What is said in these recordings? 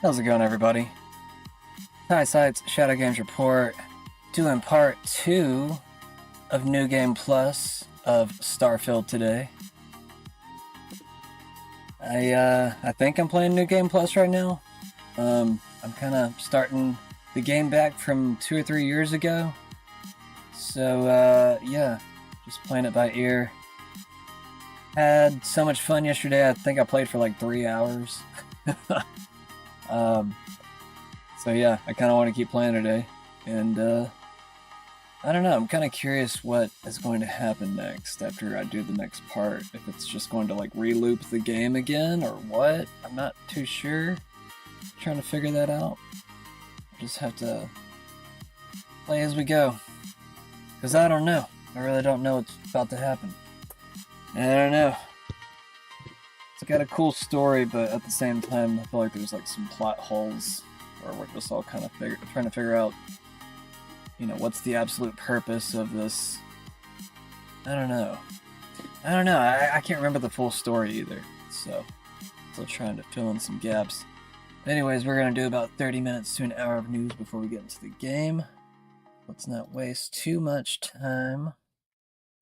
How's it going, everybody? Hi, Sites Shadow Games Report, doing part 2 of New Game Plus of Starfield today. I think I'm playing New Game Plus right now. I'm kind of starting the game back from 2 or 3 years ago. So, yeah, just playing it by ear. Had so much fun yesterday, I think I played for like 3 hours. um, so yeah, I kind of want to keep playing today. And, I don't know, I'm kind of curious what is going to happen next after I do the next part. If it's just going to like re-loop the game again or what, I'm not too sure. Trying to figure that out. I just have to play as we go. Because I don't know. I really don't know what's about to happen. I don't know. It's got a cool story, but at the same time, I feel like there's like some plot holes where we're just all kind of trying to figure out, what's the absolute purpose of this. I don't know. I can't remember the full story either, so still trying to fill in some gaps. Anyways, we're going to do about 30 minutes to an hour of news before we get into the game. Let's not waste too much time.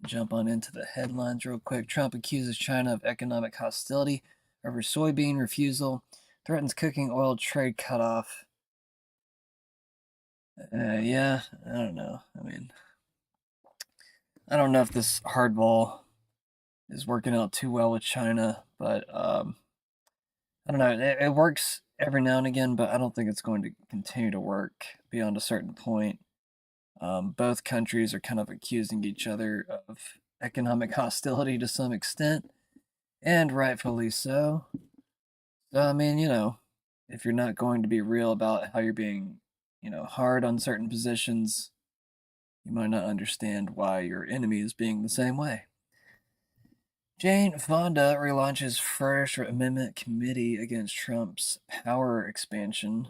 Jump on into the headlines real quick. Trump accuses China of economic hostility over soybean refusal, threatens cooking oil trade cutoff. Yeah, I don't know. I don't know if this hardball is working out too well with China, but I don't know. It works every now and again, but I don't think it's going to continue to work beyond a certain point. Both countries are kind of accusing each other of economic hostility to some extent, and rightfully so. So, if you're not going to be real about how you're being, hard on certain positions, you might not understand why your enemy is being the same way. Jane Fonda relaunches First Amendment committee against Trump's power expansion.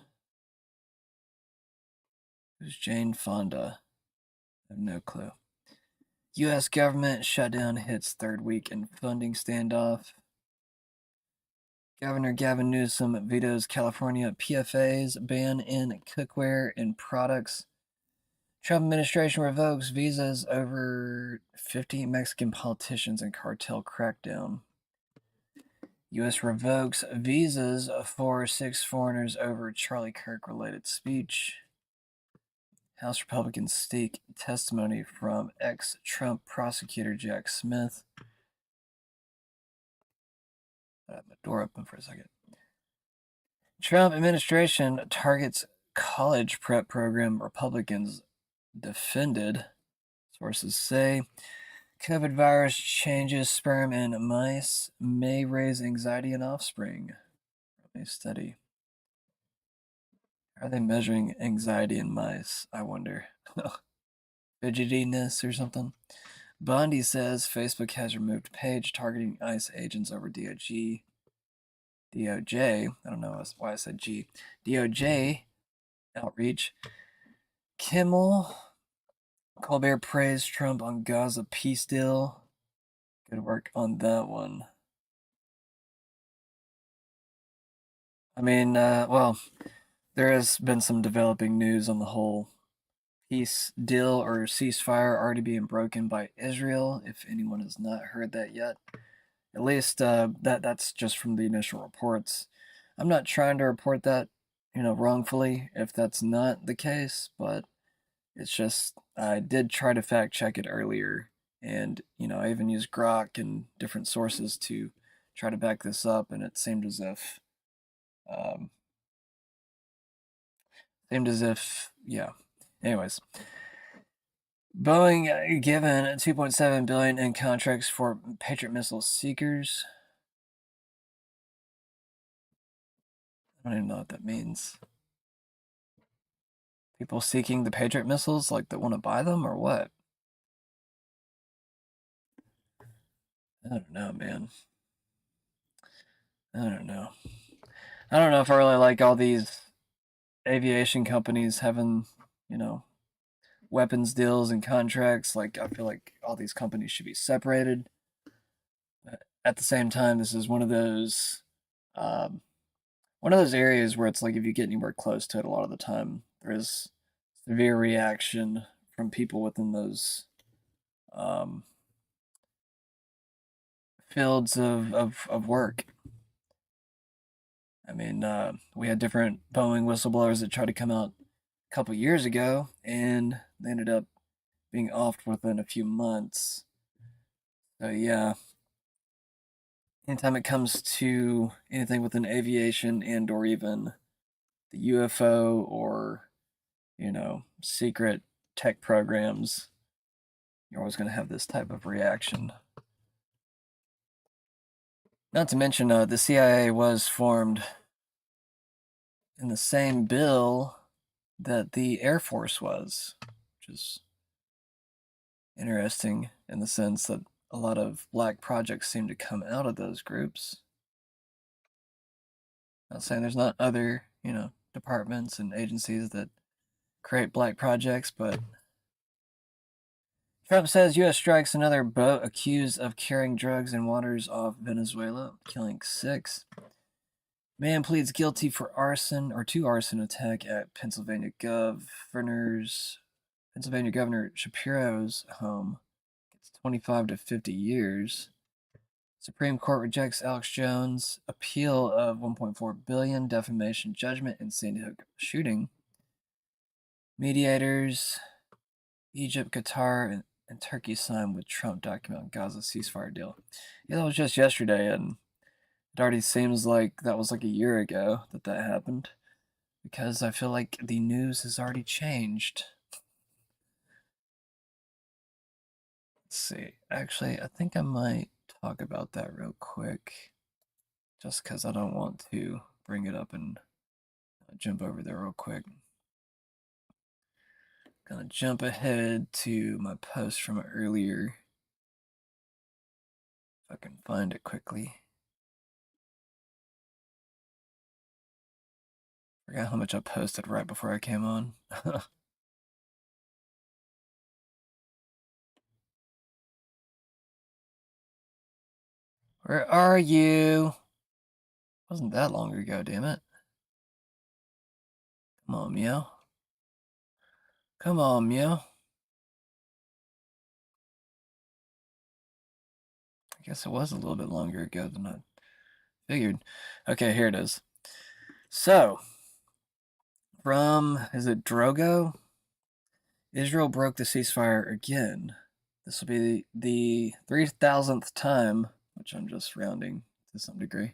Who's Jane Fonda? I have no clue. U.S. government shutdown hits third week in funding standoff. Governor Gavin Newsom vetoes California PFA's ban in cookware and products. Trump administration revokes visas over 50 Mexican politicians in cartel crackdown. U.S. revokes visas for 6 foreigners over Charlie Kirk related speech. House Republicans seek testimony from ex-Trump prosecutor Jack Smith. I have my door open for a second. Trump administration targets college prep program Republicans defended. Sources say COVID virus changes sperm in mice may raise anxiety in offspring. A study. Are they measuring anxiety in mice? I wonder. Fidgetiness or something. Bondi says Facebook has removed page targeting ICE agents over DOJ. I don't know why I said G. DOJ outreach. Kimmel. Colbert praised Trump on Gaza peace deal. Good work on that one. Well, there has been some developing news on the whole peace deal or ceasefire already being broken by Israel. If anyone has not heard that yet, at least that's just from the initial reports. I'm not trying to report that, wrongfully if that's not the case, but it's just I did try to fact check it earlier, and I even used Grok and different sources to try to back this up, and it um, seemed as if yeah. Anyways, Boeing given 2.7 billion in contracts for Patriot missile seekers. I don't even know what that means. People seeking the Patriot missiles, like that want to buy them, or what? I don't know, man. I don't know. I don't know if I really like all these aviation companies having, you know, weapons deals and contracts. Like, I feel like all these companies should be separated. But at the same time, this is one of those, um, one of those areas where it's like if you get anywhere close to it, a lot of the time there's severe reaction from people within those um, fields of work. I mean, we had different Boeing whistleblowers that tried to come out a couple years ago, and they ended up being offed within a few months. So yeah, anytime it comes to anything within aviation and or even the UFO or secret tech programs, you're always going to have this type of reaction. Not to mention, the CIA was formed in the same bill that the Air Force was, which is interesting in the sense that a lot of black projects seem to come out of those groups. Not saying there's not other, departments and agencies that create black projects, but Trump says U.S. strikes another boat accused of carrying drugs in waters off Venezuela, killing 6. Man pleads guilty for arson or to arson attack at Pennsylvania Governor Shapiro's home. Gets 25 to 50 years. Supreme Court rejects Alex Jones' appeal of $1.4 billion defamation judgment in Sandy Hook shooting. Mediators, Egypt, Qatar, and Turkey signed with Trump document on Gaza ceasefire deal. Yeah, that was just yesterday, and it already seems like that was like a year ago that happened, because I feel like the news has already changed. Let's see. Actually, I think I might talk about that real quick, just because I don't want to bring it up and jump over there real quick. Gonna jump ahead to my post from earlier. If I can find it quickly. Forgot how much I posted right before I came on. Where are you? Wasn't that long ago, damn it. Come on, Meow. Come on, Meow. I guess it was a little bit longer ago than I figured. Okay, here it is. So, is it Drogo? Israel broke the ceasefire again. This will be the 3,000th time, which I'm just rounding to some degree.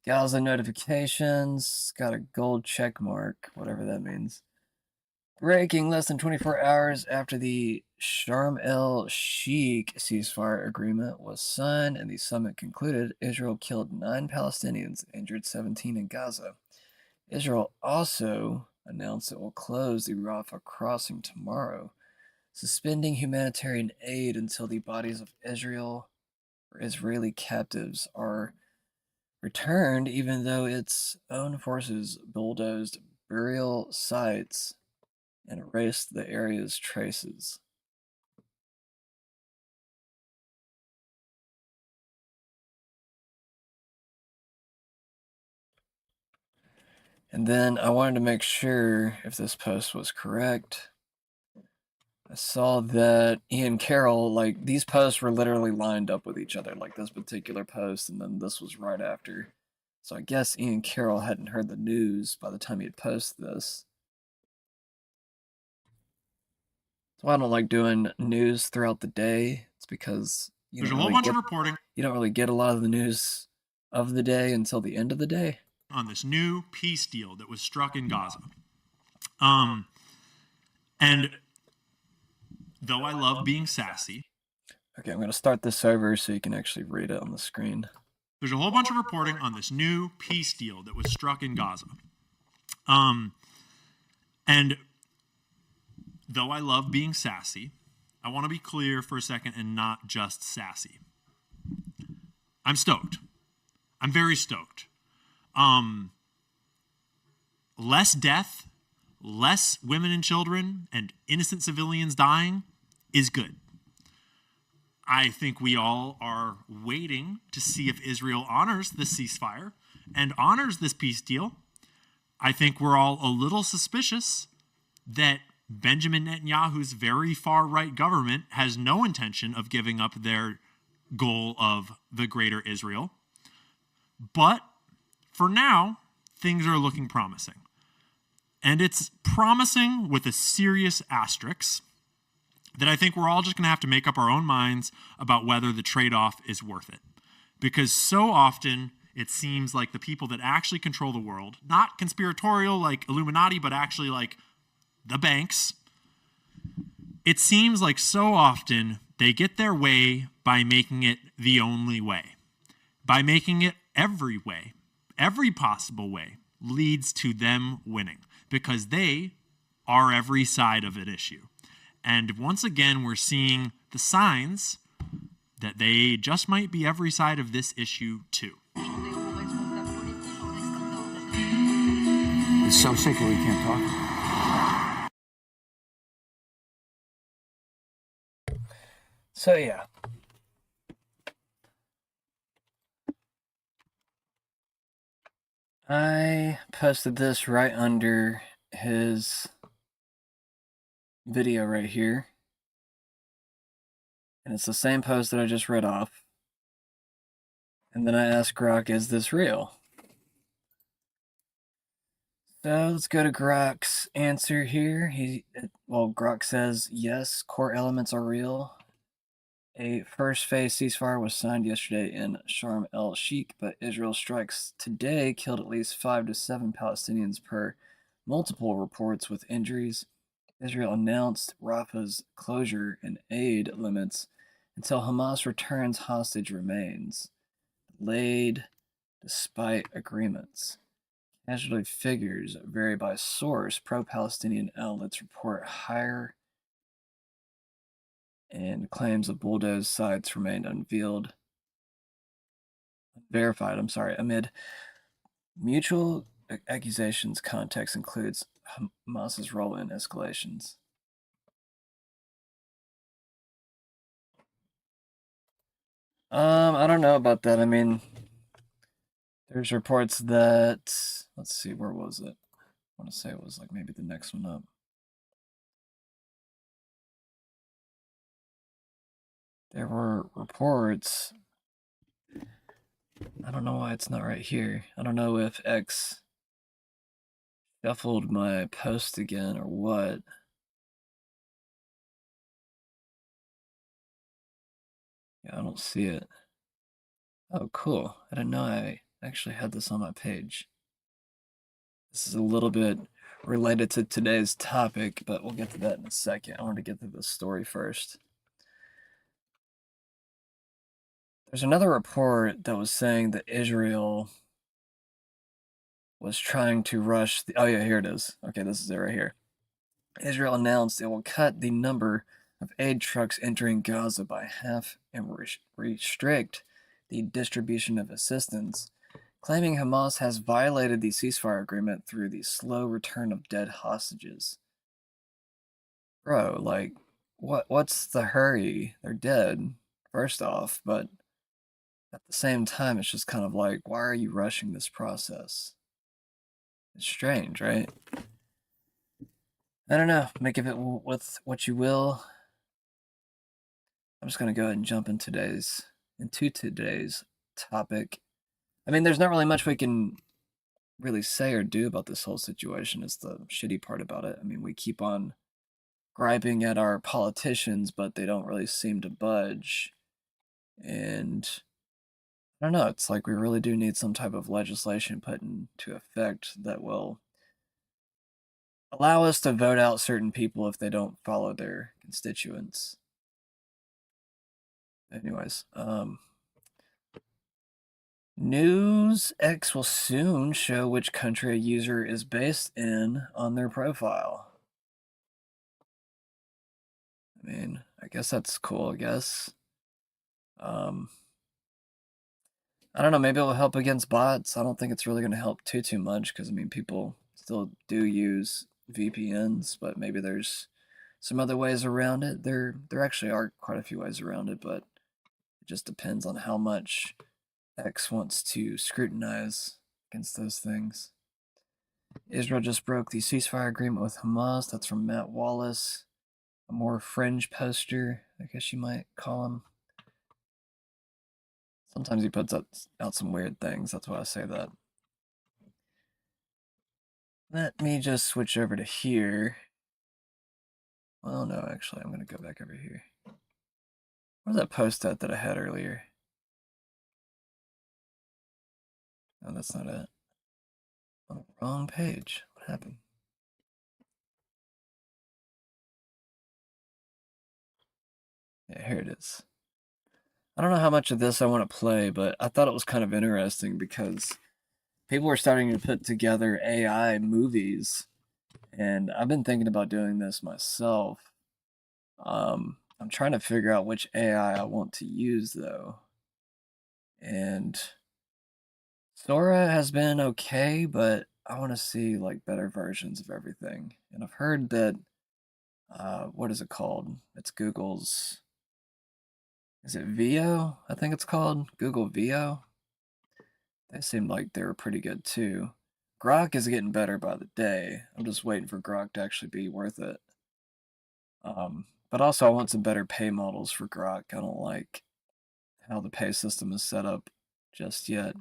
Gaza notifications, got a gold check mark, whatever that means. Breaking less than 24 hours after the Sharm el-Sheikh ceasefire agreement was signed and the summit concluded, Israel killed 9 Palestinians, injured 17 in Gaza. Israel also announced it will close the Rafah crossing tomorrow, suspending humanitarian aid until the bodies of Israeli captives are returned, even though its own forces bulldozed burial sites and erased the area's traces. And then I wanted to make sure if this post was correct. I saw that Ian Carroll, like, these posts were literally lined up with each other, like this particular post, and then this was right after. So I guess Ian Carroll hadn't heard the news by the time he had posted this. So I don't like doing news throughout the day. It's because there's a whole bunch of reporting. You don't really get a lot of the news of the day until the end of the day. On this new peace deal that was struck in Gaza. And though I love being sassy. Okay, I'm going to start this over so you can actually read it on the screen. There's a whole bunch of reporting on this new peace deal that was struck in Gaza. And though I love being sassy, I want to be clear for a second and not just sassy. I'm stoked. I'm very stoked. Less death, less women and children and innocent civilians dying is good. I think we all are waiting to see if Israel honors the ceasefire and honors this peace deal, I think we're all a little suspicious that Benjamin Netanyahu's very far right government has no intention of giving up their goal of the greater Israel. But for now, things are looking promising. And it's promising with a serious asterisk that I think we're all just going to have to make up our own minds about whether the trade-off is worth it. Because so often it seems like the people that actually control the world, not conspiratorial like Illuminati, but actually like the banks, it seems like so often they get their way by making it the only way. By making it every way, every possible way leads to them winning because they are every side of an issue. And once again, we're seeing the signs that they just might be every side of this issue too. It's so sick that we can't talk. So yeah. I posted this right under his video right here. And it's the same post that I just read off. And then I asked Grok, is this real? So let's go to Grok's answer here. Grok says, yes, core elements are real. A first phase ceasefire was signed yesterday in Sharm el-Sheikh, but Israel's strikes today killed at least 5 to 7 Palestinians per multiple reports with injuries. Israel announced Rafah's closure and aid limits until Hamas returns hostage remains, delayed despite agreements. Casualty figures vary by source. Pro-Palestinian outlets report higher and claims of bulldozed sites remained verified, amid mutual accusations. Context includes Hamas's role in escalations. I don't know about that. I mean, there's reports that, let's see, where was it? I want to say it was like maybe the next one up. There were reports. I don't know why it's not right here. I don't know if X shuffled my post again or what. Yeah, I don't see it. Oh, cool. I didn't know I actually had this on my page. This is a little bit related to today's topic, but we'll get to that in a second. I want to get to the story first. There's another report that was saying that Israel was trying to rush the... Oh, yeah, here it is. Okay, this is it right here. Israel announced it will cut the number of aid trucks entering Gaza by half and restrict the distribution of assistance, claiming Hamas has violated the ceasefire agreement through the slow return of dead hostages. Bro, like, what's the hurry? They're dead, first off, but at the same time, it's just kind of like, why are you rushing this process? It's strange, right? I don't know. Make of it with what you will. I'm just going to go ahead and jump into today's topic. I mean, there's not really much we can really say or do about this whole situation is the shitty part about it. I mean, we keep on griping at our politicians, but they don't really seem to budge. And I don't know, it's like we really do need some type of legislation put into effect that will allow us to vote out certain people if they don't follow their constituents. Anyways, NewsX will soon show which country a user is based in on their profile. I mean, I guess that's cool, I guess. I don't know, maybe it'll help against bots. I don't think it's really going to help too much because, I mean, people still do use VPNs, but maybe there's some other ways around it. There actually are quite a few ways around it, but it just depends on how much X wants to scrutinize against those things. Israel just broke the ceasefire agreement with Hamas. That's from Matt Wallace, a more fringe poster, I guess you might call him. Sometimes he puts out some weird things. That's why I say that. Let me just switch over to here. Well, no, actually, I'm going to go back over here. Where's that post at that I had earlier? No, that's not it. On the wrong page. What happened? Yeah, here it is. I don't know how much of this I want to play, but I thought it was kind of interesting because people are starting to put together AI movies, and I've been thinking about doing this myself. I'm trying to figure out which AI I want to use though. And Sora has been okay, but I want to see like better versions of everything. And I've heard that what is it called? It's Google's, is it Veo? I think it's called Google Veo. They seemed like they were pretty good too. Grok is getting better by the day. I'm just waiting for Grok to actually be worth it. But also I want some better pay models for Grok. I don't like how the pay system is set up just yet.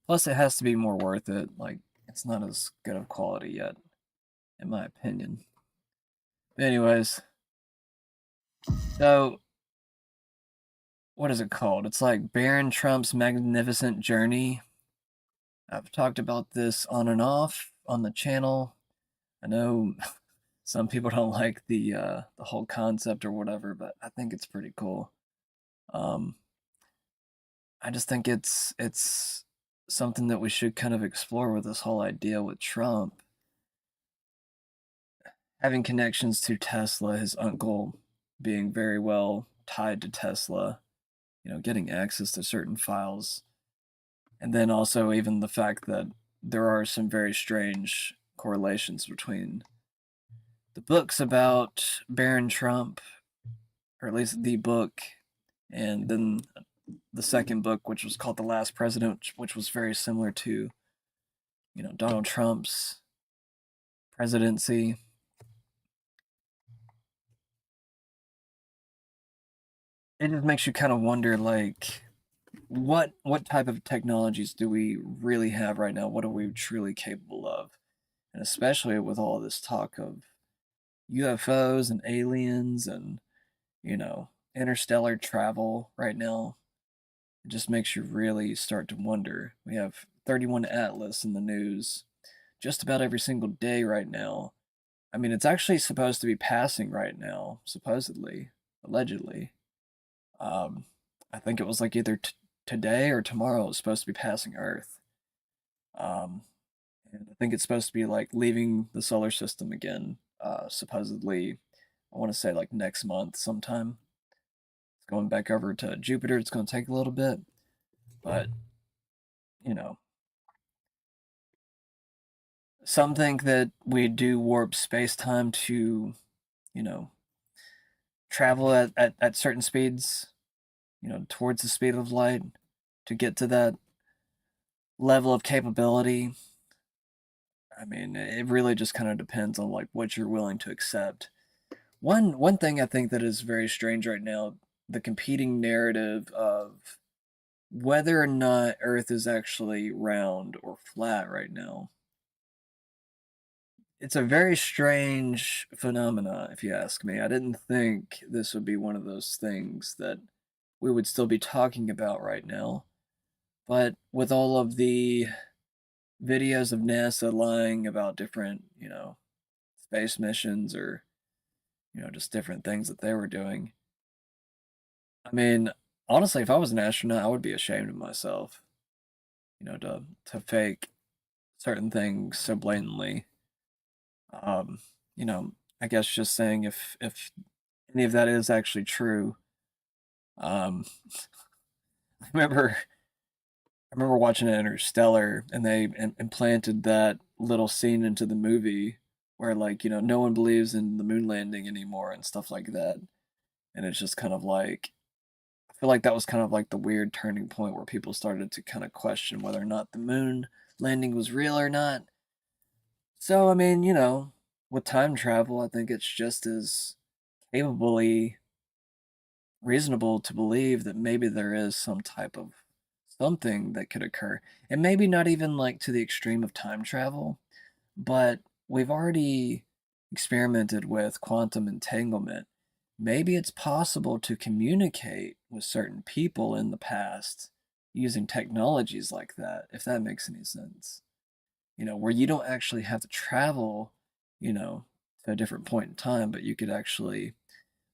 Plus, it has to be more worth it. Like, it's not as good of quality yet, in my opinion. But anyways, so what is it called? It's like Baron Trump's Magnificent Journey. I've talked about this on and off on the channel. I know some people don't like the whole concept or whatever, but I think it's pretty cool. I just think it's something that we should kind of explore with this whole idea with Trump having connections to Tesla, his uncle being very well tied to Tesla, you know, getting access to certain files. And then also even the fact that there are some very strange correlations between the books about Baron Trump, or at least the book, and then the second book, which was called The Last President, which was very similar to, you know, Donald Trump's presidency. It just makes you kind of wonder, like, what type of technologies do we really have right now? What are we truly capable of? And especially with all this talk of UFOs and aliens and, you know, interstellar travel right now, it just makes you really start to wonder. We have 31 Atlas in the news just about every single day right now. I mean, it's actually supposed to be passing right now, supposedly, allegedly. I think it was like either today or tomorrow it's supposed to be passing Earth. And I think it's supposed to be like leaving the solar system again, supposedly, I want to say like next month sometime. It's going back over to Jupiter. It's going to take a little bit, but you know, some think that we do warp space time to, you know, travel at certain speeds, you know, towards the speed of light to get to that level of capability. I mean, it really just kind of depends on like what you're willing to accept. One thing I think that is very strange right now, the competing narrative of whether or not Earth is actually round or flat right now. It's a very strange phenomena, if you ask me. I didn't think this would be one of those things that we would still be talking about right now. But with all of the videos of NASA lying about different, you know, space missions or, you know, just different things that they were doing. I mean, honestly, if I was an astronaut, I would be ashamed of myself, you know, to fake certain things so blatantly. You know, I guess just saying if any of that is actually true. Um, I remember watching Interstellar, and they implanted that little scene into the movie where, like, you know, no one believes in the moon landing anymore and stuff like that. And it's just kind of like, I feel like that was kind of like the weird turning point where people started to kind of question whether or not the moon landing was real or not. So, I mean, with time travel, I think it's just as capably reasonable to believe that maybe there is some type of something that could occur. And maybe not even like to the extreme of time travel, but we've already experimented with quantum entanglement. Maybe it's possible to communicate with certain people in the past using technologies like that, if that makes any sense. Where you don't actually have to travel, to a different point in time, but you could actually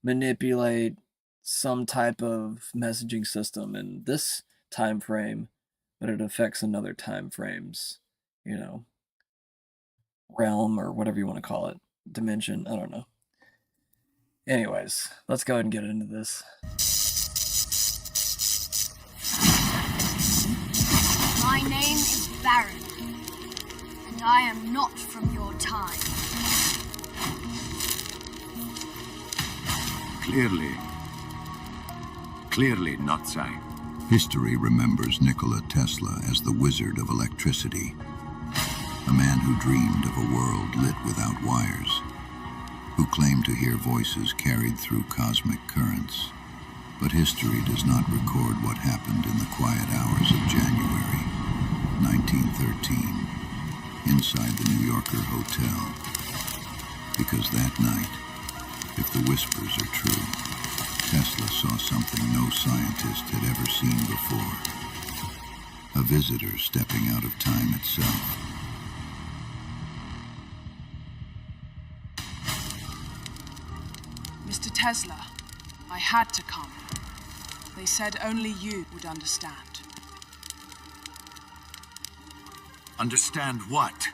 manipulate some type of messaging system in this time frame, but it affects another time frame's, you know, realm or whatever you want to call it, dimension. I don't know. Anyways, let's go ahead and get into this. My name is Baron, and I am not from your time. Clearly not so. History remembers Nikola Tesla as the wizard of electricity, a man who dreamed of a world lit without wires, who claimed to hear voices carried through cosmic currents. But history does not record what happened in the quiet hours of January 1913 inside the New Yorker hotel. Because that night, if the whispers are true, Tesla saw something no scientist had ever seen before. A visitor stepping out of time itself. Mr. Tesla, I had to come. They said only you would understand. Understand what?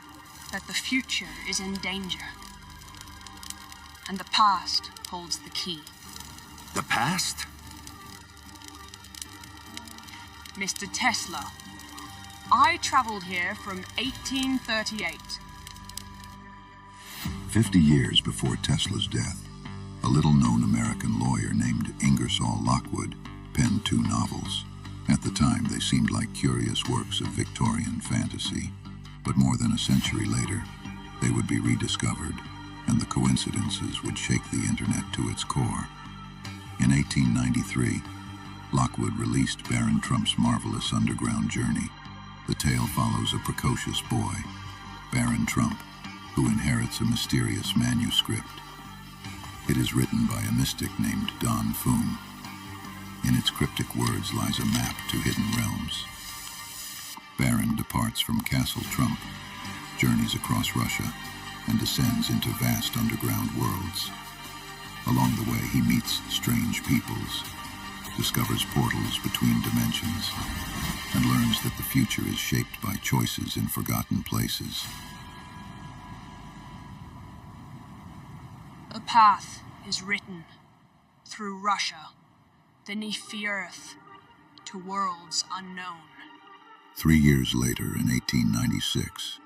That the future is in danger. And the past holds the key. The past? Mr. Tesla, I traveled here from 1838. 50 years before Tesla's death, a little-known American lawyer named Ingersoll Lockwood penned 2 novels. At the time, they seemed like curious works of Victorian fantasy. But more than a century later, they would be rediscovered, and the coincidences would shake the internet to its core. In 1893, Lockwood released Baron Trump's marvelous underground journey. The tale follows a precocious boy, Baron Trump, who inherits a mysterious manuscript. It is written by a mystic named Don Fum. In its cryptic words lies a map to hidden realms. Baron departs from Castle Trump, journeys across Russia, and descends into vast underground worlds. Along the way, he meets strange peoples, discovers portals between dimensions, and learns that the future is shaped by choices in forgotten places. A path is written through Russia, beneath the earth, to worlds unknown. 3 years later, in 1896,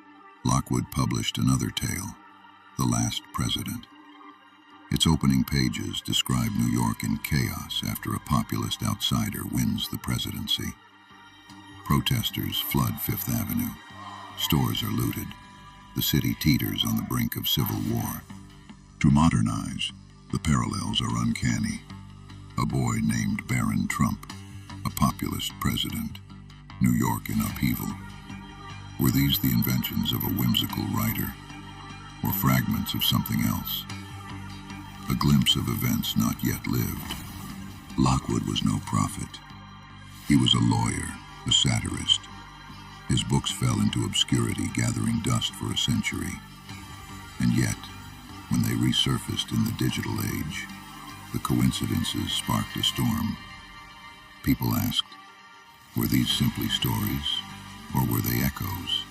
Lockwood published another tale, The Last President. Its opening pages describe New York in chaos after a populist outsider wins the presidency. Protesters flood Fifth Avenue. Stores are looted. The city teeters on the brink of civil war. To modernize, the parallels are uncanny. A boy named Baron Trump, a populist president. New York in upheaval. Were these the inventions of a whimsical writer, or fragments of something else? A glimpse of events not yet lived. Lockwood was no prophet. He was a lawyer, a satirist. His books fell into obscurity, gathering dust for a century. And yet, when they resurfaced in the digital age, the coincidences sparked a storm. People asked, were these simply stories, or were they echoes?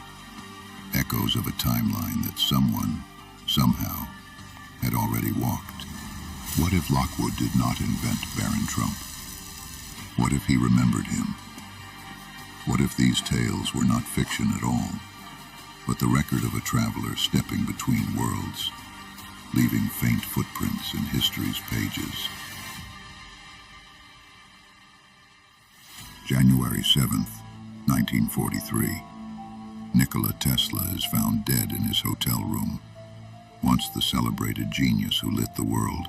Echoes of a timeline that someone, somehow, had already walked. What if Lockwood did not invent Baron Trump? What if he remembered him? What if these tales were not fiction at all, but the record of a traveler stepping between worlds, leaving faint footprints in history's pages? January 7th, 1943. Nikola Tesla is found dead in his hotel room, once the celebrated genius who lit the world.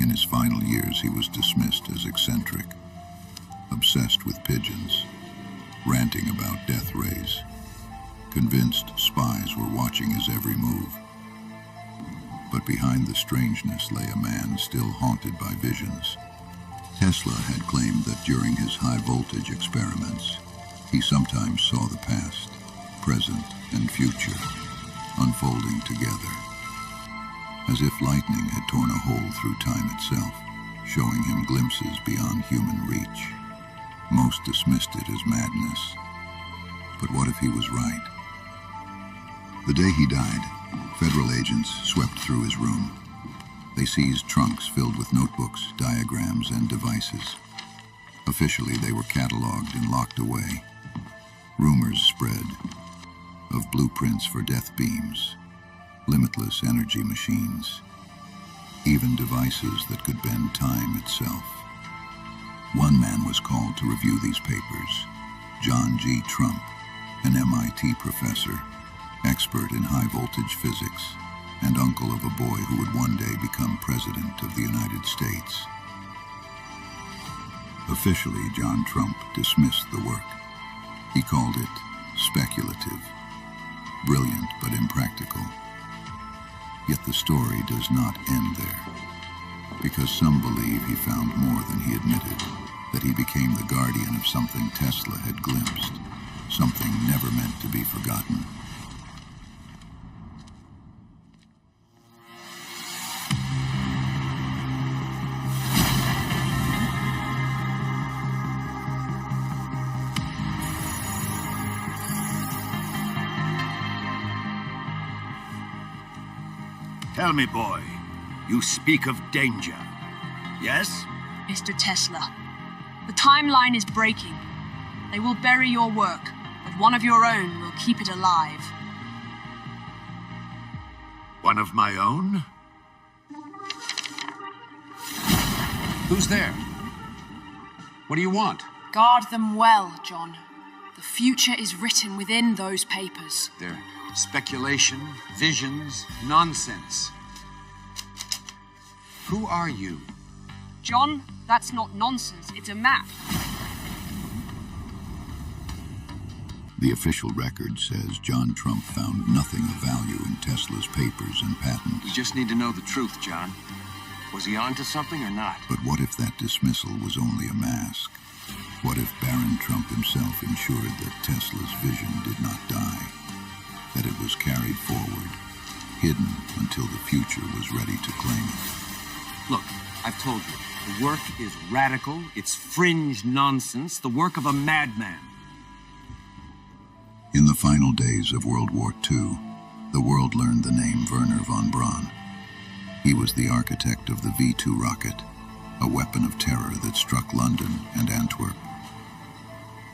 In his final years, he was dismissed as eccentric, obsessed with pigeons, ranting about death rays, convinced spies were watching his every move. But behind the strangeness lay a man still haunted by visions. Tesla had claimed that during his high-voltage experiments, he sometimes saw the past, present, and future unfolding together, as if lightning had torn a hole through time itself, showing him glimpses beyond human reach. Most dismissed it as madness. But what if he was right? The day he died, federal agents swept through his room. They seized trunks filled with notebooks, diagrams, and devices. Officially, they were cataloged and locked away. Rumors spread of blueprints for death beams, limitless energy machines, even devices that could bend time itself. One man was called to review these papers, John G. Trump, an MIT professor, expert in high-voltage physics, and uncle of a boy who would one day become President of the United States. Officially, John Trump dismissed the work. He called it speculative, brilliant but impractical. Yet the story does not end there, because some believe he found more than he admitted, that he became the guardian of something Tesla had glimpsed, something never meant to be forgotten. Tell me, boy, you speak of danger. Yes? Mr. Tesla, the timeline is breaking. They will bury your work, but one of your own will keep it alive. One of my own? Who's there? What do you want? Guard them well, John. The future is written within those papers. They're speculation, visions, nonsense. Who are you? John, that's not nonsense. It's a map. The official record says John Trump found nothing of value in Tesla's papers and patents. We just need to know the truth, John. Was he onto something or not? But what if that dismissal was only a mask? What if Baron Trump himself ensured that Tesla's vision did not die? That it was carried forward, hidden until the future was ready to claim it? Look, I've told you, the work is radical, it's fringe nonsense, the work of a madman. In the final days of World War II, the world learned the name Wernher von Braun. He was the architect of the V-2 rocket, a weapon of terror that struck London and Antwerp.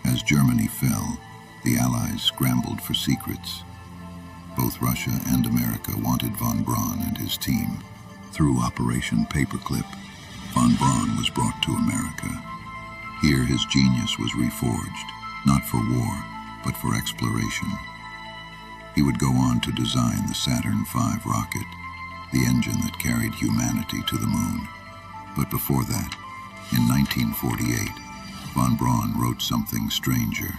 As Germany fell, the Allies scrambled for secrets. Both Russia and America wanted von Braun and his team. Through Operation Paperclip, von Braun was brought to America. Here his genius was reforged, not for war, but for exploration. He would go on to design the Saturn V rocket, the engine that carried humanity to the moon. But before that, in 1948, von Braun wrote something stranger,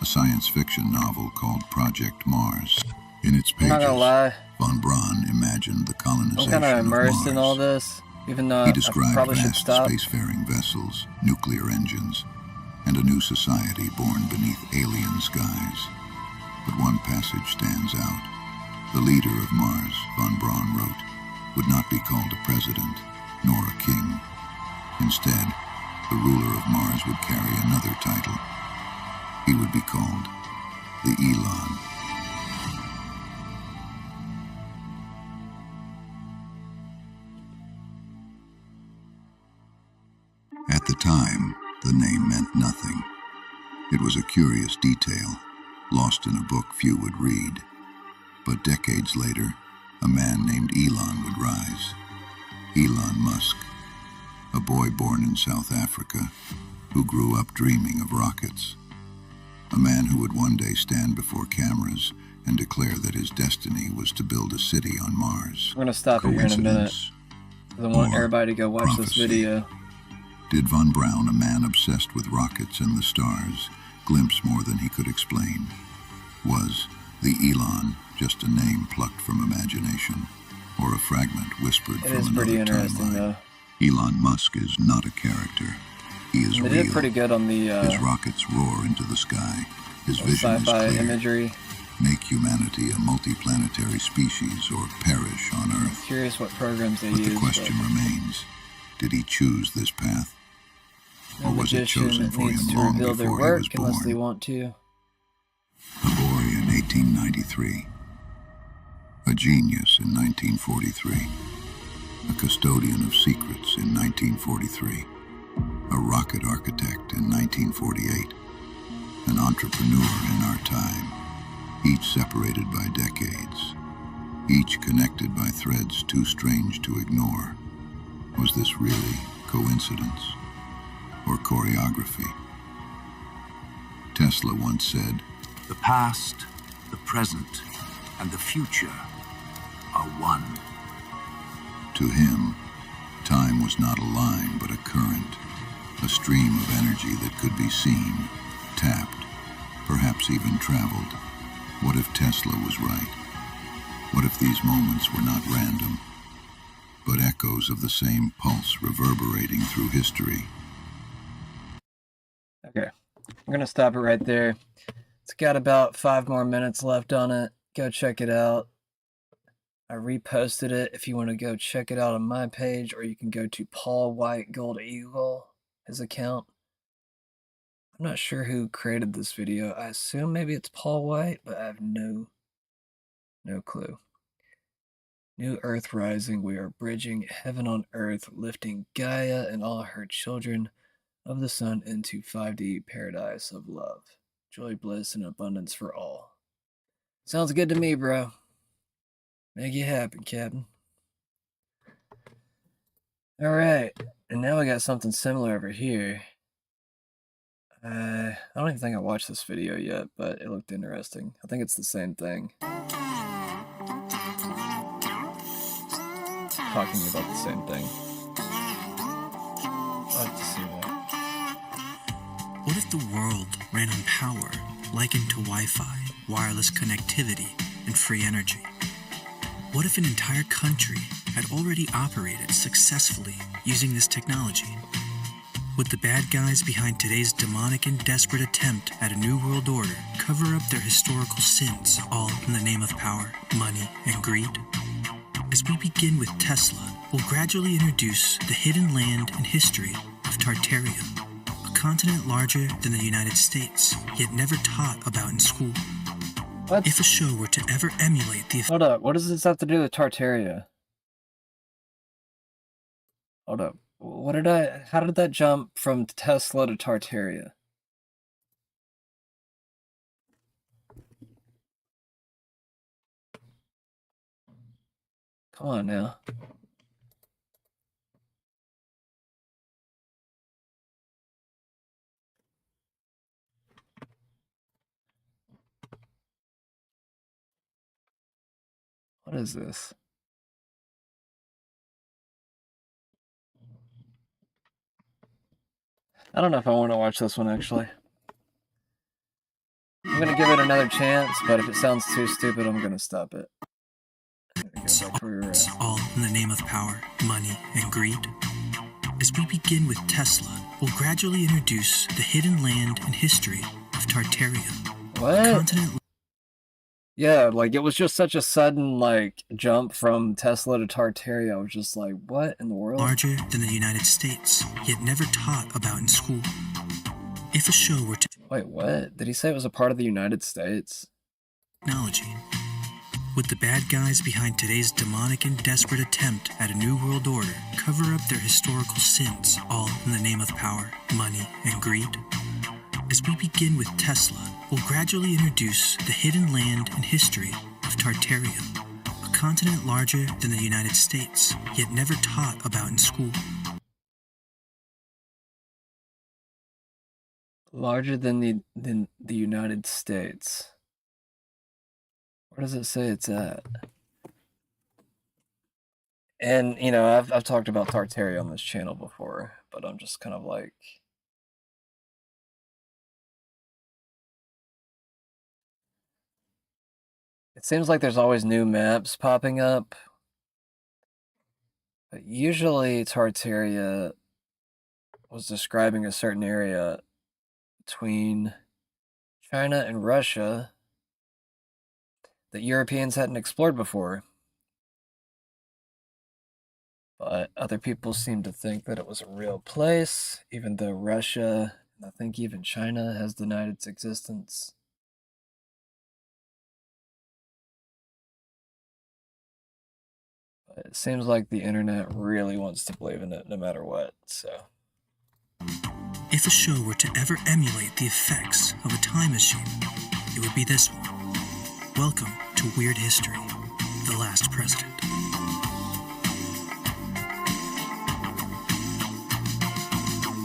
a science fiction novel called Project Mars. In its I'm not pages, gonna lie, von Braun imagined the I'm colonization kind of of immersed in all Mars. this, even though He I described probably should vast stop. spacefaring vessels, nuclear engines, and a new society born beneath alien skies. But one passage stands out. The leader of Mars, von Braun wrote, would not be called a president, nor a king. Instead, the ruler of Mars would carry another title. He would be called the Elon. At the time, the name meant nothing. It was a curious detail, lost in a book few would read. But decades later, a man named Elon would rise. Elon Musk, a boy born in South Africa who grew up dreaming of rockets. a man who would one day stand before cameras and declare that his destiny was to build a city on Mars. I'm gonna stop it here in a minute. Coincidence? 'Cause I want Or everybody to go watch this prophecy? video. Did Von Braun, a man obsessed with rockets and the stars, glimpse more than he could explain? Was the Elon just a name plucked from imagination, or a fragment whispered It from is pretty another interesting, timeline? though. Elon Musk is not a character. He is And they real. did pretty good on the His rockets roar into the sky. His vision is sci-fi clear. imagery. Make humanity a multiplanetary species or perish on Earth. Curious what programs they But use. the question remains, did he choose this path? No Or was it magician chosen for needs him to long reveal their before he work was unless they born? want to. A boy in 1893. A genius in 1943. A custodian of secrets in 1943. A rocket architect in 1948. An entrepreneur in our time. Each separated by decades. Each connected by threads too strange to ignore. Was this really coincidence or choreography? Tesla once said, The past, the present, and the future are one. to him, time was not a line but a current, a stream of energy that could be seen, tapped, perhaps even traveled. What if Tesla was right? What if these moments were not random, but echoes of the same pulse reverberating through history? Okay, I'm gonna stop it right there. It's got about 5 more minutes left on it. Go check it out. I reposted it if you want to go check it out on my page, or you can go to Paul White Gold Eagle, his account. I'm not sure who created this video. I assume maybe it's Paul White, but I have no clue. New Earth Rising, we are bridging heaven on earth, lifting Gaia and all her children of the sun into 5D paradise of love. Joy, bliss, and abundance for all. Sounds good to me, bro. Make it happen, Captain. Alright, and now we got something similar over here. I don't even think I watched this video yet, but it looked interesting. I think it's the same thing. Talking about the same thing. I'll have to see that. What if the world ran on power likened to Wi-Fi, wireless connectivity, and free energy? What if an entire country had already operated successfully using this technology? Would the bad guys behind today's demonic and desperate attempt at a new world order cover up their historical sins, all in the name of power, money, and greed? As we begin with Tesla, we'll gradually introduce the hidden land and history of Tartaria, a continent larger than the United States, yet never taught about in school. What? If a show were to ever emulate the Hold up, what does this have to do with Tartaria? Hold up. How did that jump from Tesla to Tartaria? Come on now. What is this? I don't know if I want to watch this one, actually. I'm going to give it another chance, but if it sounds too stupid, I'm going to stop it. I'm gonna go back where we were at. all in the name of power, money, and greed? As we begin with Tesla, we'll gradually introduce the hidden land and history of Tartaria, a What? continent Yeah, like it was just such a sudden like jump from Tesla to Tartaria. I was just like, what in the world? larger than the United States, yet never taught about in school. If a show were Wait, what? Did he say it was a part of the United States? technology, would the bad guys behind today's demonic and desperate attempt at a new world order cover up their historical sins, all in the name of power, money, and greed? As we begin with Tesla, we'll gradually introduce the hidden land and history of Tartaria, a continent larger than the United States, yet never taught about in school. Larger than the United States. Where does it say it's at? And you know, I've talked about Tartaria on this channel before, but I'm just kind of like, it seems like there's always new maps popping up, but usually Tartaria was describing a certain area between China and Russia that Europeans hadn't explored before. But other people seem to think that it was a real place, even though Russia, and I think even China, has denied its existence. But it seems like the internet really wants to believe in it no matter what, so. If a show were to ever emulate the effects of a time machine, it would be this one. Welcome to Weird History, The Last President.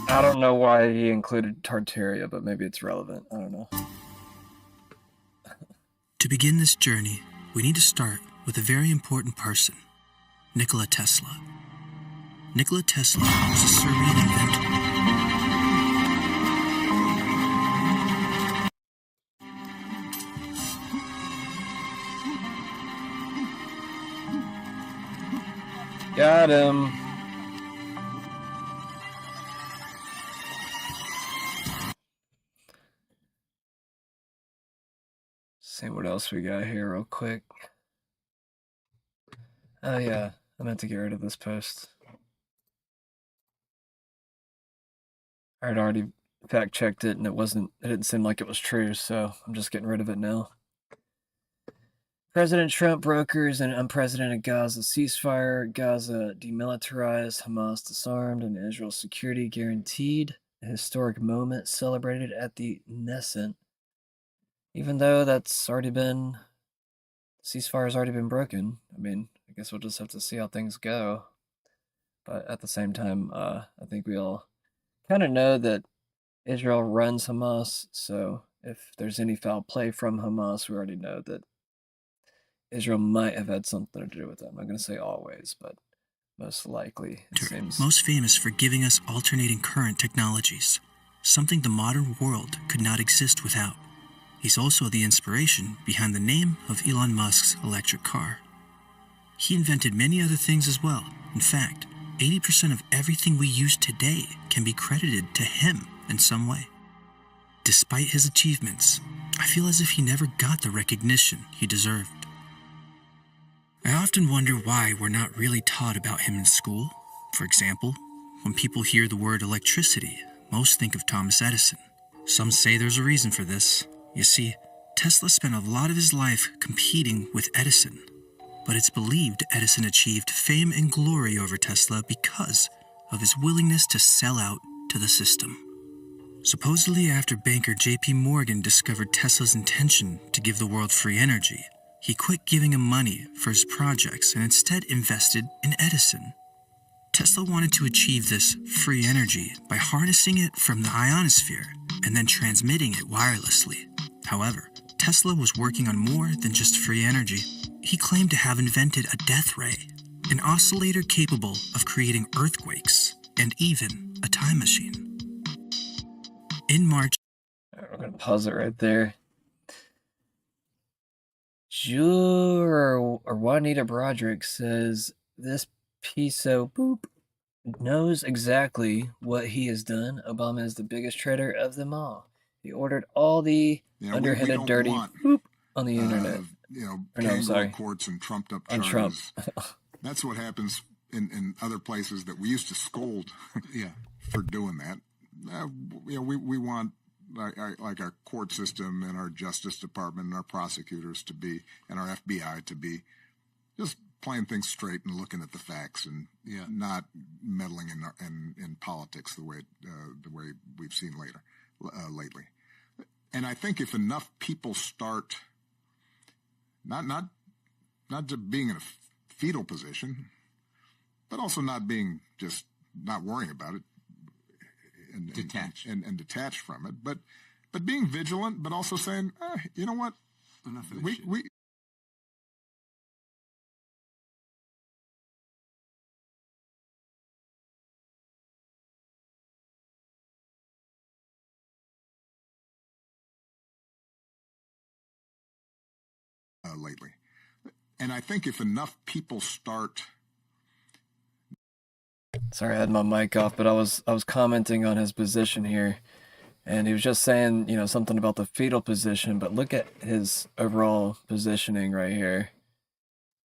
I don't know why he included Tartaria, but maybe it's relevant. I don't know. To begin this journey, we need to start with a very important person, Nikola Tesla. Nikola Tesla was a Serbian inventor. Got him. See what else we got here real quick. Oh yeah, I meant to get rid of this post. I had already fact checked it and it didn't seem like it was true, so I'm just getting rid of it now. President Trump brokers an unprecedented Gaza ceasefire, Gaza demilitarized, Hamas disarmed, and Israel's security guaranteed. A historic moment celebrated at the Knesset. Even though ceasefire's already been broken. I mean, I guess we'll just have to see how things go. But at the same time, I think we all kind of know that Israel runs Hamas, so if there's any foul play from Hamas, we already know that Israel might have had something to do with it. I'm not going to say always, but most likely it seems. Most famous for giving us alternating current technologies, something the modern world could not exist without. He's also the inspiration behind the name of Elon Musk's electric car. He invented many other things as well. In fact, 80% of everything we use today can be credited to him in some way. Despite his achievements, I feel as if he never got the recognition he deserved. I often wonder why we're not really taught about him in school. For example, when people hear the word electricity, most think of Thomas Edison. Some say there's a reason for this. You see, Tesla spent a lot of his life competing with Edison. But it's believed Edison achieved fame and glory over Tesla because of his willingness to sell out to the system. Supposedly after banker J.P. Morgan discovered Tesla's intention to give the world free energy, he quit giving him money for his projects and instead invested in Edison. Tesla wanted to achieve this free energy by harnessing it from the ionosphere and then transmitting it wirelessly. However, Tesla was working on more than just free energy. He claimed to have invented a death ray, an oscillator capable of creating earthquakes, and even a time machine. In March... We're going to pause it right there. Jure or Juanita Broderick says this piso boop knows exactly what he has done. Obama is the biggest traitor of them all. He ordered all the underhanded dirty boop on the internet. Kangaroo courts and trumped up charges. Trump. That's what happens in other places that we used to scold for doing that. We want like our court system and our Justice Department and our prosecutors to be, and our FBI to be, just playing things straight and looking at the facts and not meddling in politics the way we've seen lately. And I think if enough people start not just being in a fetal position, but also not worrying about it, detached and detached from it, but being vigilant, but also saying, you know what, enough of this shit. we lately, and I think if enough people start. Sorry, I had my mic off, but I was commenting on his position here, and he was just saying, you know, something about the fetal position, but look at his overall positioning right here.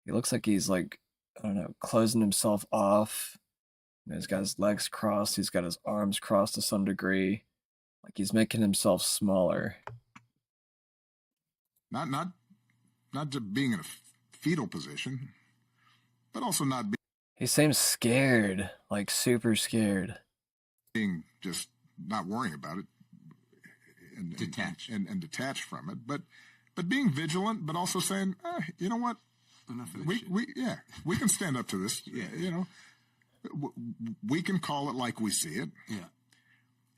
He looks like he's like, I don't know, closing himself off. You know, he's got his legs crossed, he's got his arms crossed to some degree. Like he's making himself smaller. Not just being in a fetal position, but also not being. He seems scared, like super scared. Being just not worrying about it, and detached and detached from it, but being vigilant, but also saying, you know what, enough of this shit. we can stand up to this. Yeah, you know, we can call it like we see it.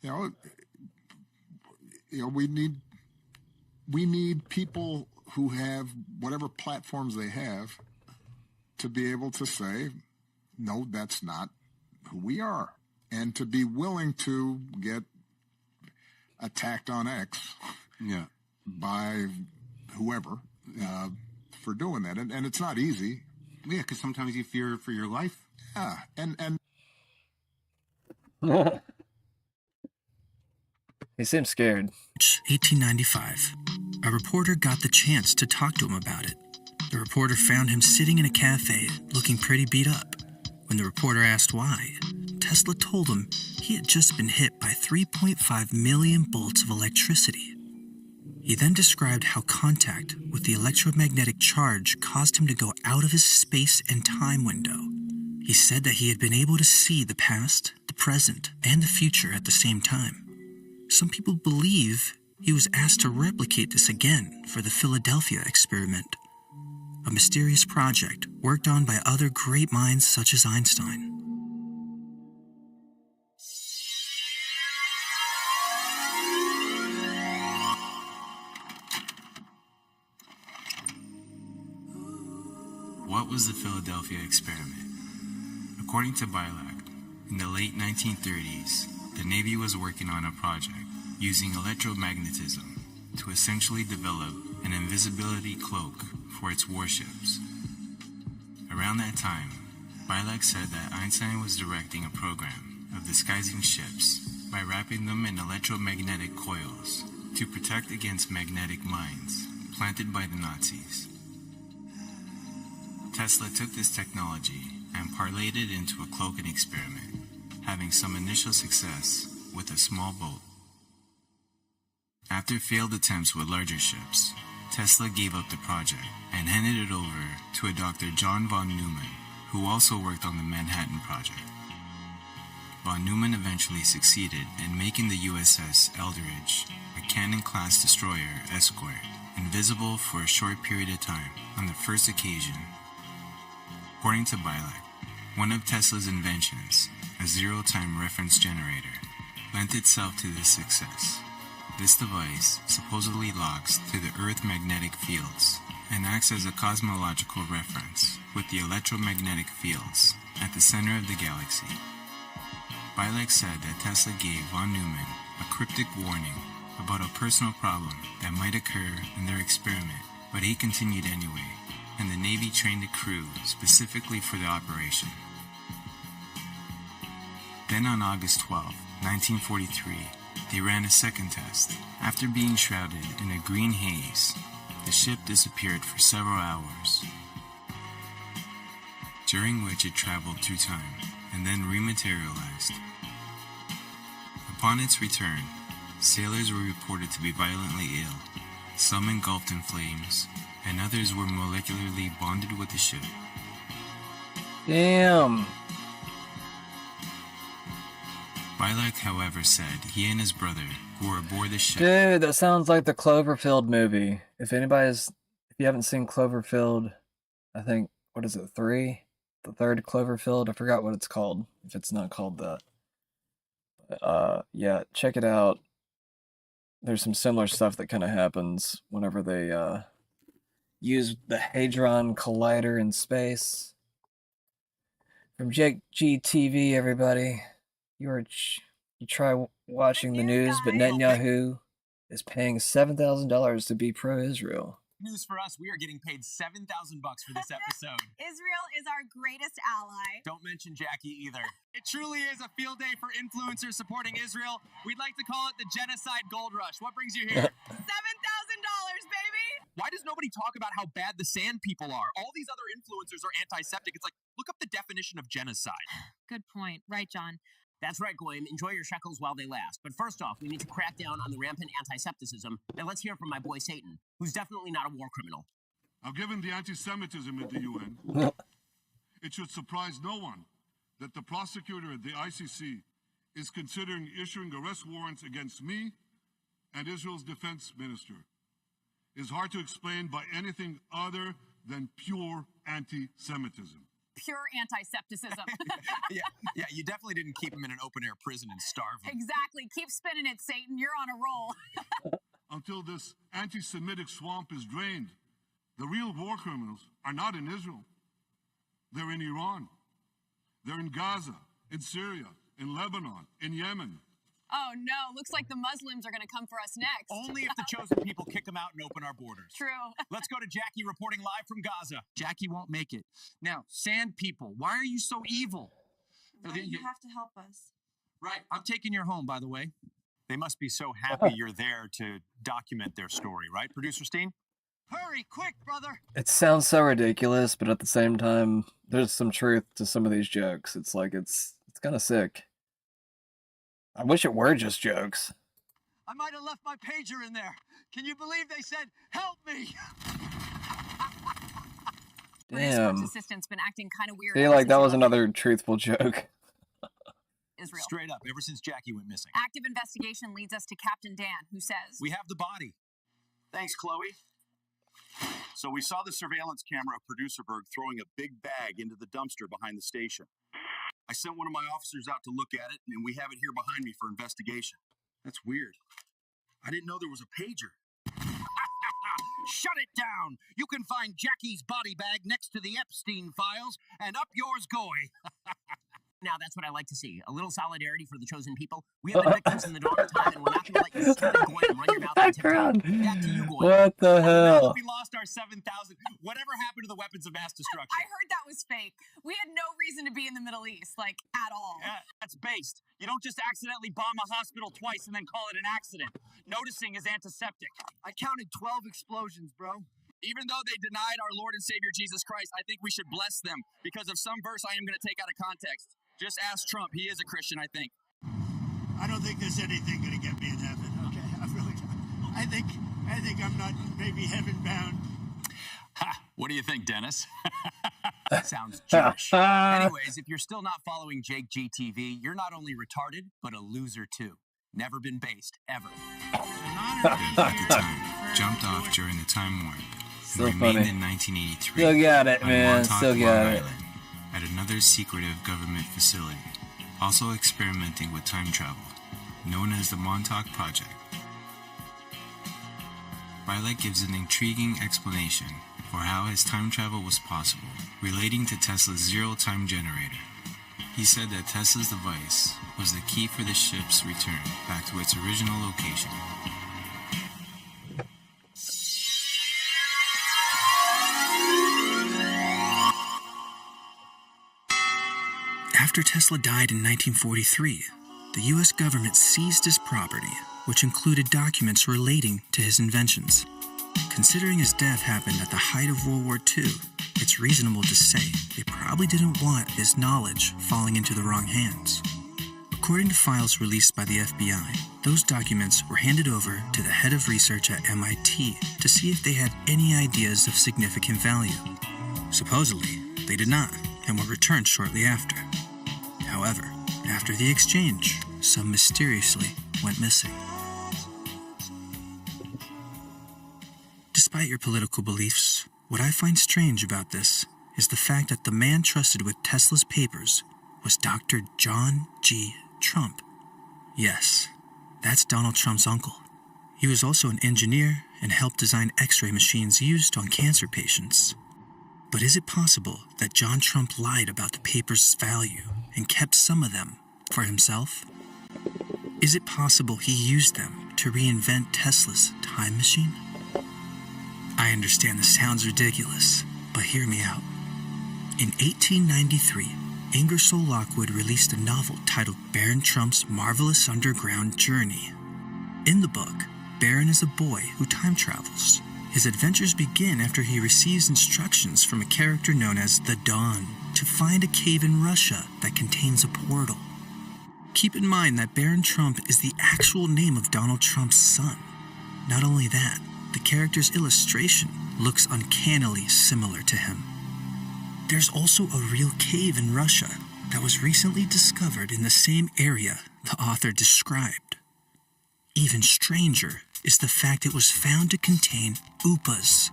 Yeah, we need people who have whatever platforms they have to be able to say, no, that's not who we are, and to be willing to get attacked on X, by whoever for doing that, and it's not easy. Yeah, because sometimes you fear for your life. Yeah, and he seems scared. 1895. A reporter got the chance to talk to him about it. The reporter found him sitting in a cafe, looking pretty beat up. When the reporter asked why, Tesla told him he had just been hit by 3.5 million bolts of electricity. He then described how contact with the electromagnetic charge caused him to go out of his space and time window. He said that he had been able to see the past, the present, and the future at the same time. Some people believe he was asked to replicate this again for the Philadelphia experiment, a mysterious project worked on by other great minds such as Einstein. What was the Philadelphia experiment? According to Bilac, in the late 1930s, the Navy was working on a project using electromagnetism to essentially develop an invisibility cloak for its warships. Around that time, Bilac said that Einstein was directing a program of disguising ships by wrapping them in electromagnetic coils to protect against magnetic mines planted by the Nazis. Tesla took this technology and parlayed it into a cloaking experiment, having some initial success with a small boat. After failed attempts with larger ships, Tesla gave up the project and handed it over to a Dr. John von Neumann, who also worked on the Manhattan Project. Von Neumann eventually succeeded in making the USS Eldridge, a Cannon-class destroyer escort, invisible for a short period of time on the first occasion. According to Bilac, one of Tesla's inventions, a zero-time reference generator, lent itself to this success. This device supposedly locks to the Earth magnetic fields and acts as a cosmological reference with the electromagnetic fields at the center of the galaxy. Bilac said that Tesla gave von Neumann a cryptic warning about a personal problem that might occur in their experiment, but he continued anyway, and the Navy trained a crew specifically for the operation. Then on August 12, 1943, they ran a second test. After being shrouded in a green haze, the ship disappeared for several hours, during which it traveled through time and then rematerialized. Upon its return, sailors were reported to be violently ill, some engulfed in flames, and others were molecularly bonded with the ship. Damn. Bilac, however, said he and his brother, who were aboard the ship... Dude, that sounds like the Cloverfield movie. If you haven't seen Cloverfield, I think, what is it, 3? The third Cloverfield? I forgot what it's called, if it's not called that. Yeah, check it out. There's some similar stuff that kind of happens whenever they use the Hadron Collider in space. From GTV, everybody. You try watching the news, but Netanyahu is paying $7,000 to be pro-Israel. News for us, we are getting paid $7,000 for this episode. Israel is our greatest ally. Don't mention Jackie either. It truly is a field day for influencers supporting Israel. We'd like to call it the genocide gold rush. What brings you here? $7,000, baby! Why does nobody talk about how bad the sand people are? All these other influencers are antiseptic. It's like, look up the definition of genocide. Good point. Right, John. That's right, Goyim. Enjoy your shekels while they last. But first off, we need to crack down on the rampant anti-Septicism. Now let's hear from my boy Satan, who's definitely not a war criminal. Now, given the anti-Semitism at the UN, it should surprise no one that the prosecutor at the ICC is considering issuing arrest warrants against me and Israel's defense minister. It's hard to explain by anything other than pure anti-Semitism. Pure anti-Septicism. Yeah, you definitely didn't keep him in an open-air prison and starve him. Exactly. Keep spinning it, Satan. You're on a roll. Until this anti-Semitic swamp is drained, the real war criminals are not in Israel. They're in Iran. They're in Gaza, in Syria, in Lebanon, in Yemen. Oh, no. Looks like the Muslims are going to come for us next. Only if the chosen people kick them out and open our borders. True. Let's go to Jackie reporting live from Gaza. Jackie won't make it. Now, sand people, why are you so evil? You have to help us. Right. I'm taking your home, by the way. They must be so happy you're there to document their story, right, Producer Steen? Hurry, quick, brother! It sounds so ridiculous, but at the same time, there's some truth to some of these jokes. It's like, it's kind of sick. I wish it were just jokes. I might have left my pager in there. Can you believe they said, help me? Damn. Assistant's been acting kind of weird. See, like, that was another truthful joke. Israel. Straight up, ever since Jackie went missing. Active investigation leads us to Captain Dan, who says, we have the body. Thanks, Chloe. So we saw the surveillance camera of Producerberg throwing a big bag into the dumpster behind the station. I sent one of my officers out to look at it, and we have it here behind me for investigation. That's weird. I didn't know there was a pager. Shut it down! You can find Jackie's body bag next to the Epstein files, and up yours going. Now, that's what I like to see. A little solidarity for the chosen people. We have been victims in the dawn of time, and we're not going to let you stupid Goyim run your mouth on TikTok. Back to you, Goyim. What the hell? We lost our 7,000. Whatever happened to the weapons of mass destruction? I heard that was fake. We had no reason to be in the Middle East, like, at all. That's based. You don't just accidentally bomb a hospital twice and then call it an accident. Noticing is antiseptic. I counted 12 explosions, bro. Even though they denied our Lord and Savior Jesus Christ, I think we should bless them because of some verse I am going to take out of context. Just ask Trump. He is a Christian, I think. I don't think there's anything going to get me in heaven. Okay, I really don't. I think I'm not maybe heaven bound. Ha! What do you think, Dennis? Sounds Jewish. Anyways, if you're still not following Jake GTV, you're not only retarded, but a loser too. Never been based, ever. At the time, jumped off during the time warp, and So remained funny. in 1983. Still got it, on man. Montauk, Still Long got it. Island, at another secretive government facility, also experimenting with time travel, known as the Montauk Project. Rylak gives an intriguing explanation for how his time travel was possible, relating to Tesla's zero-time generator. He said that Tesla's device was the key for the ship's return back to its original location. After Tesla died in 1943, the U.S. government seized his property, which included documents relating to his inventions. Considering his death happened at the height of World War II, it's reasonable to say they probably didn't want his knowledge falling into the wrong hands. According to files released by the FBI, those documents were handed over to the head of research at MIT to see if they had any ideas of significant value. Supposedly, they did not, and were returned shortly after. However, after the exchange, some mysteriously went missing. Despite your political beliefs, what I find strange about this is the fact that the man trusted with Tesla's papers was Dr. John G. Trump. Yes, that's Donald Trump's uncle. He was also an engineer and helped design X-ray machines used on cancer patients. But is it possible that John Trump lied about the paper's value and kept some of them for himself? Is it possible he used them to reinvent Tesla's time machine? I understand this sounds ridiculous, but hear me out. In 1893, Ingersoll Lockwood released a novel titled Baron Trump's Marvelous Underground Journey. In the book, Baron is a boy who time travels. His adventures begin after he receives instructions from a character known as the Dawn to find a cave in Russia that contains a portal. Keep in mind that Baron Trump is the actual name of Donald Trump's son. Not only that, the character's illustration looks uncannily similar to him. There's also a real cave in Russia that was recently discovered in the same area the author described. Even stranger is the fact it was found to contain UPAs,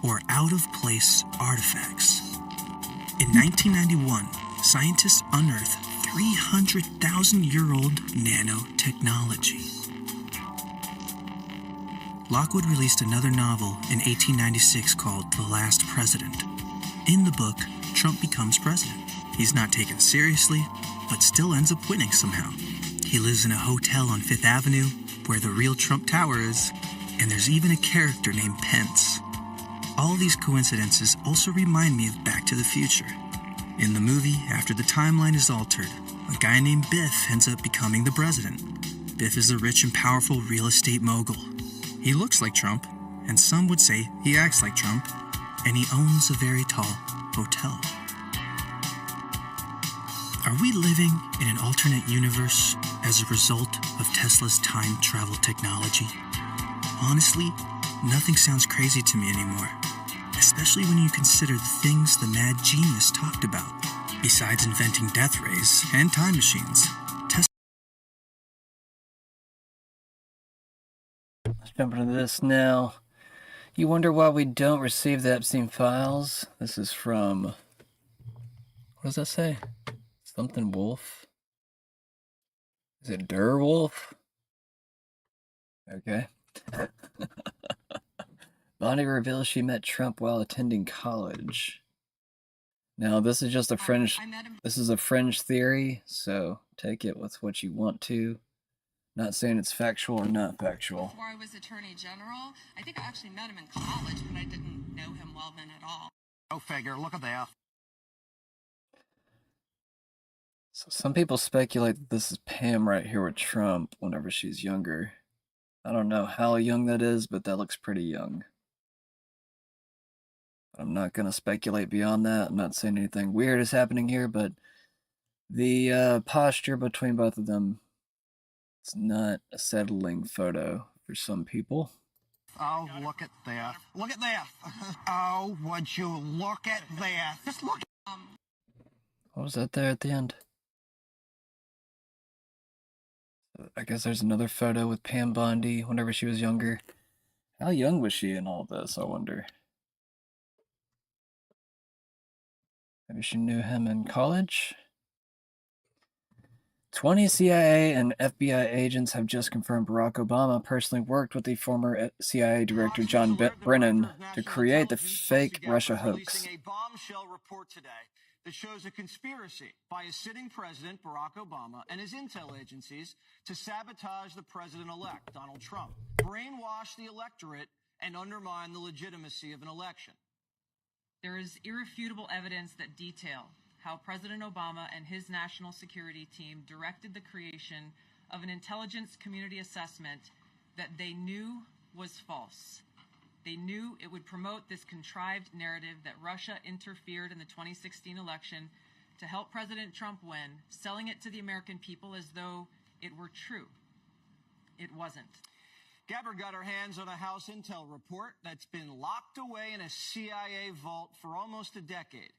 or out-of-place artifacts. In 1991, scientists unearthed 300,000-year-old nanotechnology. Lockwood released another novel in 1896 called The Last President. In the book, Trump becomes president. He's not taken seriously, but still ends up winning somehow. He lives in a hotel on Fifth Avenue, where the real Trump Tower is, and there's even a character named Pence. All these coincidences also remind me of Back to the Future. In the movie, after the timeline is altered, a guy named Biff ends up becoming the president. Biff is a rich and powerful real estate mogul. He looks like Trump, and some would say he acts like Trump, and he owns a very tall hotel. Are we living in an alternate universe as a result of Tesla's time travel technology? Honestly, nothing sounds crazy to me anymore, especially when you consider the things the mad genius talked about. Besides inventing death rays and time machines, Let's jump into this now. You wonder why we don't receive the Epstein files? This is from, what does that say? Something Wolf? Is it Der Wolf? Okay. Bonnie reveals she met Trump while attending college. Now, this is just a fringe. This is a fringe theory, so take it with what you want to. Not saying it's factual or not factual. Before I was Attorney General, I think I actually met him in college, but I didn't know him well then at all. Go figure. Look at that. So some people speculate that this is Pam right here with Trump whenever she's younger. I don't know how young that is, but that looks pretty young. I'm not going to speculate beyond that. I'm not saying anything weird is happening here, but the posture between both of them, it's not a settling photo for some people. Oh, look at that. Look at that. Oh, would you look at that. Just look at What was that there at the end? I guess there's another photo with Pam Bondi whenever she was younger. How young was she in all this, I wonder? Maybe she knew him in college? 20 CIA and FBI agents have just confirmed Barack Obama personally worked with the former CIA Director John Brennan to create the fake Russia hoax. A bombshell report today that shows a conspiracy by a sitting president, Barack Obama, and his intel agencies to sabotage the president-elect, Donald Trump, brainwash the electorate, and undermine the legitimacy of an election. There is irrefutable evidence that detail how President Obama and his national security team directed the creation of an intelligence community assessment that they knew was false. They knew it would promote this contrived narrative that Russia interfered in the 2016 election to help President Trump win, selling it to the American people as though it were true. It wasn't. Gabbard got her hands on a House intel report that's been locked away in a CIA vault for almost a decade.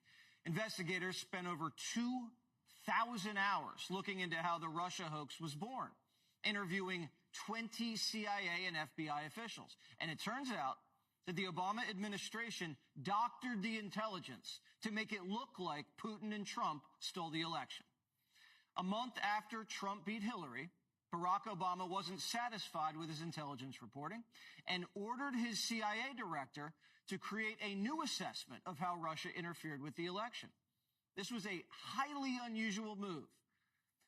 Investigators spent over 2,000 hours looking into how the Russia hoax was born, interviewing 20 CIA and FBI officials. And it turns out that the Obama administration doctored the intelligence to make it look like Putin and Trump stole the election. A month after Trump beat Hillary, Barack Obama wasn't satisfied with his intelligence reporting and ordered his CIA director to create a new assessment of how Russia interfered with the election. This was a highly unusual move.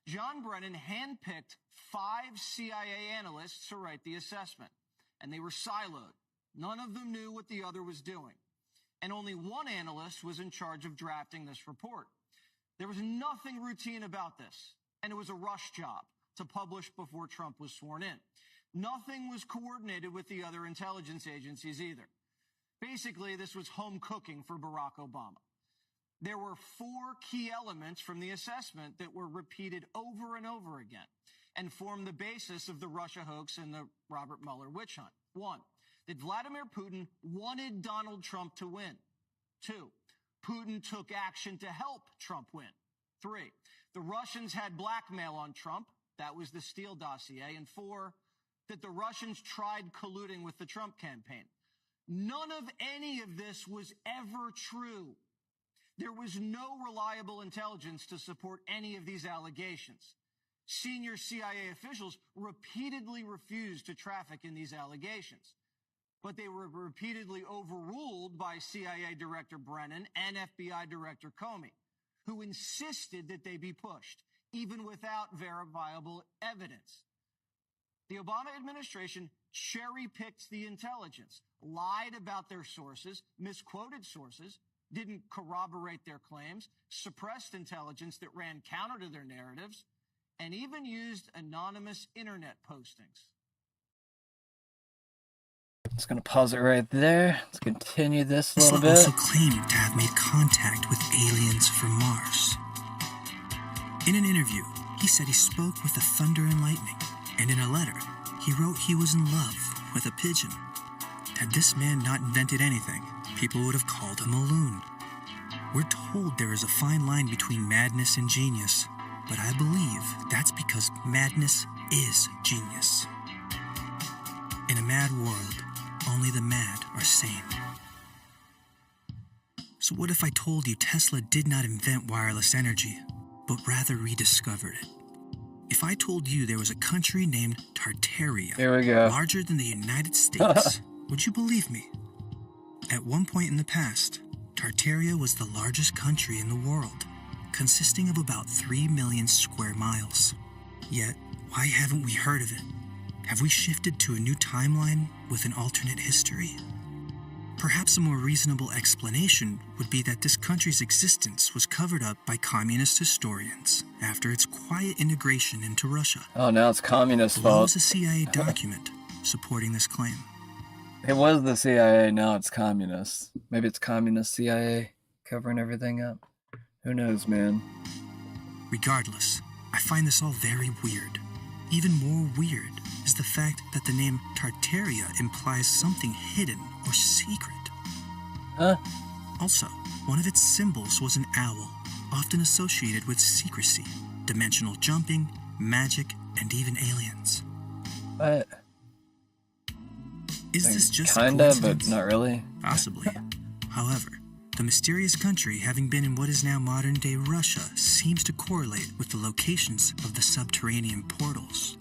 John Brennan handpicked 5 CIA analysts to write the assessment, and they were siloed. None of them knew what the other was doing, and only one analyst was in charge of drafting this report. There was nothing routine about this, and it was a rush job to publish before Trump was sworn in. Nothing was coordinated with the other intelligence agencies either. Basically, this was home cooking for Barack Obama. There were 4 key elements from the assessment that were repeated over and over again and formed the basis of the Russia hoax and the Robert Mueller witch hunt. 1, that Vladimir Putin wanted Donald Trump to win. 2, Putin took action to help Trump win. 3, the Russians had blackmail on Trump. That was the Steele dossier. And 4, that the Russians tried colluding with the Trump campaign. None of any of this was ever true. There was no reliable intelligence to support any of these allegations. Senior CIA officials repeatedly refused to traffic in these allegations, but they were repeatedly overruled by CIA Director Brennan and FBI Director Comey, who insisted that they be pushed, even without verifiable evidence. The Obama administration cherry-picked the intelligence, lied about their sources, misquoted sources, didn't corroborate their claims, suppressed intelligence that ran counter to their narratives, and even used anonymous internet postings. Just gonna pause it right there. Let's continue this a little bit. Also claimed to have made contact with aliens from Mars. In an interview, he said he spoke with the thunder and lightning, and in a letter, he wrote he was in love with a pigeon. Had this man not invented anything, people would have called him a loon. We're told there is a fine line between madness and genius, but I believe that's because madness is genius. In a mad world, only the mad are sane. So what if I told you Tesla did not invent wireless energy, but rather rediscovered it? If I told you there was a country named Tartaria, here we go, larger than the United States, would you believe me? At one point in the past, Tartaria was the largest country in the world, consisting of about 3 million square miles. Yet, why haven't we heard of it? Have we shifted to a new timeline with an alternate history? Perhaps a more reasonable explanation would be that this country's existence was covered up by communist historians after its quiet integration into Russia. Oh, now it's communist Below fault. is a CIA document supporting this claim. It was the CIA, now it's communist. Maybe it's communist CIA covering everything up. Who knows, man? Regardless, I find this all very weird. Even more weird is the fact that the name Tartaria implies something hidden or secret. Huh? Also, one of its symbols was an owl, often associated with secrecy, dimensional jumping, magic, and even aliens. What? Is this just kinda, but not really? Possibly. However, the mysterious country, having been in what is now modern-day Russia, seems to correlate with the locations of the subterranean portals.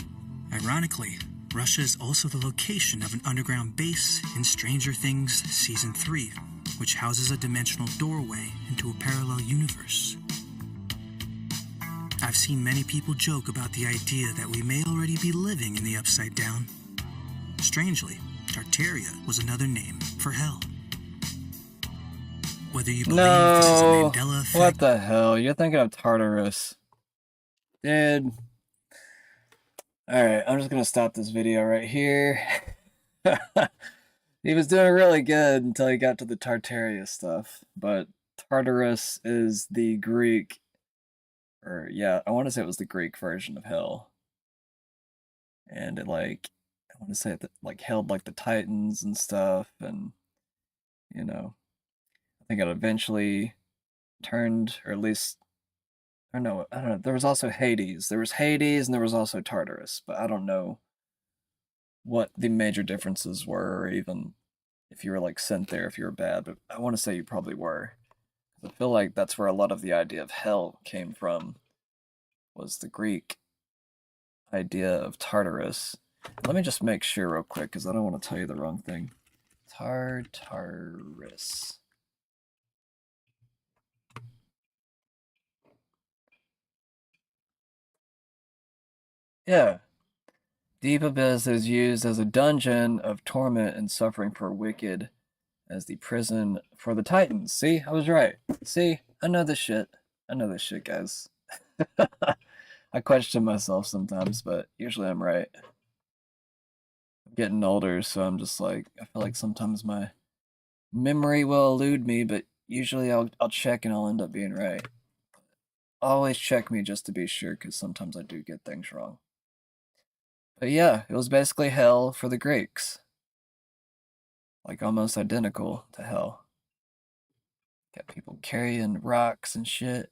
Ironically, Russia is also the location of an underground base in Stranger Things Season 3, which houses a dimensional doorway into a parallel universe. I've seen many people joke about the idea that we may already be living in the Upside Down. Strangely, Tartaria was another name for hell. Whether you believe this is a No, Mandela effect, what the hell? You're thinking of Tartarus. Dude. Alright, I'm just gonna stop this video right here. He was doing really good until he got to the Tartaria stuff, but Tartarus is the Greek, or yeah, I want to say it was the Greek version of hell. And it like, I want to say that like held like the Titans and stuff, and you know, I think it eventually turned, or at least, or no, I don't know. There was also Hades. There was Hades and there was also Tartarus, but I don't know what the major differences were, or even if you were like sent there if you were bad, but I want to say you probably were. I feel like that's where a lot of the idea of hell came from, was the Greek idea of Tartarus. Let me just make sure real quick, because I don't want to tell you the wrong thing. Tartarus. Yeah. Deep Abyss is used as a dungeon of torment and suffering for wicked, as the prison for the Titans. See, I was right. See, I know this shit. I know this shit, guys. I question myself sometimes, but usually I'm right. I'm getting older, so I'm just like, I feel like sometimes my memory will elude me, but usually I'll check and I'll end up being right. Always check me just to be sure, because sometimes I do get things wrong. But yeah, it was basically hell for the Greeks. Like almost identical to hell. Got people carrying rocks and shit.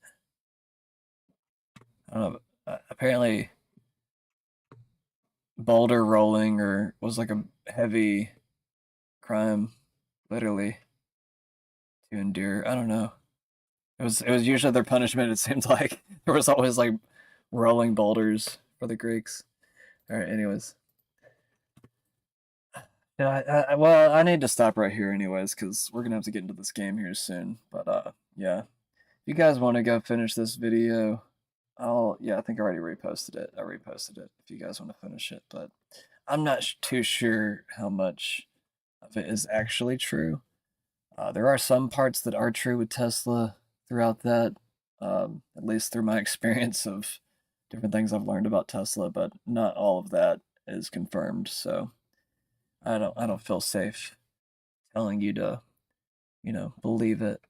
I don't know. Apparently, boulder rolling was like a heavy crime, literally, to endure. I don't know. It was usually their punishment. It seemed like there was always like rolling boulders for the Greeks. All right. Anyways, yeah. Well, I need to stop right here, anyways, because we're gonna have to get into this game here soon. But yeah, if you guys want to go finish this video, I think I already reposted it. I reposted it if you guys want to finish it, but I'm not too sure how much of it is actually true. There are some parts that are true with Tesla throughout that, at least through my experience of different things I've learned about Tesla, but not all of that is confirmed. So I don't feel safe telling you to, believe it.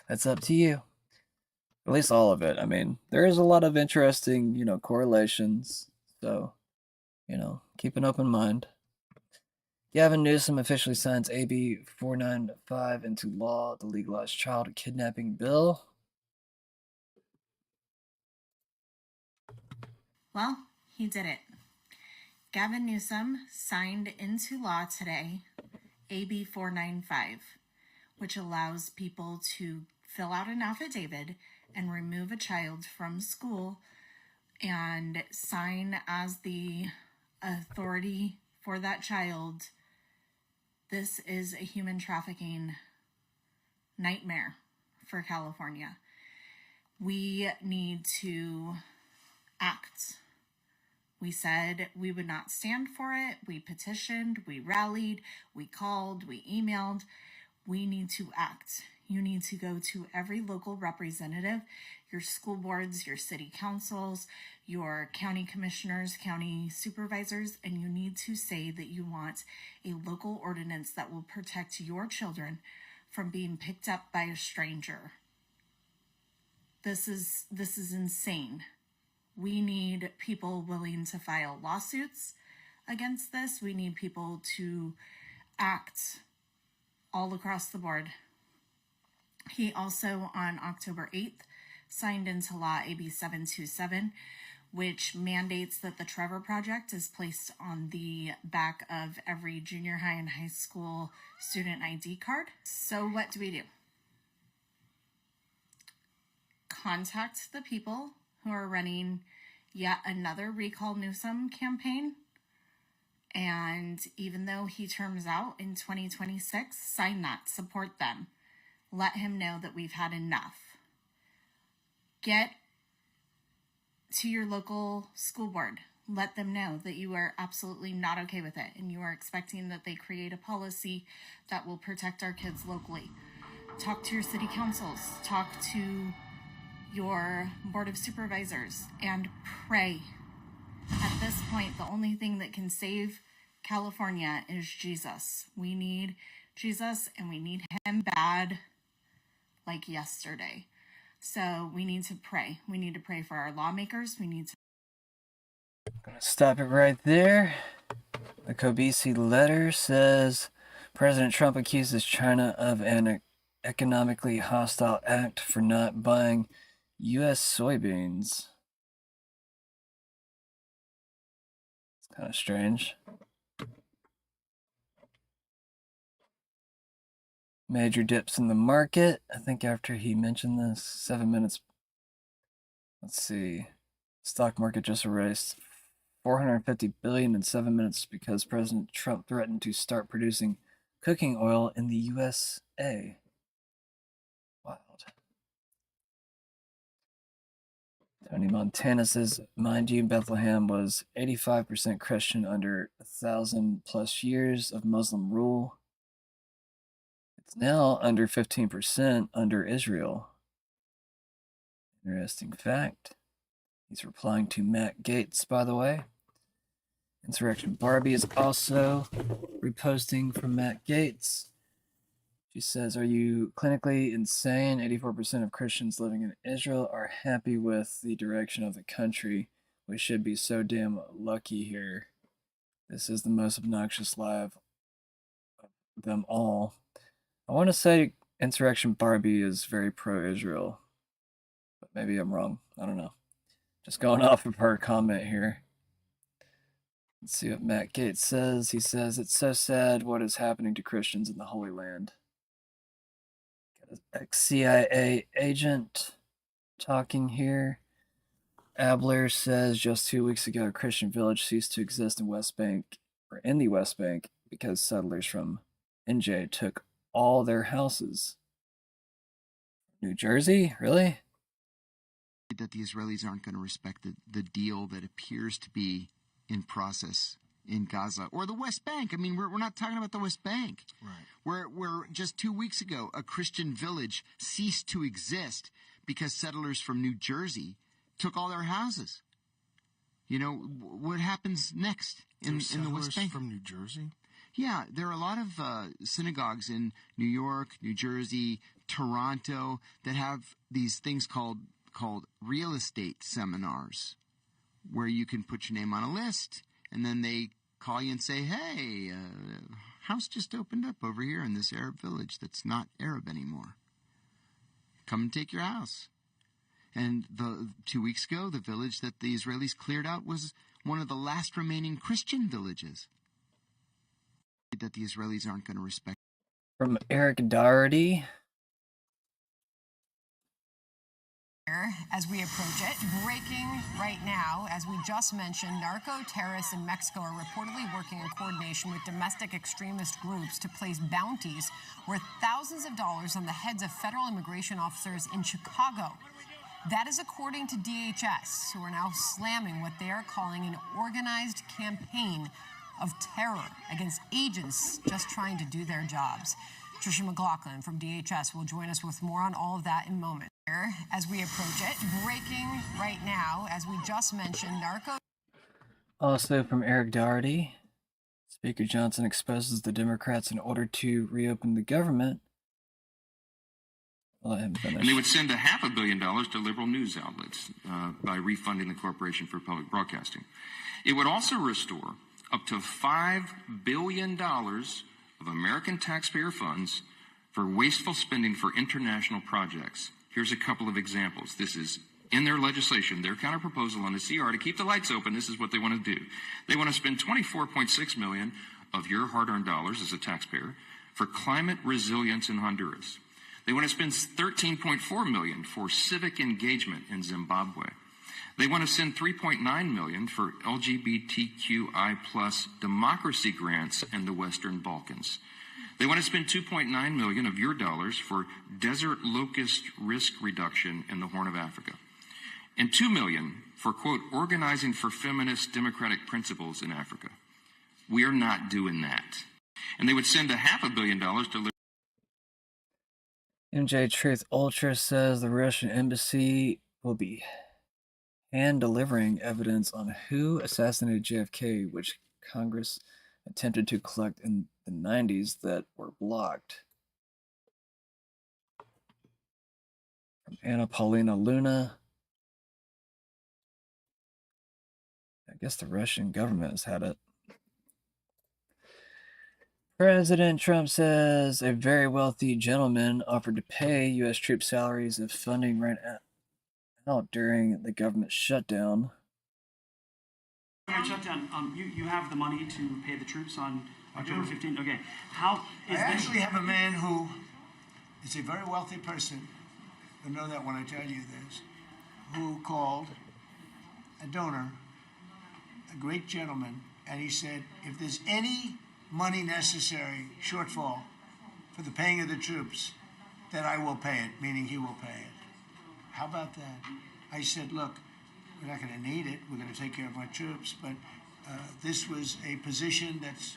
That's up to you. At least all of it. I mean, there is a lot of interesting, correlations. So, keep an open mind. Gavin Newsom officially signs AB 495 into law, the legalized child kidnapping bill. Well, he did it. Gavin Newsom signed into law today AB 495, which allows people to fill out an affidavit and remove a child from school and sign as the authority for that child. This is a human trafficking nightmare for California. We need to act. We said we would not stand for it. We petitioned, we rallied, we called, we emailed. We need to act. You need to go to every local representative, your school boards, your city councils, your county commissioners, county supervisors, and you need to say that you want a local ordinance that will protect your children from being picked up by a stranger. This is insane. We need people willing to file lawsuits against this. We need people to act all across the board. He also, on October 8th, signed into law AB 727, which mandates that the Trevor Project is placed on the back of every junior high and high school student ID card. So what do? Contact the people who are running yet another Recall Newsom campaign. And even though he terms out in 2026, sign that, support them. Let him know that we've had enough. Get to your local school board. Let them know that you are absolutely not okay with it and you are expecting that they create a policy that will protect our kids locally. Talk to your city councils. Talk to your board of supervisors and pray. At this point, the only thing that can save California is Jesus. We need Jesus and we need him bad, like yesterday. So we need to pray. We need to pray for our lawmakers. We need to. I'm gonna stop it right there. The Kobisi letter says President Trump accuses China of an economically hostile act for not buying U.S. soybeans. It's kind of strange. Major dips in the market. I think after he mentioned this, 7 minutes. Let's see. stock market just erased $450 billion in 7 minutes because President Trump threatened to start producing cooking oil in the USA. Wild. Tony Montana says, mind you, Bethlehem was 85% Christian under 1,000+ years of Muslim rule. It's now under 15% under Israel. Interesting fact. He's replying to Matt Gaetz, by the way. Insurrection Barbie is also reposting from Matt Gaetz. She says, are you clinically insane? 84% of Christians living in Israel are happy with the direction of the country. We should be so damn lucky here. This is the most obnoxious lie of them all. I want to say Insurrection Barbie is very pro-Israel, but maybe I'm wrong. I don't know. Just going off of her comment here. Let's see what Matt Gaetz says. He says, it's so sad what is happening to Christians in the Holy Land. Got an ex-CIA agent talking here. Abler says, just 2 weeks ago, a Christian village ceased to exist in in the West Bank because settlers from NJ took all their houses. New Jersey? Really? That the Israelis aren't going to respect the deal that appears to be in process in Gaza or the West Bank. I mean, we're not talking about the West Bank. Right. Where just 2 weeks ago, a Christian village ceased to exist because settlers from New Jersey took all their houses. You know, what happens next in the West Bank? From New Jersey? Yeah, there are a lot of synagogues in New York, New Jersey, Toronto that have these things called real estate seminars, where you can put your name on a list, and then they call you and say, hey, house just opened up over here in this Arab village that's not Arab anymore. Come and take your house. And 2 weeks ago, the village that the Israelis cleared out was one of the last remaining Christian villages that the Israelis aren't going to respect. From Eric Doherty. As we approach it, breaking right now, as we just mentioned, narco-terrorists in Mexico are reportedly working in coordination with domestic extremist groups to place bounties worth thousands of dollars on the heads of federal immigration officers in Chicago. That is according to DHS, who are now slamming what they are calling an organized campaign of terror against agents just trying to do their jobs. Tricia McLaughlin from DHS will join us with more on all of that in a moment. As we approach it, breaking right now, as we just mentioned, Also from Eric Doherty, Speaker Johnson exposes the Democrats in order to reopen the government. I'll let him finish. And they would send $500 million to liberal news outlets by refunding the Corporation for Public Broadcasting. It would also restore up to $5 billion of American taxpayer funds for wasteful spending for international projects. Here's a couple of examples. This is in their legislation, their counterproposal on the CR to keep the lights open. This is what they want to do. They want to spend $24.6 million of your hard-earned dollars as a taxpayer for climate resilience in Honduras. They want to spend $13.4 million for civic engagement in Zimbabwe. They want to send $3.9 million for LGBTQI+ democracy grants in the Western Balkans. They want to spend $2.9 million of your dollars for desert locust risk reduction in the Horn of Africa. And $2 million for, quote, organizing for feminist democratic principles in Africa. We are not doing that. And they would send $500 million to... MJ Truth Ultra says the Russian embassy will be hand-delivering evidence on who assassinated JFK, which Congress attempted to collect in the 90s that were blocked. From Anna Paulina Luna. I guess the Russian government has had it. President Trump says a very wealthy gentleman offered to pay U.S. troops salaries if funding ran out during the government shutdown. Shutdown. You have the money to pay the troops on October 15th. Okay. How is I actually have a man who is a very wealthy person. You'll know that when I tell you this. Who called a donor, a great gentleman, and he said, if there's any money necessary, shortfall, for the paying of the troops, then I will pay it, meaning he will pay it. How about that? I said, look, we're not going to need it. We're going to take care of our troops. But this was a position that's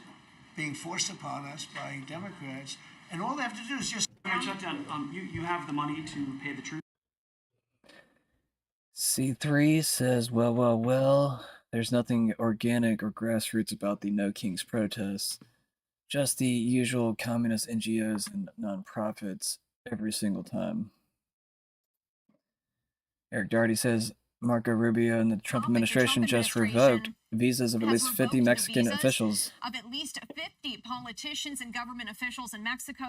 being forced upon us by Democrats. And all they have to do is just... You have the money to pay the troops? C3 says, well, there's nothing organic or grassroots about the No Kings protests. Just the usual communist NGOs and nonprofits every single time. Eric Darty says, Marco Rubio and the Trump administration just revoked visas of at least 50 Mexican officials. Of at least 50 politicians and government officials in Mexico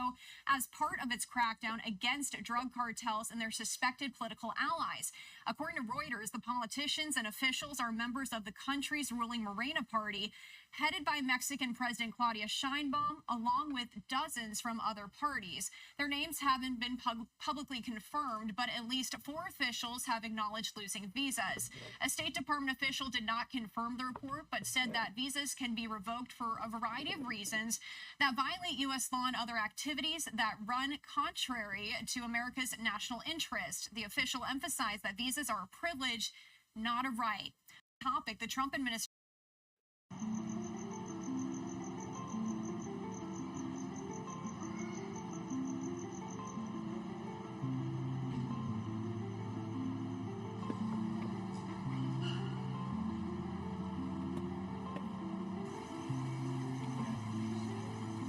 as part of its crackdown against drug cartels and their suspected political allies. According to Reuters, the politicians and officials are members of the country's ruling Morena party, headed by Mexican President Claudia Sheinbaum, along with dozens from other parties. Their names haven't been publicly confirmed, but at least 4 officials have acknowledged losing visas. A State Department official did not confirm the report, but said that visas can be revoked for a variety of reasons that violate U.S. law and other activities that run contrary to America's national interest. The official emphasized that visas are a privilege, not a right. Topic: the Trump administration.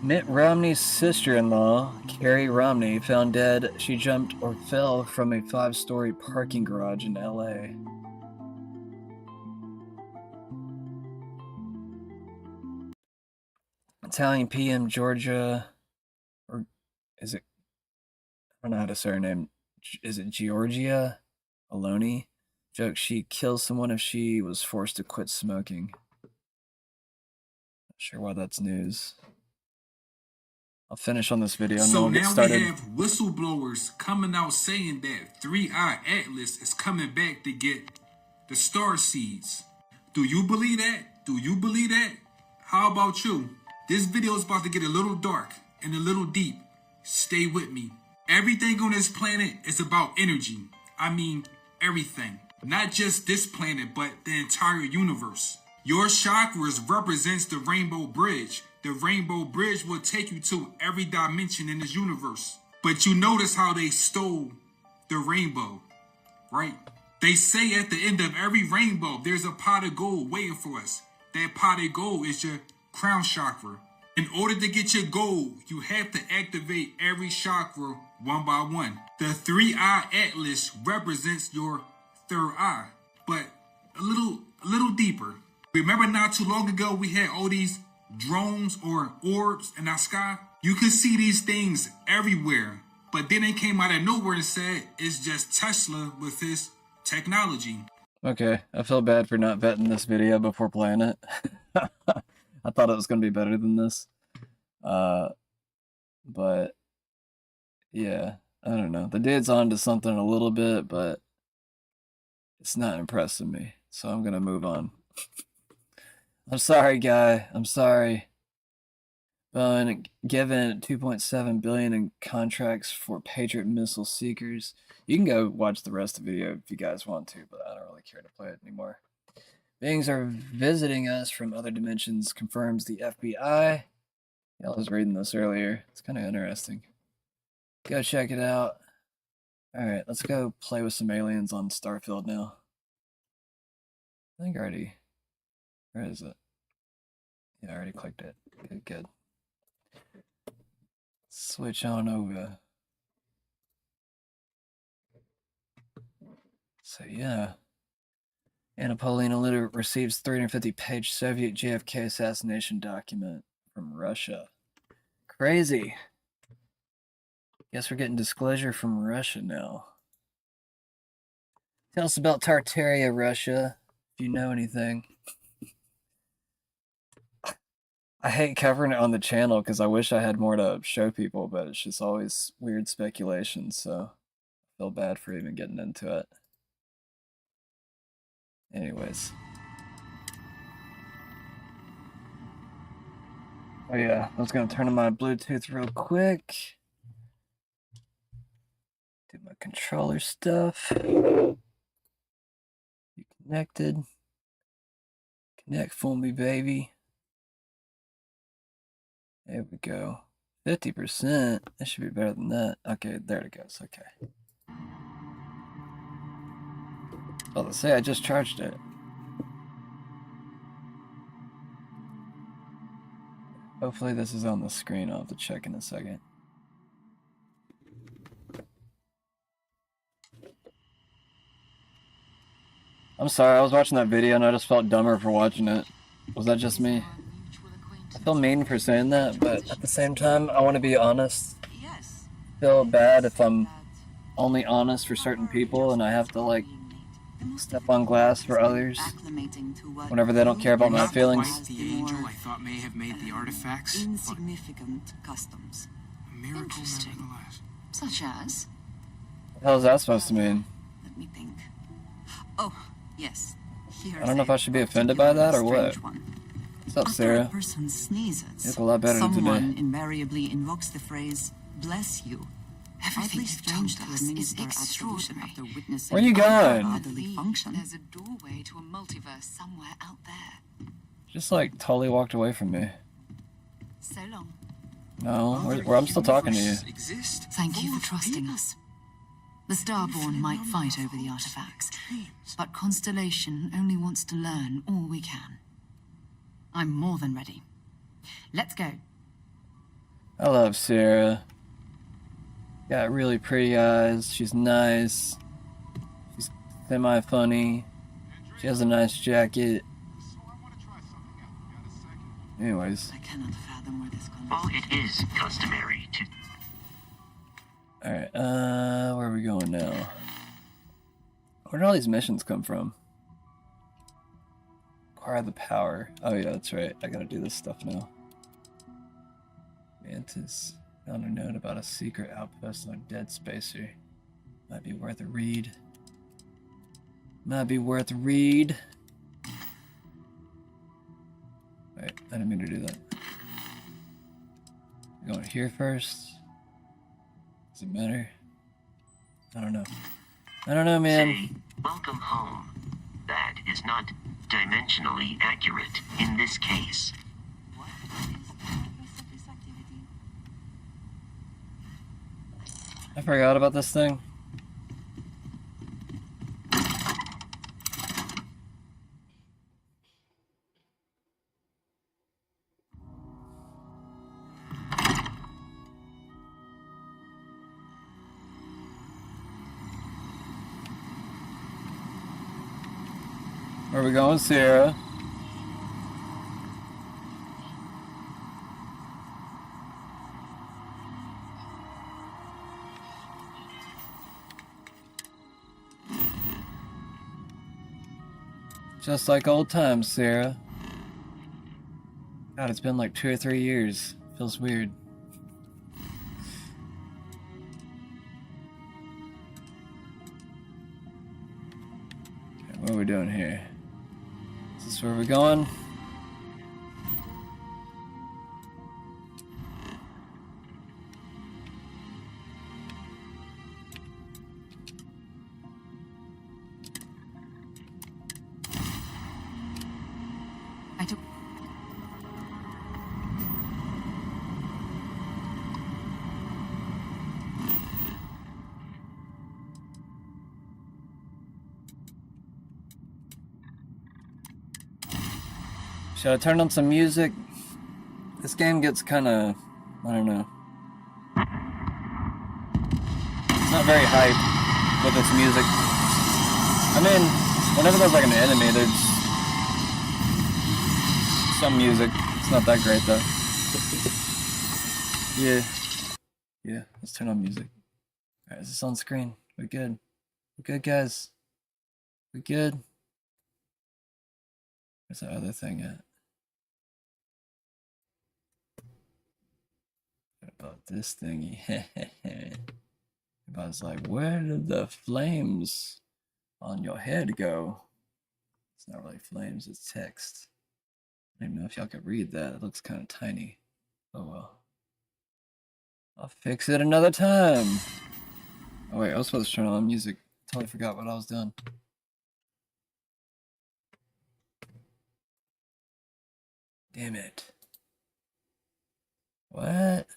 Mitt Romney's sister-in-law, Carrie Romney, found dead. She jumped or fell from a 5-story parking garage in LA. Italian PM Georgia, or is it, I don't know how to say her name. Is it Giorgia Aloni? Jokes she kills someone if she was forced to quit smoking. Not sure why that's news. I'll finish on this video and so then we'll get now started. we have whistleblowers coming out saying that 3i Atlas is coming back to get the star seeds. Do you believe that? Do you believe that? How about you? This video is about to get a little dark and a little deep. Stay with me. Everything on this planet is about energy. I mean, everything. Not just this planet, but the entire universe. Your chakras represents the rainbow bridge. The rainbow bridge will take you to every dimension in this universe. But you notice how they stole the rainbow, right? They say at the end of every rainbow, there's a pot of gold waiting for us. That pot of gold is your crown chakra. In order to get your gold, you have to activate every chakra one by one. The 3i Atlas represents your third eye, but a little deeper. Remember not too long ago, we had all these drones or orbs in our sky? You can see these things everywhere, but then they came out of nowhere and said it's just Tesla with his technology. Okay, I feel bad for not vetting this video before playing it. I thought it was going to be better than this. But yeah, I don't know. The dude's on to something a little bit, but it's not impressing me. So I'm going to move on. I'm sorry, guy. I'm sorry. Boeing given $2.7 billion in contracts for Patriot missile seekers. You can go watch the rest of the video if you guys want to, but I don't really care to play it anymore. Beings are visiting us from other dimensions, confirms the FBI. Yeah, I was reading this earlier. It's kind of interesting. Go check it out. Alright, let's go play with some aliens on Starfield now. I think I already... Where is it? Yeah, I already clicked it. Good. Switch on over. So yeah. Anna Paulina Litter receives 350-page Soviet JFK assassination document from Russia. Crazy. Guess we're getting disclosure from Russia now. Tell us about Tartaria, Russia, if you know anything. I hate covering it on the channel because I wish I had more to show people, but it's just always weird speculation, so I feel bad for even getting into it. Anyways. Oh yeah, I was gonna turn on my Bluetooth real quick. Do my controller stuff. Be connected. Connect for me, baby. There we go. 50%. That should be better than that. Okay, there it goes. Okay. Well, let's say I just charged it. Hopefully this is on the screen. I'll have to check in a second. I'm sorry, I was watching that video and I just felt dumber for watching it. Was that just me? I feel mean for saying that, but at the same time, I want to be honest. I feel bad if I'm only honest for certain people and I have to, like, step on glass for others whenever they don't care about my feelings. The angel I thought may have made the artifacts. Insignificant customs. A miracle Interesting. nevertheless. Such as? What the hell is that supposed to mean? Let me think. Oh, yes. Here's I don't know if I should be offended by that or what. What's up, After Sarah? a person sneezes, You look a lot better someone today. invariably invokes the phrase, bless you. Everything Oddly strange to administer absolution after witnessing Where you going? bodily function. There's a doorway to a multiverse somewhere out there. Just like totally walked away from me. So long. No, I'm still talking to you. Thank you for trusting us. The Starborn might fight over the artifacts, but Constellation only wants to learn all we can. I'm more than ready. Let's go. I love Sarah. Got really pretty eyes. She's nice. She's semi-funny. She has a nice jacket. Anyways. I cannot fathom where this comes. Well, it is customary to. Alright, where are we going now? Where did all these missions come from? Acquire the power. Oh yeah, that's right. I gotta do this stuff now. Mantis found a note about a secret outpost on a dead spacer. Might be worth a read. Might be worth a read. Wait, I didn't mean to do that. Going here first. Does it matter? I don't know. I don't know, man. Say, welcome home. That is not dimensionally accurate in this case. I forgot about this thing. Where are we going, Sierra? Just like old times, Sarah. God, it's been like 2 or 3 years. Feels weird. Okay, what are we doing here? Is this where we're going? Should I turn on some music? This game gets kind of, I don't know. It's not very hype with its music. I mean, whenever there's like an enemy, there's some music. It's not that great though. Yeah. Yeah, let's turn on music. Alright, is this on screen? We're good. We're good, guys. We're good. Where's that other thing at? What about this thingy? I was like, where did the flames on your head go? It's not really flames, it's text. I don't even know if y'all could read that. It looks kind of tiny. Oh well. I'll fix it another time. Oh wait, I was supposed to turn on music. Totally forgot what I was doing. Damn it. What?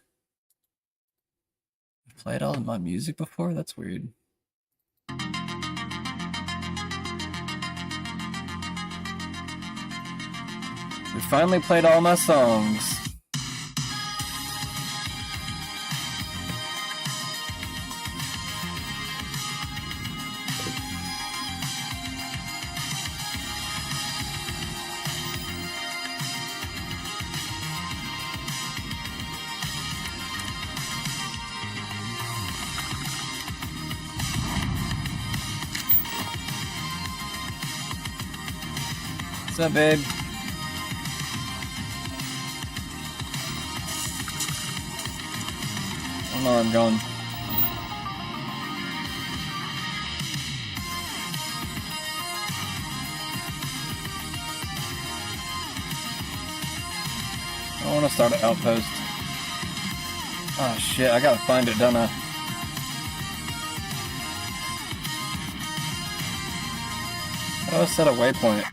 I've played all of my music before? That's weird. We finally played all my songs. What's up, babe? I don't know where I'm going. I want to start an outpost. Oh shit, I gotta find it, don't I? How do I set a waypoint?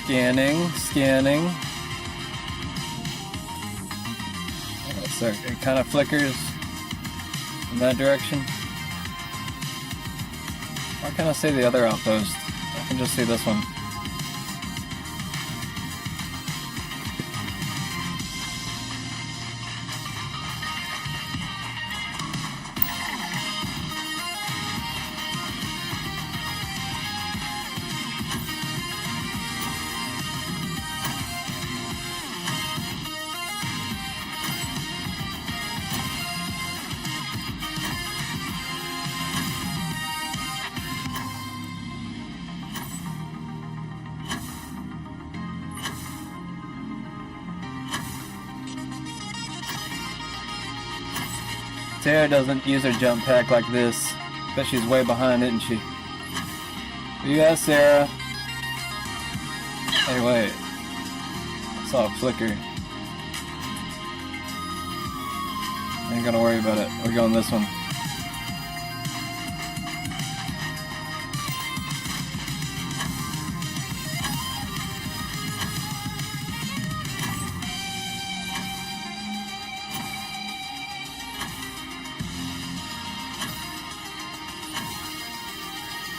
Scanning. Oh, so it kind of flickers in that direction. Why can't I see the other outpost? I can just see this one. Sarah doesn't use her jump pack like this. Bet she's way behind, isn't she? Yeah, Sarah. Hey, wait. I saw a flicker. I ain't gonna worry about it. We're going this one.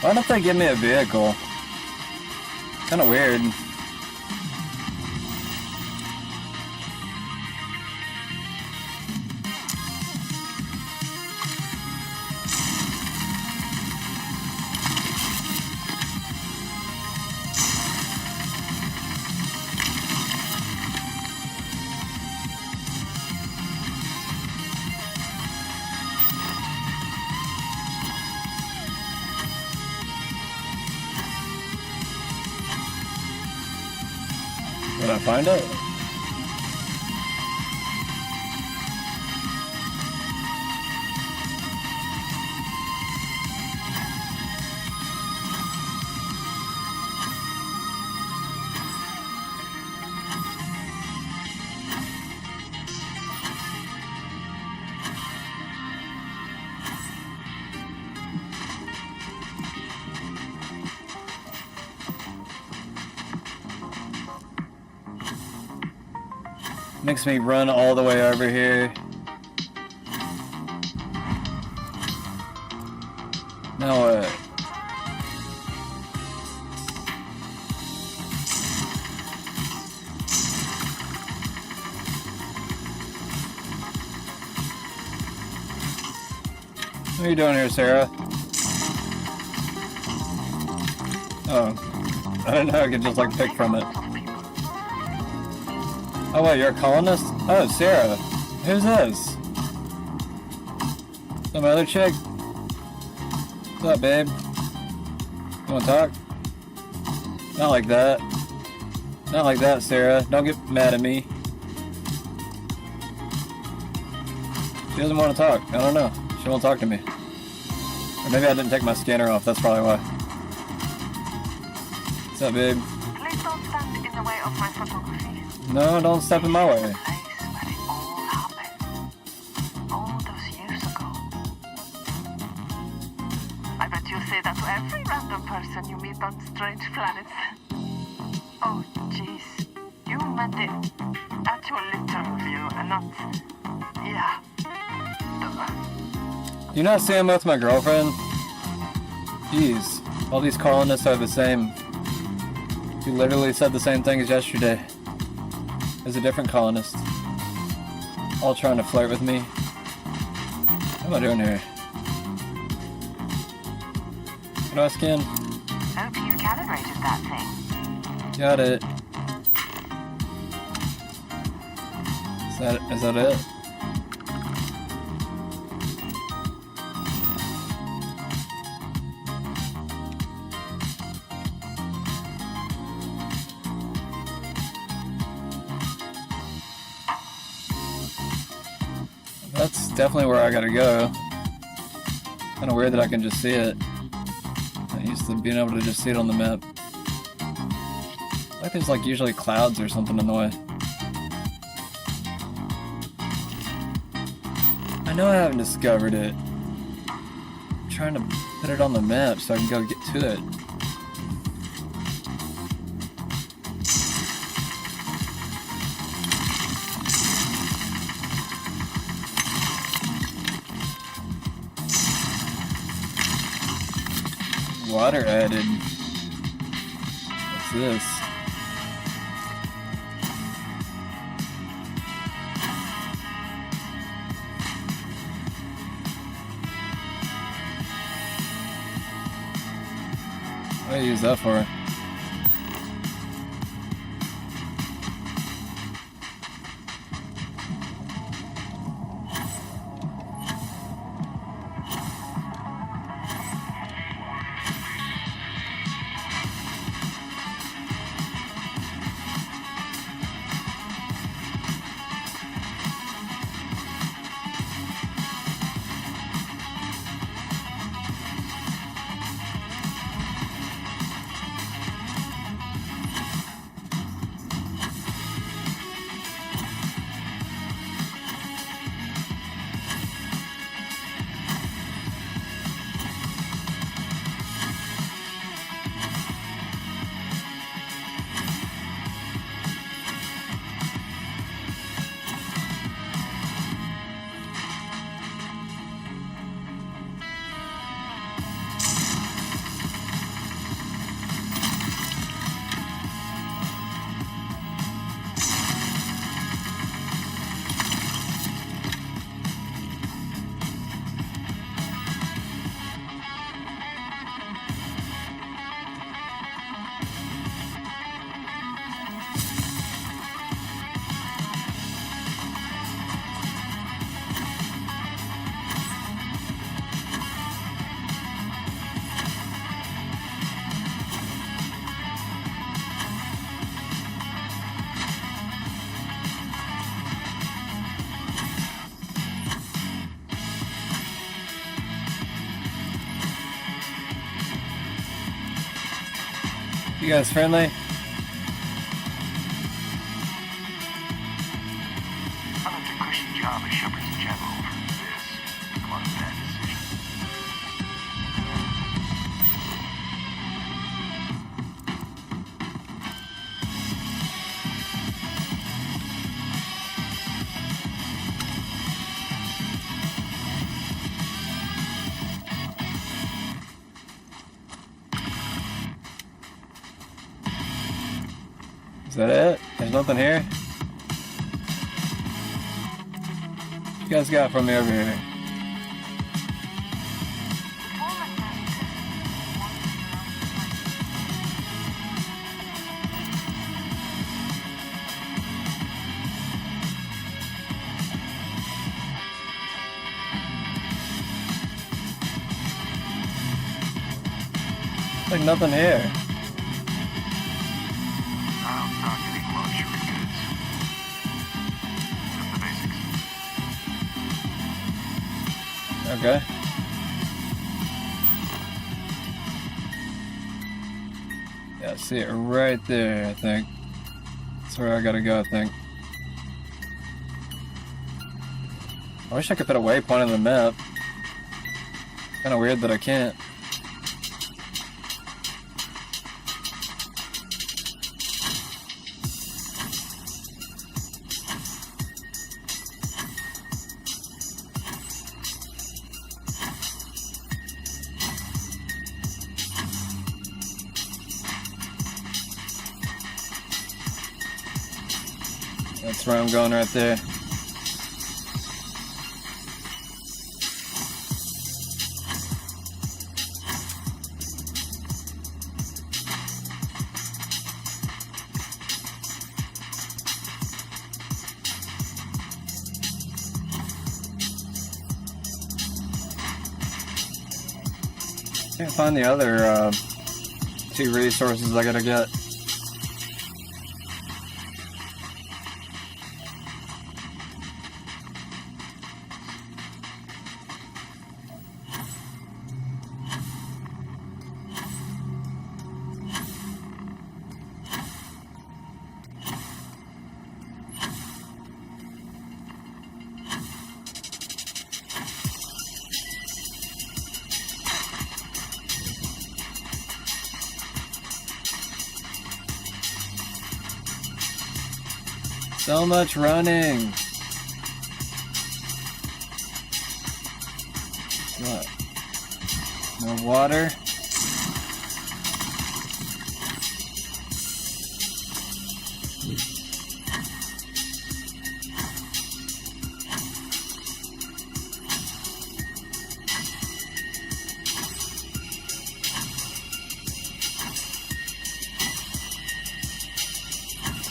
Why don't they give me a vehicle? Kinda weird. Did I find it? Makes me run all the way over here. Now what? What are you doing here, Sarah? Oh, I didn't know I could just like pick from it. Oh wait, you're a colonist? Oh, Sarah. Who's this? Some other chick? What's up, babe? You wanna talk? Not like that. Not like that, Sarah. Don't get mad at me. She doesn't want to talk. I don't know. She won't talk to me. Or maybe I didn't take my scanner off. That's probably why. What's up, babe? Please don't stand in the way of my photography. No, don't step in my way. All those years ago. I bet you say that to every random person you meet on strange planets. Oh, jeez. You meant the actual literal view and not... Yeah. Do you not see I'm with my girlfriend? Jeez. All these colonists are the same. You literally said the same thing as yesterday. As a different colonist. All trying to flirt with me. What am I doing here? What do I scan? Hope you've calibrated that thing. Got it. Is that it? That's definitely where I gotta go. Kinda weird that I can just see it. I'm used to being able to just see it on the map. Like there's like usually clouds or something in the way. I know I haven't discovered it. I'm trying to put it on the map so I can go get to it. Water added. What's this? What do I use that for? You guys friendly? I left a cushy job at Shepherd's General for this. Come on, bad decision. Is that it? There's nothing here? What you guys got from me over here? Like nothing here. I'll talk Okay. Yeah, I see it right there, I think. That's where I gotta go, I think. I wish I could put a waypoint on the map. Kinda weird that I can't. That's where I'm going right there. Can't find the other 2 resources I gotta get. So much running. What? More water?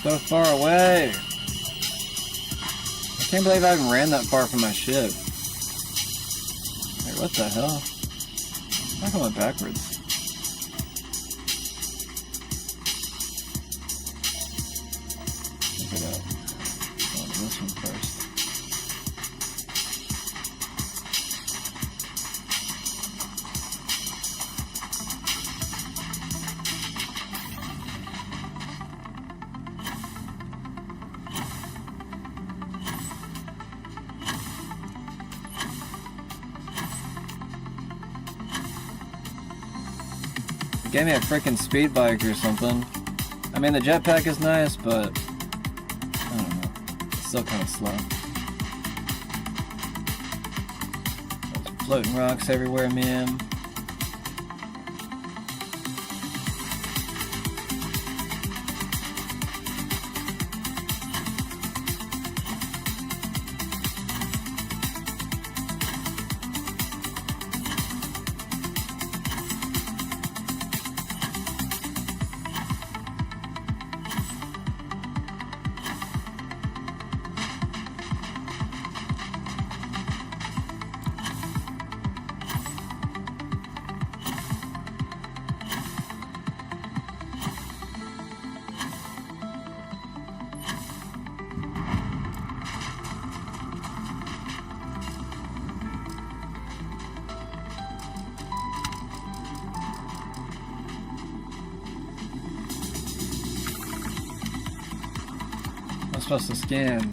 So far away. I can't believe I even ran that far from my ship. Wait, what the hell? I'm going backwards. Check it out. Oh, this one first. Gave me a freaking speed bike or something. I mean, the jetpack is nice, but I don't know. It's still kind of slow. There's floating rocks everywhere, man. I'm supposed to scan.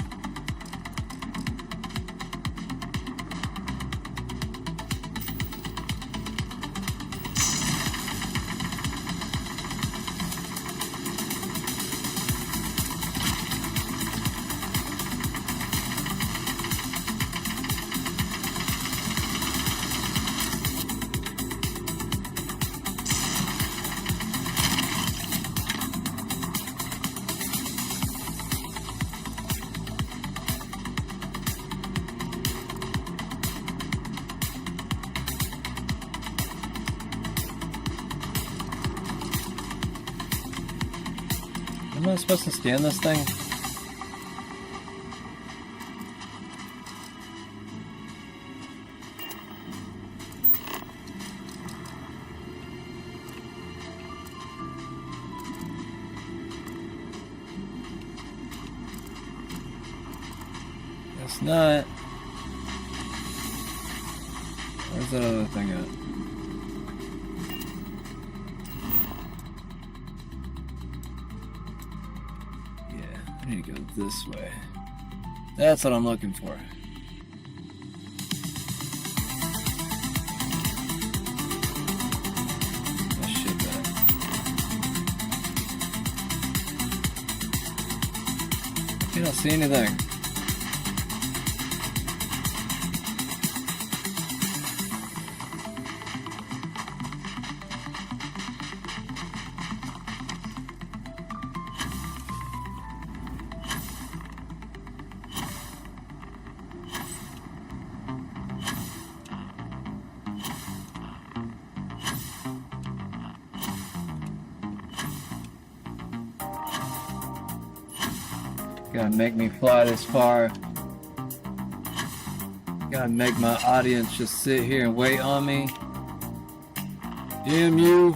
Am I supposed to scan this thing? Guess not. Where's that other thing at? Yeah, I need to go this way. That's what I'm looking for. That shit back. I don't see anything. Gotta make me fly this far. Gotta make my audience just sit here and wait on me. Damn you.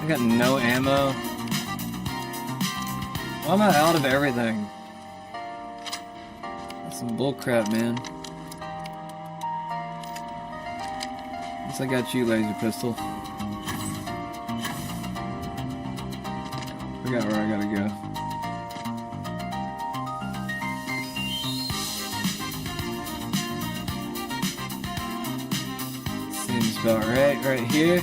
I got no ammo. Why am I out of everything? That's some bullcrap, man. Guess I got you, laser pistol. Forgot where I gotta go. Seems about right here.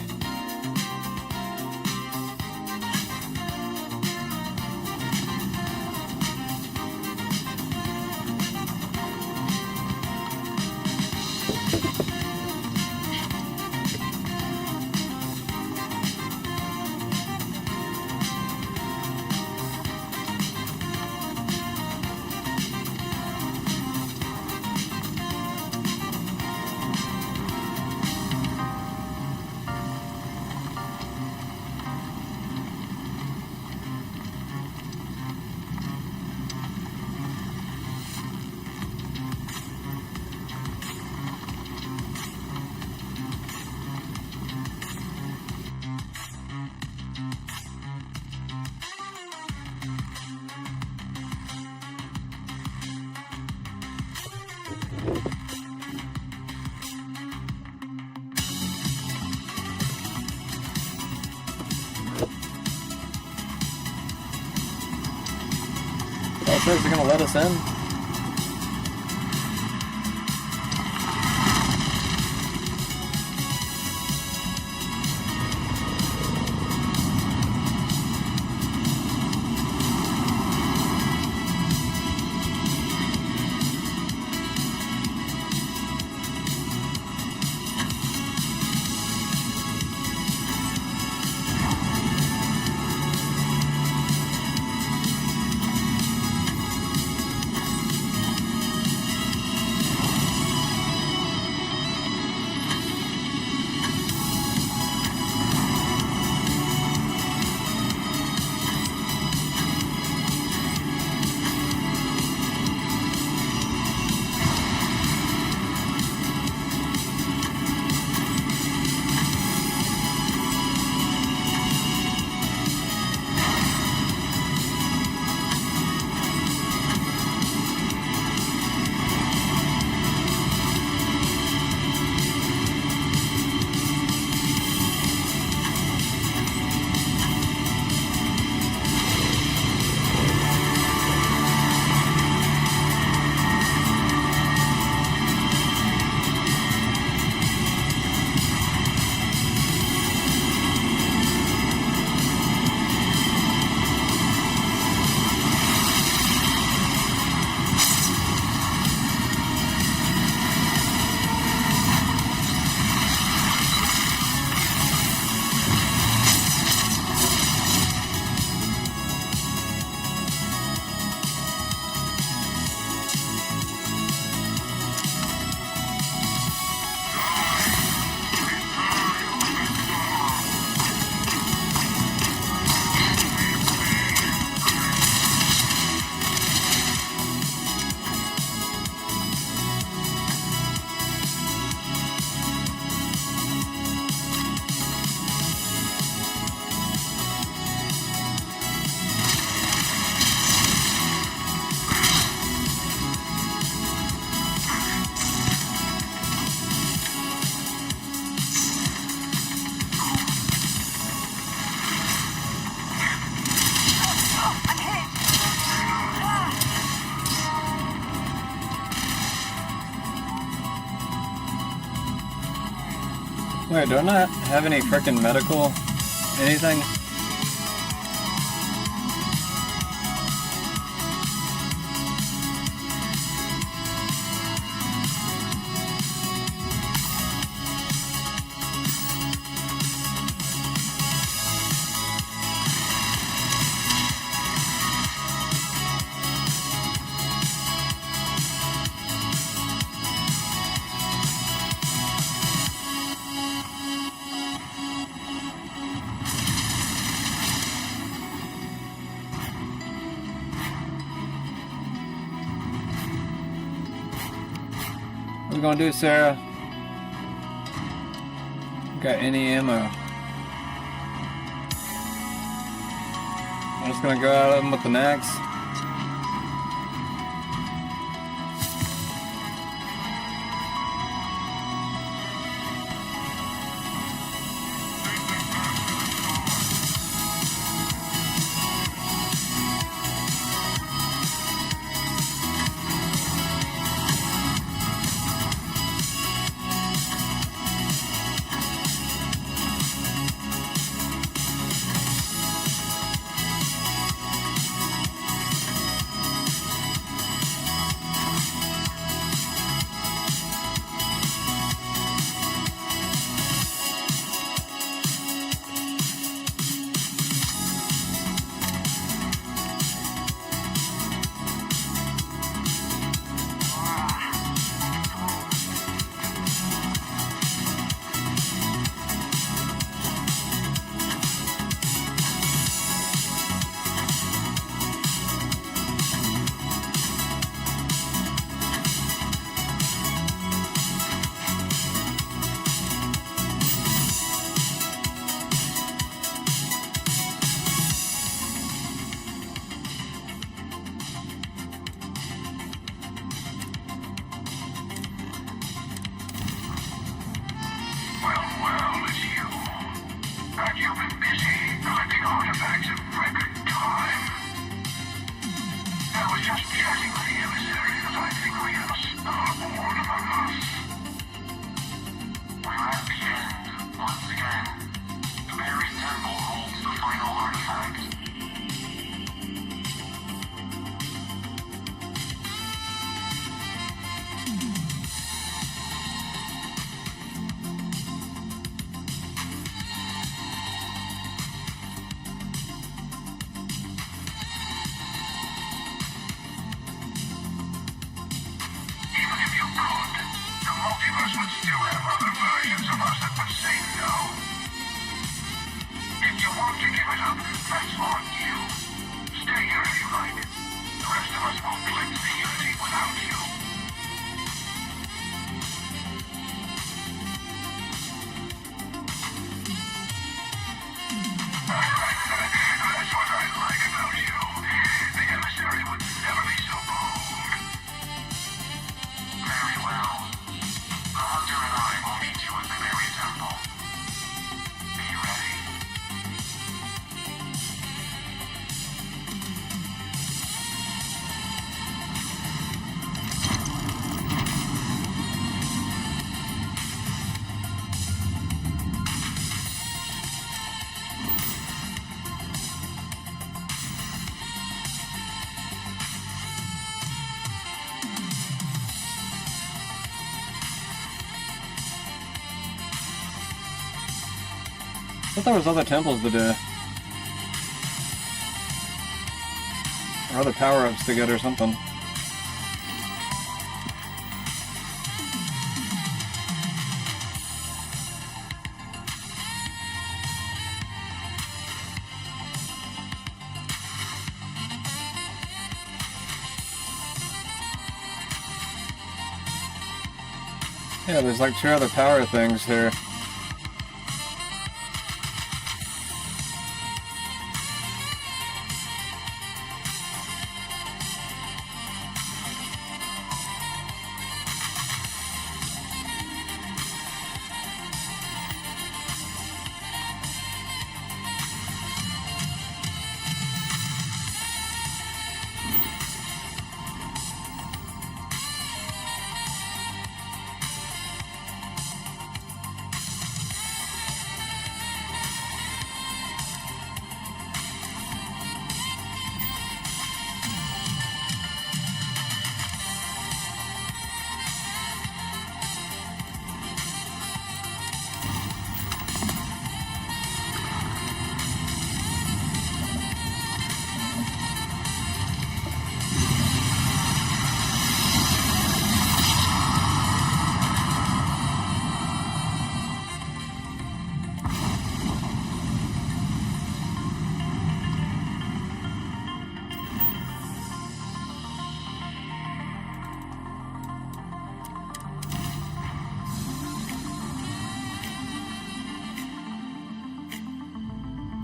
Says they're gonna let us in. Wait, do I not have any frickin' medical anything? What are we gonna do, Sarah? Got any ammo? I'm just gonna go out of them with the axe. I thought there was other temples to do. Or other power-ups to get or something. Yeah, there's like 2 other power things here.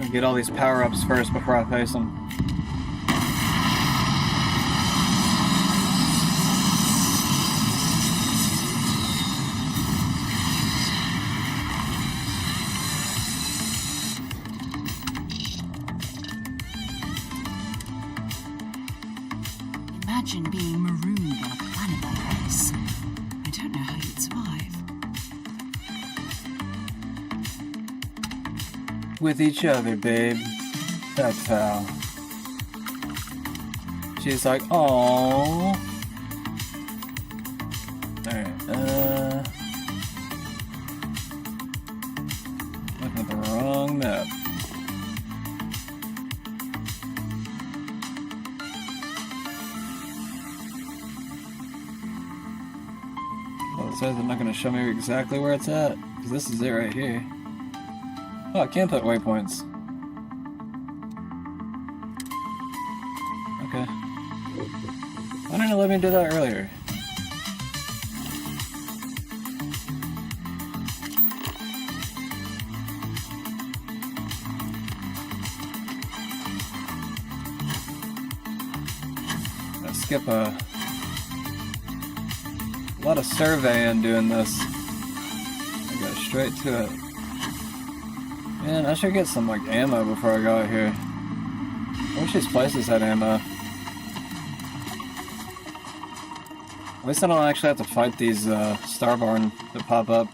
I'll get all these power-ups first before I face them. Imagine being marooned on a planet like this. I don't know how you'd survive. With each other, babe. That's how. She's like, aww. Alright, looking at the wrong map. Well, it says they're not going to show me exactly where it's at, because this is it right here. Oh, I can put waypoints. Okay. Why didn't it let me do that earlier? Let's skip a lot of surveying doing this. I go straight to it. Man, I should get some like ammo before I go out here. I wish these places had ammo. At least I don't actually have to fight these Starborn that pop up.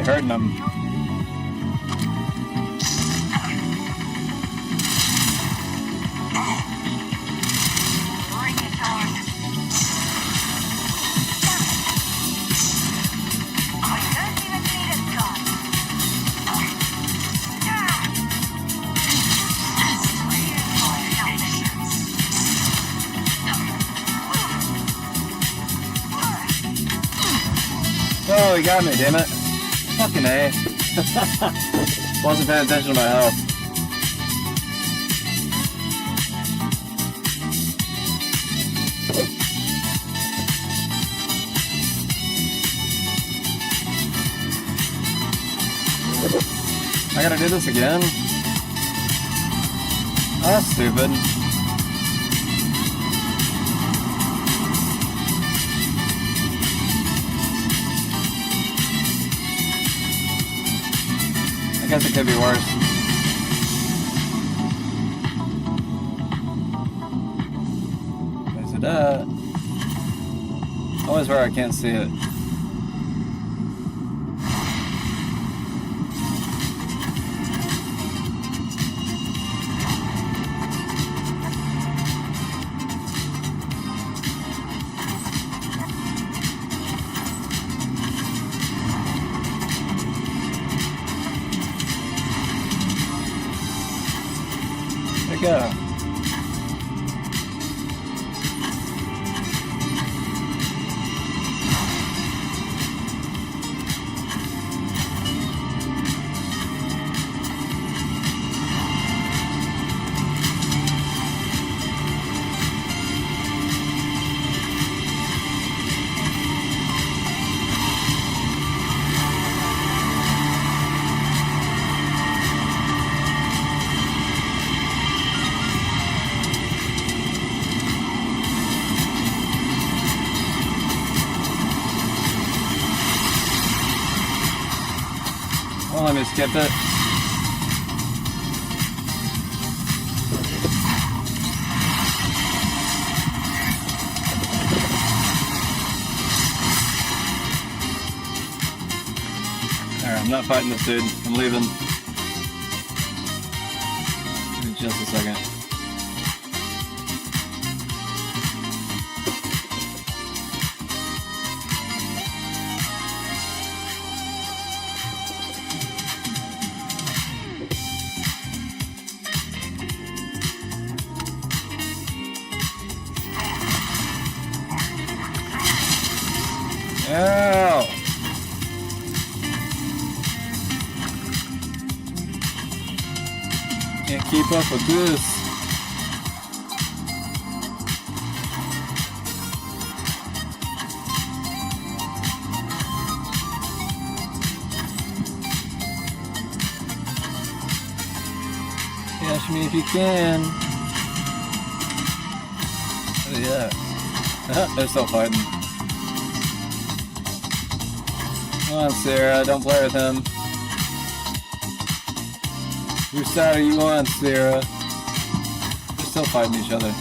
hurting him. Oh, he got me, damn it. Fucking A. Wasn't paying attention to my health. I gotta do this again? Oh, that's stupid. I guess it could be worse. Where's it at? Always where I can't see it. Go. Well, let me skip it. Alright, I'm not fighting this dude. I'm leaving. Give me just a second. Ow! Can't keep up with this. Catch me if you can. Oh yeah. They're still fighting. Come on, Sarah, don't play with him. Whose side are you on, Sarah? They're still fighting each other.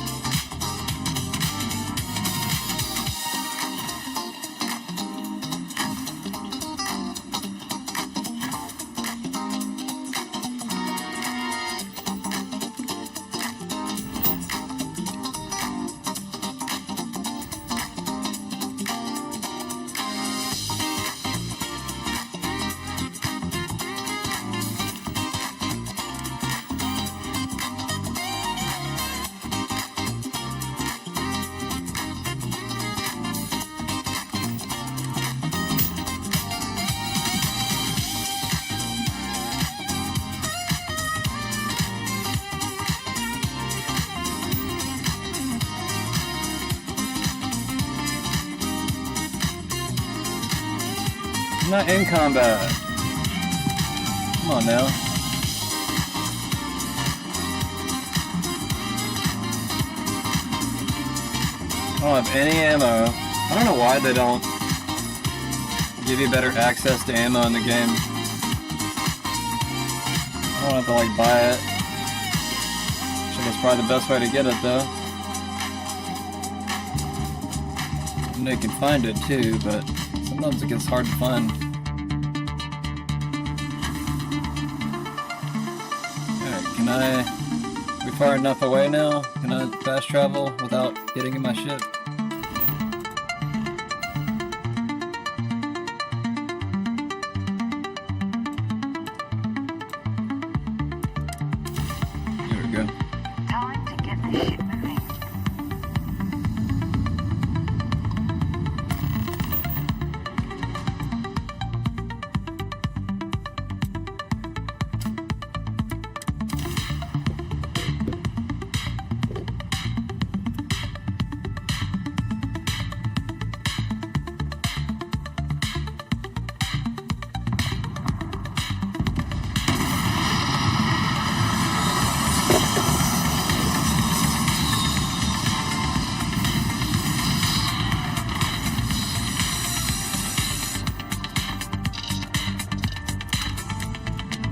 I'm not in combat. Come on now. I don't have any ammo. I don't know why they don't give you better access to ammo in the game. I don't have to like buy it. I think that's probably the best way to get it though. And they can find it too, but sometimes it gets hard to find. Can I be far enough away now? Can I fast travel without getting in my ship? There we go. Time to get the ship moving.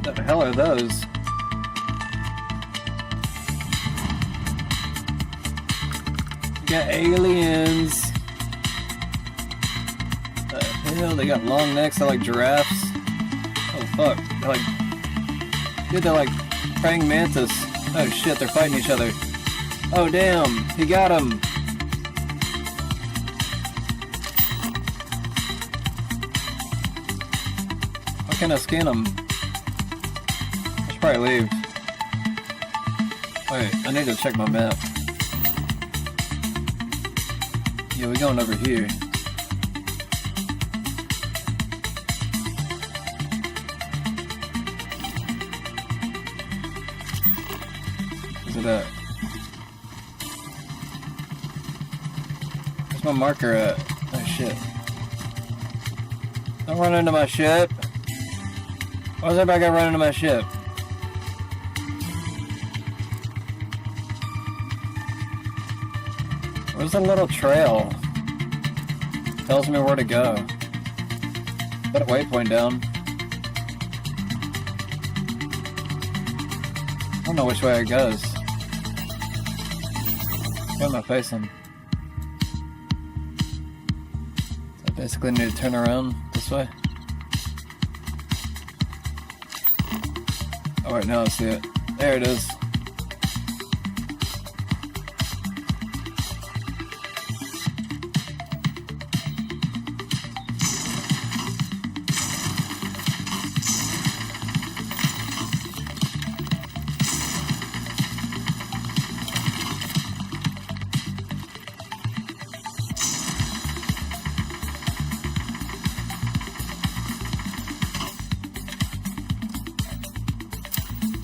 What the hell are those? We got aliens. The hell? They got long necks. They're like giraffes. Oh fuck! They're like, dude, they're like praying mantis. Oh shit! They're fighting each other. Oh damn! He got him. Why can't I scan him? I should probably leave. Wait, I need to check my map. Yeah, we're going over here. Where's it at? Where's my marker at? Oh shit. Don't run into my ship. Why's everybody gotta run into my ship? Where's the little trail? Tells me where to go. Put a waypoint down. I don't know which way it goes. Where am I facing? So I basically need to turn around this way. Oh wait, now I see it. There it is.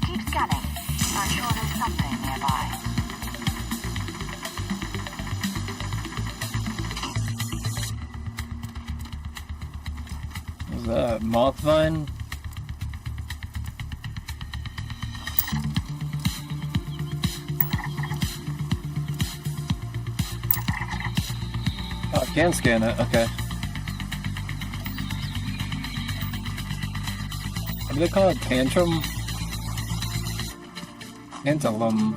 Keep scanning. I'm sure there's something nearby. Is that a moth vine? Oh, I can scan it, okay. What do they call it? Tantrum? Tantalum.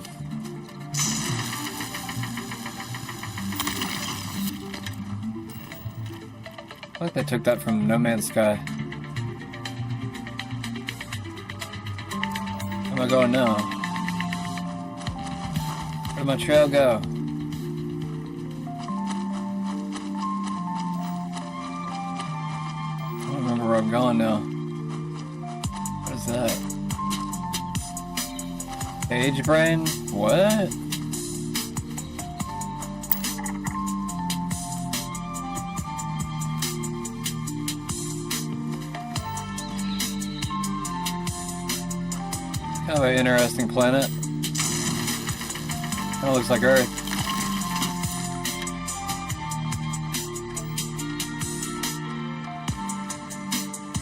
I feel like they took that from No Man's Sky. Where am I going now? Where'd my trail go? I don't remember where I'm going now. What is that? Cage brain? What? Kind of an interesting planet. Kind of looks like Earth.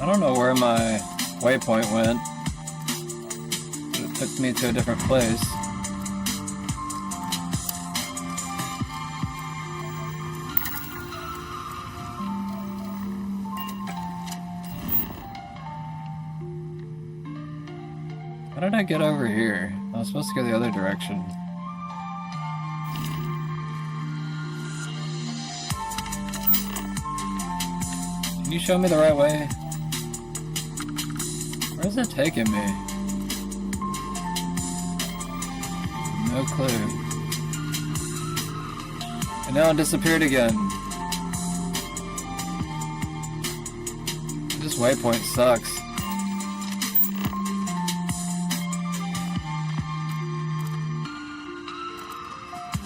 I don't know where my waypoint went. It took me to a different place. How did I get over here? I was supposed to go the other direction. Can you show me the right way? Where's it taking me? No clue. And now it disappeared again. This waypoint sucks.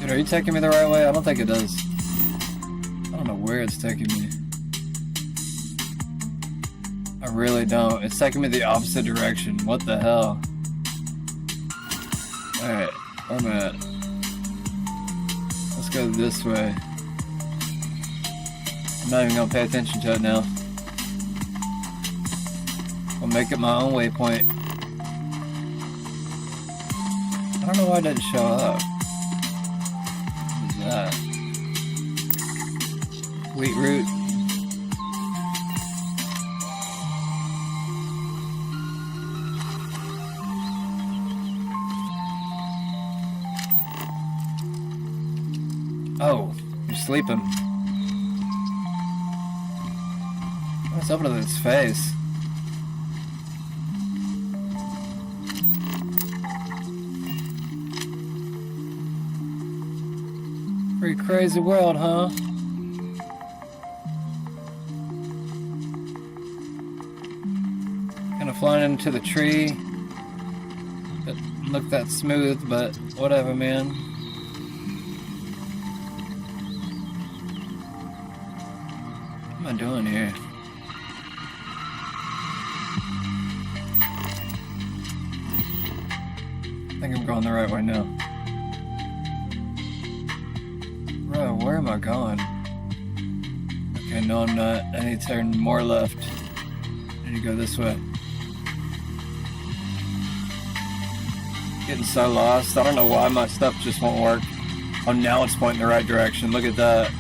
Dude, are you taking me the right way? I don't think it does. I don't know where it's taking me. I really don't. It's taking me the opposite direction. What the hell? Alright, where am I at? Let's go this way. I'm not even gonna pay attention to it now. I'll make it my own waypoint. I don't know why it didn't show up. What is that? Wheat root. Oh, you're sleeping. What's up with his face? Pretty crazy world, huh? Kind of flying into the tree. Didn't look that smooth, but whatever, man. What am I doing here? I think I'm going the right way now. Bro, where am I going? Okay, no I'm not. I need to turn more left. I need to go this way. Getting so lost. I don't know why my stuff just won't work. Oh, now it's pointing the right direction. Look at that.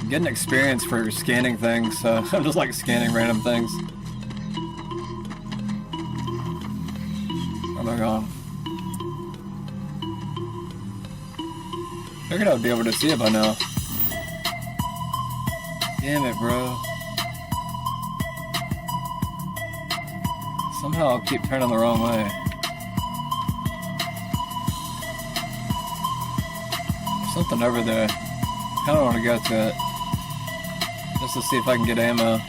Getting experience for scanning things, so I'm just like scanning random things. Where am I going? Figured I would be able to see it by now. Damn it, bro. Somehow I'll keep turning the wrong way. There's something over there. I kinda wanna go to it. Just to see if I can get ammo.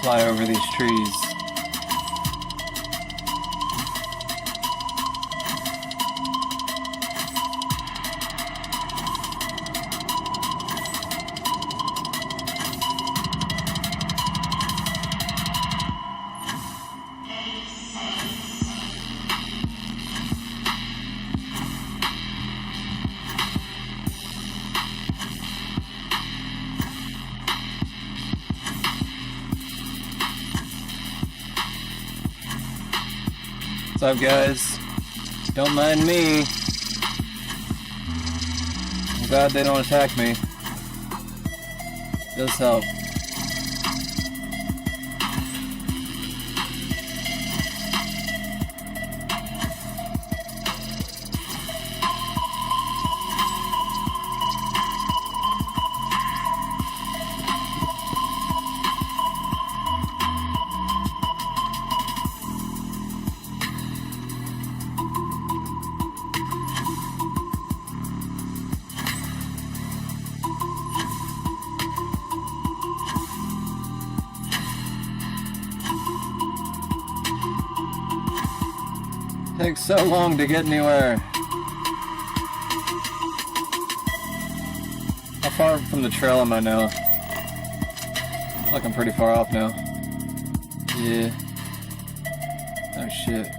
Fly over these trees. What's up, guys? Don't mind me. I'm glad they don't attack me. Does help. Takes so long to get anywhere. How far from the trail am I now? Like I'm pretty far off now. Yeah. Oh shit.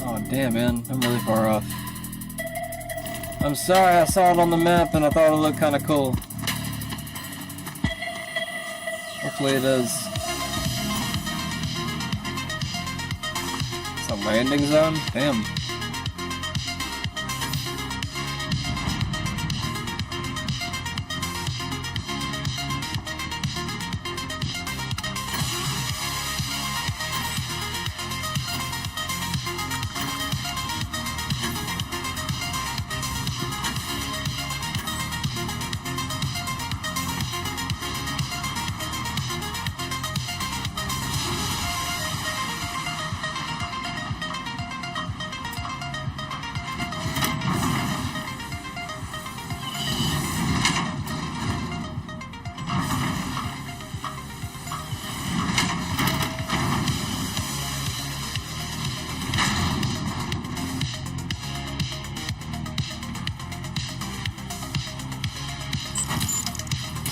Oh damn, man, I'm really far off. I'm sorry, I saw it on the map and I thought it looked kind of cool. Hopefully it is. It's a landing zone? Damn.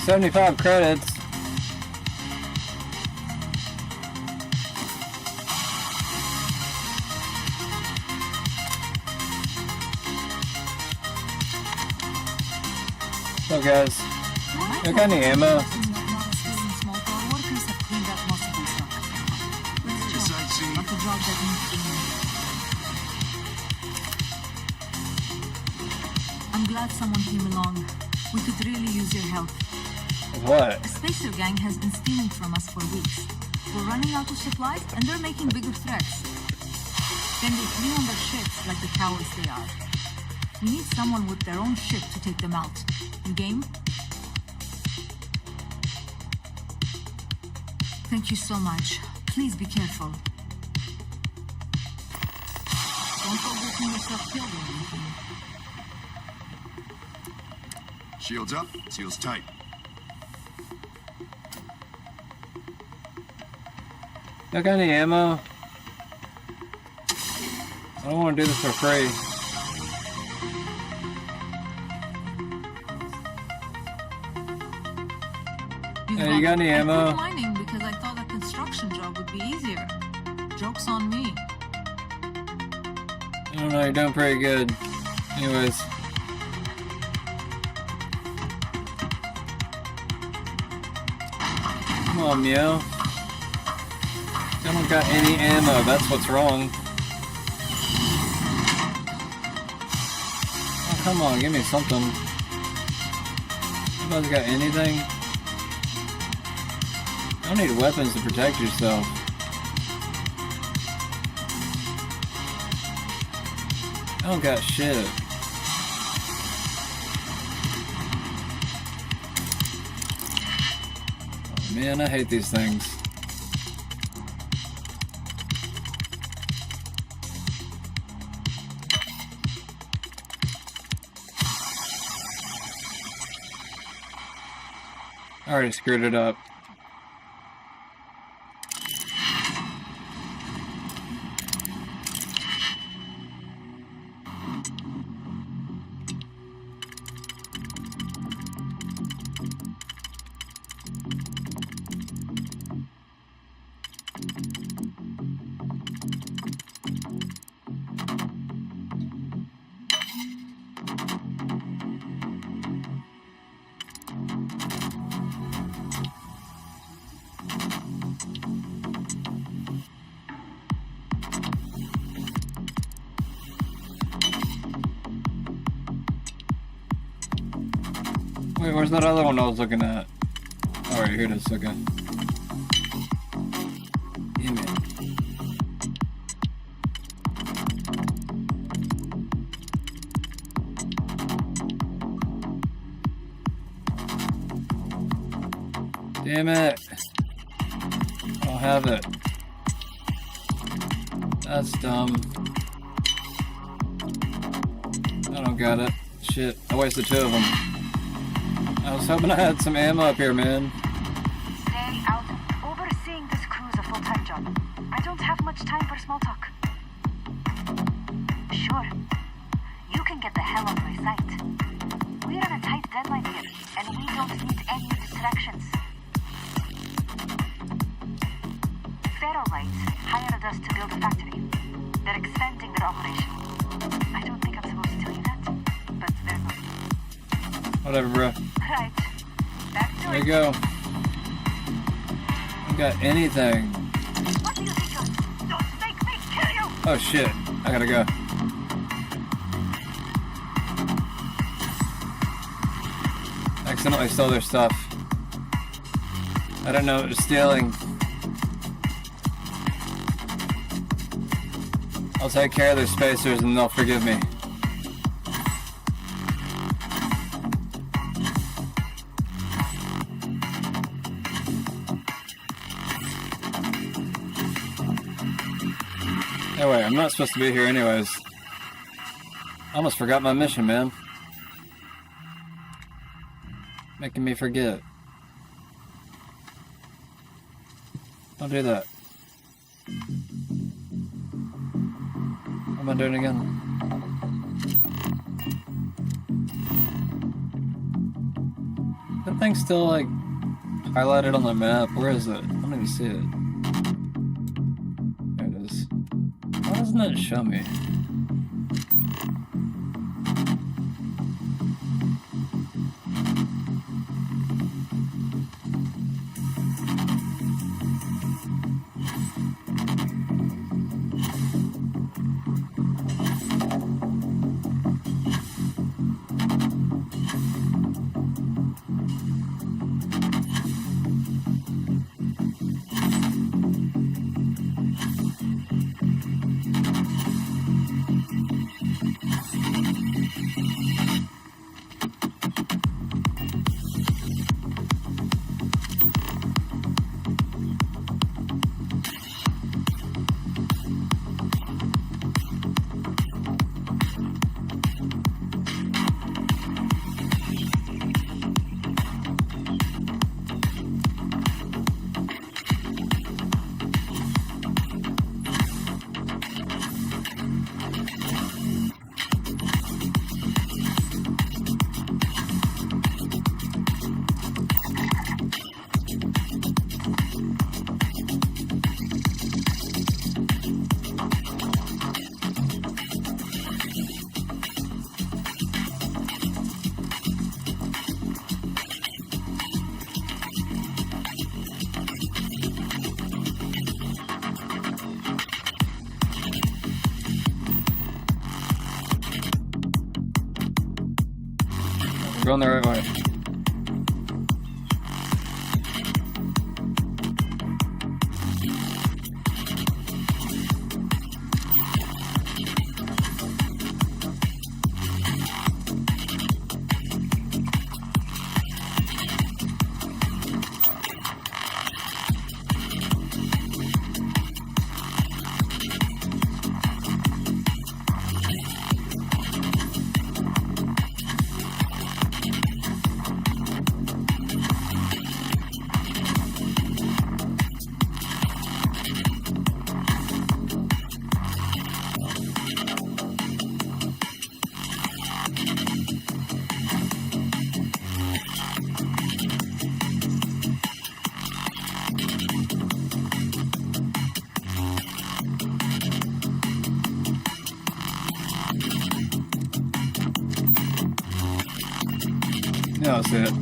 $75 credits. What's up, guys? You got any ammo? I'm glad someone came along. We could really use your help. What? The Spacer Gang has been stealing from us for weeks. We're running out of supplies, and they're making bigger threats. Then they flee on their ships like the cowards they are. We need someone with their own ship to take them out. You game? Thank you so much. Please be careful. Don't go getting yourself killed or anything. Shields up, seals tight. Y'all got any ammo? I don't want to do this for free. Hey, you got any ammo? I quit mining because I thought a construction job would be easier. Joke's on me. I don't know, you're doing pretty good. Anyways. Come on, Meow. I don't got any ammo, that's what's wrong. Oh, come on, give me something. You guys got anything? You don't need weapons to protect yourself. I don't got shit. Oh, man, I hate these things. I already screwed it up. Wait, where's that other one I was looking at? Alright, here it is, okay. Damn it. Damn it. I don't have it. That's dumb. I don't got it. Shit, I wasted 2 of them. I was hoping I had some ammo up here, man. Stay out. Overseeing this crew's a full-time job. I don't have much time for small talk. Sure. You can get the hell out of my sight. We're on a tight deadline here, and we don't need any distractions. Ferrolite hired us to build a factory. They're expanding their operation. I don't think I'm supposed to tell you that, but Whatever, bro. Right. Let's do There it. you go. I got anything. What do you think of? Don't make me kill you! Oh shit. I gotta go. Accidentally stole their stuff. I don't know what was stealing. I'll take care of their spacers and they'll forgive me. Anyway, I'm not supposed to be here anyways. I almost forgot my mission, man. Making me forget. Don't do that. What am I doing again? That thing's still like highlighted on the map. Where is it? I don't even see it. There it is. Why doesn't it show me? Going the right way. Yeah, that's it.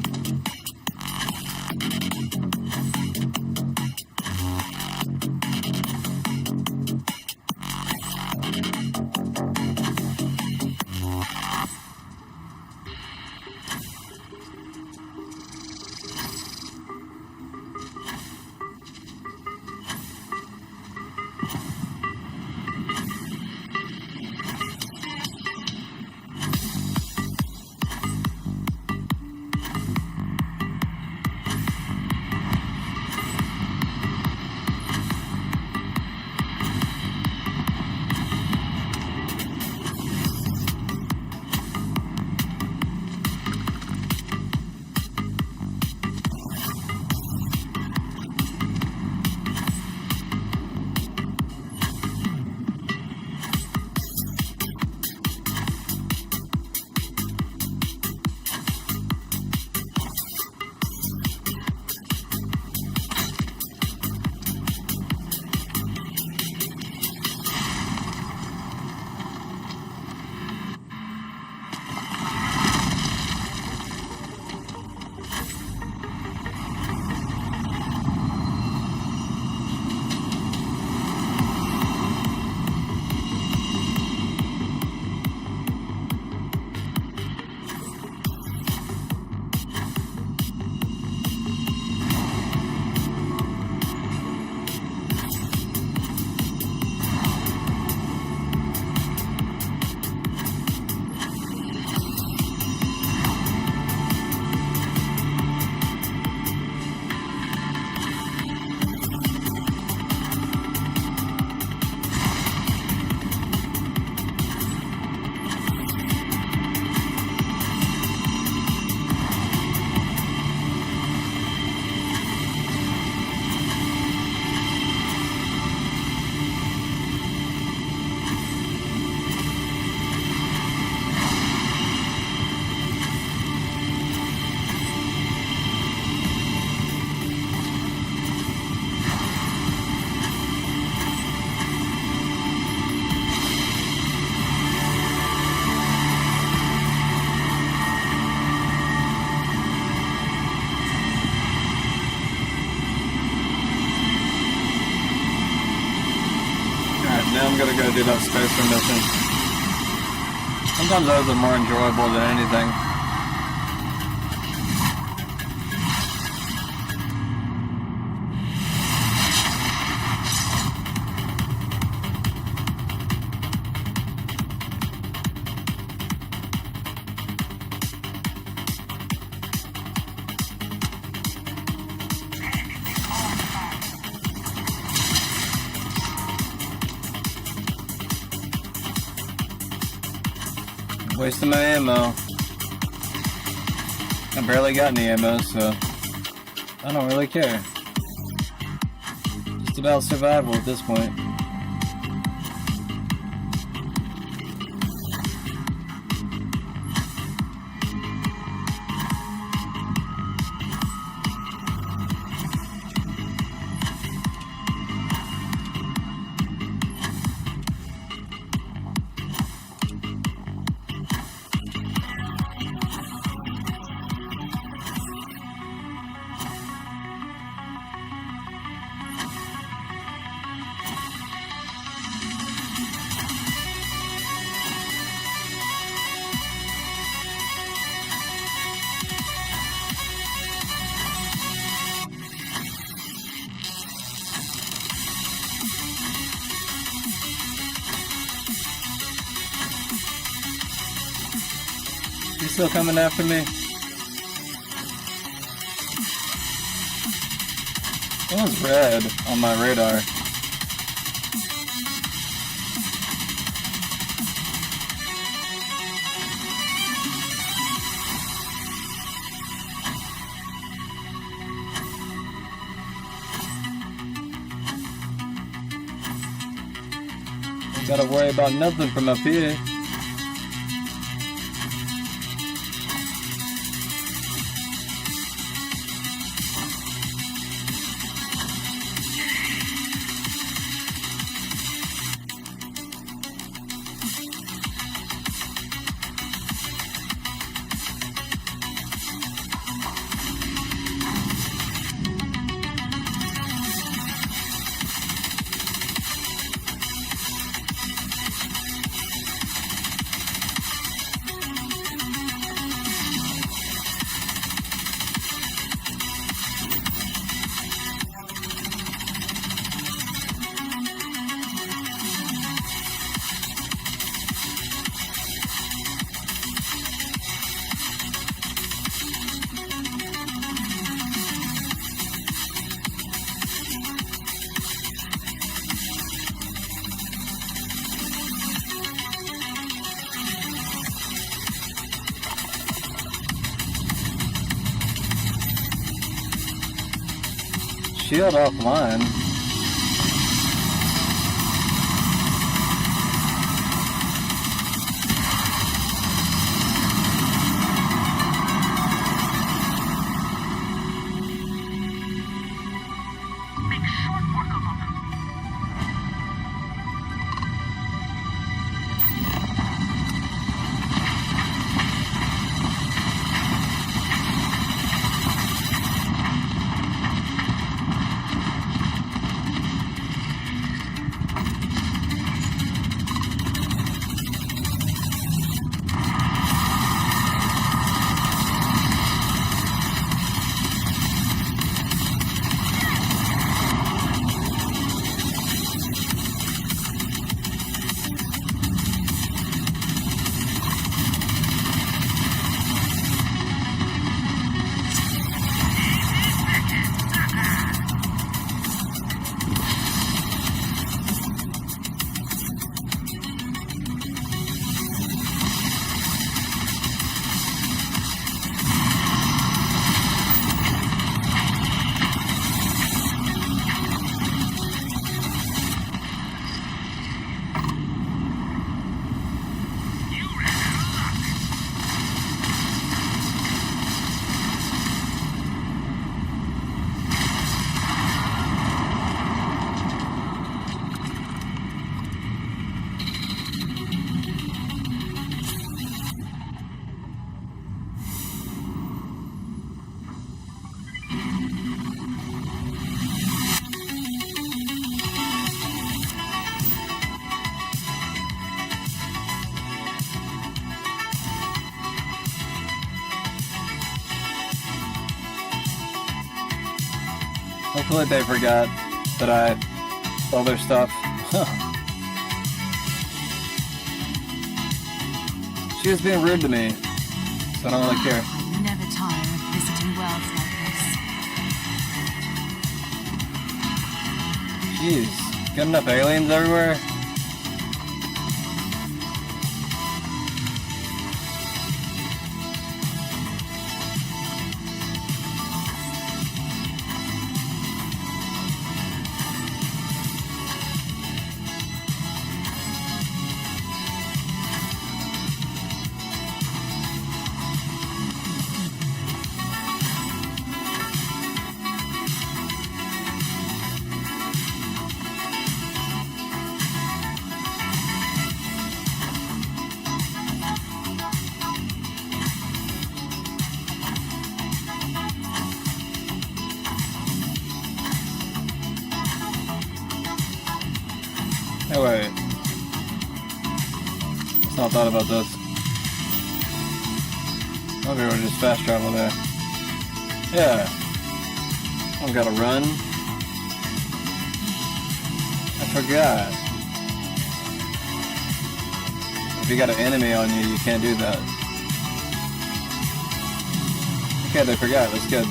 do that spacer mission. Sometimes those are more enjoyable than anything. Wasting my ammo. I barely got any ammo, so I don't really care. Just about survival at this point. You still coming after me? It was red on my radar. Gotta worry about nothing from up here. Shield offline. Hopefully they forgot that I stole their stuff. She was being rude to me, so I don't really care. I never tire of visiting worlds like this. Jeez, got enough aliens everywhere? Hey, wait. Let's not thought about this. Maybe we'll just fast travel there. Yeah. I gotta run. I forgot. If you got an enemy on you, you can't do that. Okay, they forgot. That's good.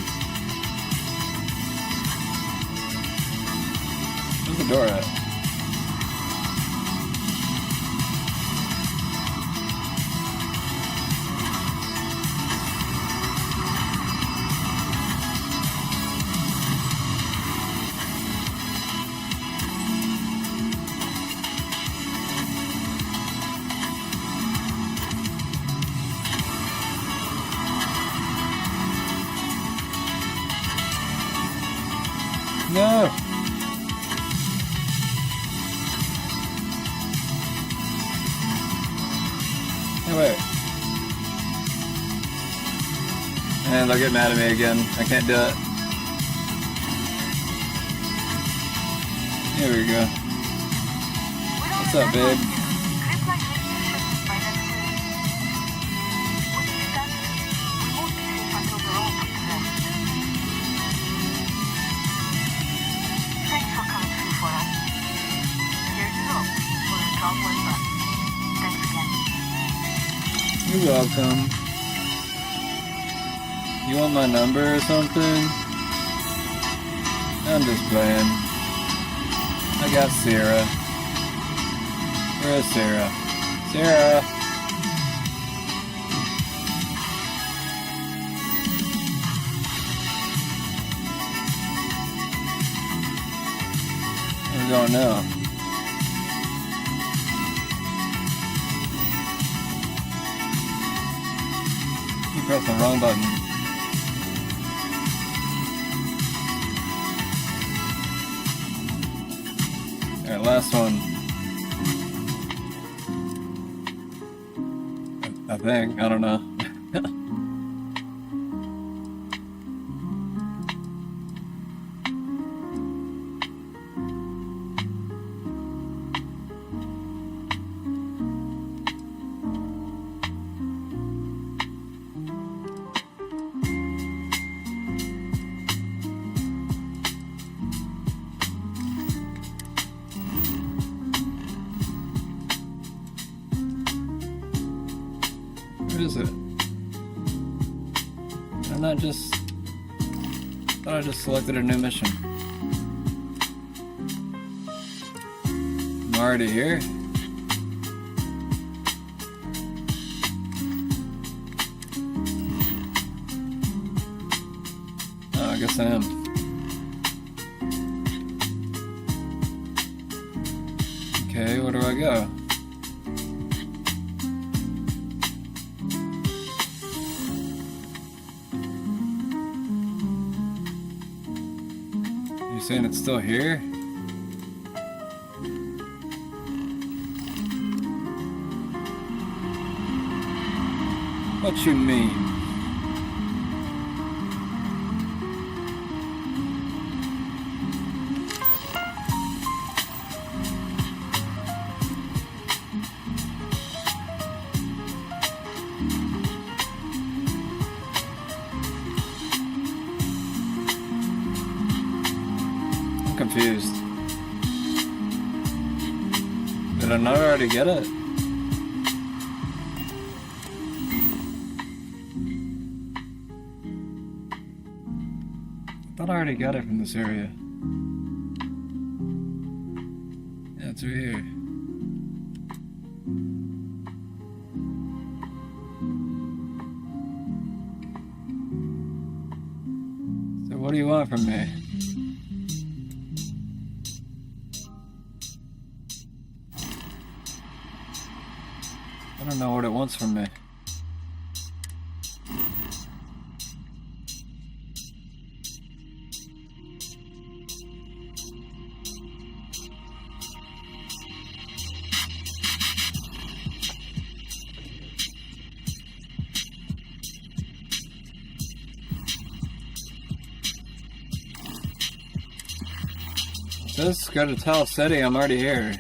Where's the door at? No! Hey, wait. And they'll get mad at me again. I can't do it. Here we go. What's up, babe? You're welcome. You want my number or something? I'm just playing. I got Sarah. Where is Sarah? Sarah! Where are we going now? Press the wrong button. Alright, last one. I think. I don't know. What is it? I'm not just... thought I just selected a new mission. I'm already here? Oh, I guess I am. Okay, where do I go? You saying it's still here? What you mean? confused. Did I not already get it? I thought I already got it from this area. Yeah, it's right here. So what do you want from me? I don't know what it wants from me. Just go to Tal City, I'm already here.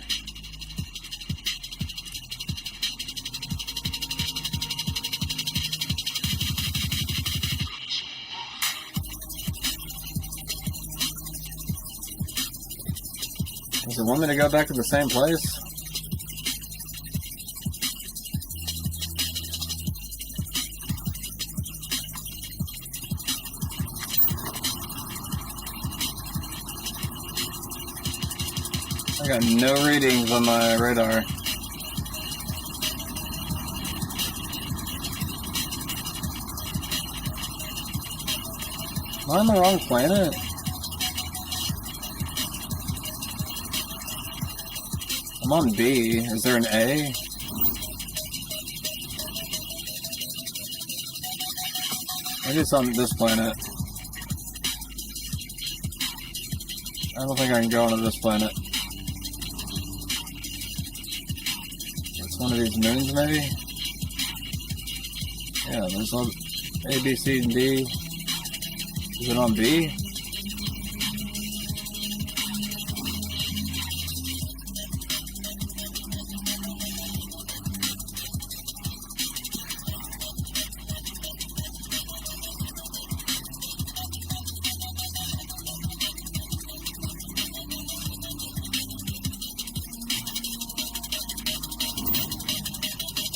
Does it want me to go back to the same place? I got no readings on my radar. Am I on the wrong planet? I'm on B. Is there an A? Maybe it's on this planet. I don't think I can go onto this planet. It's one of these moons, maybe? Yeah, there's all A, B, C, and D. Is it on B?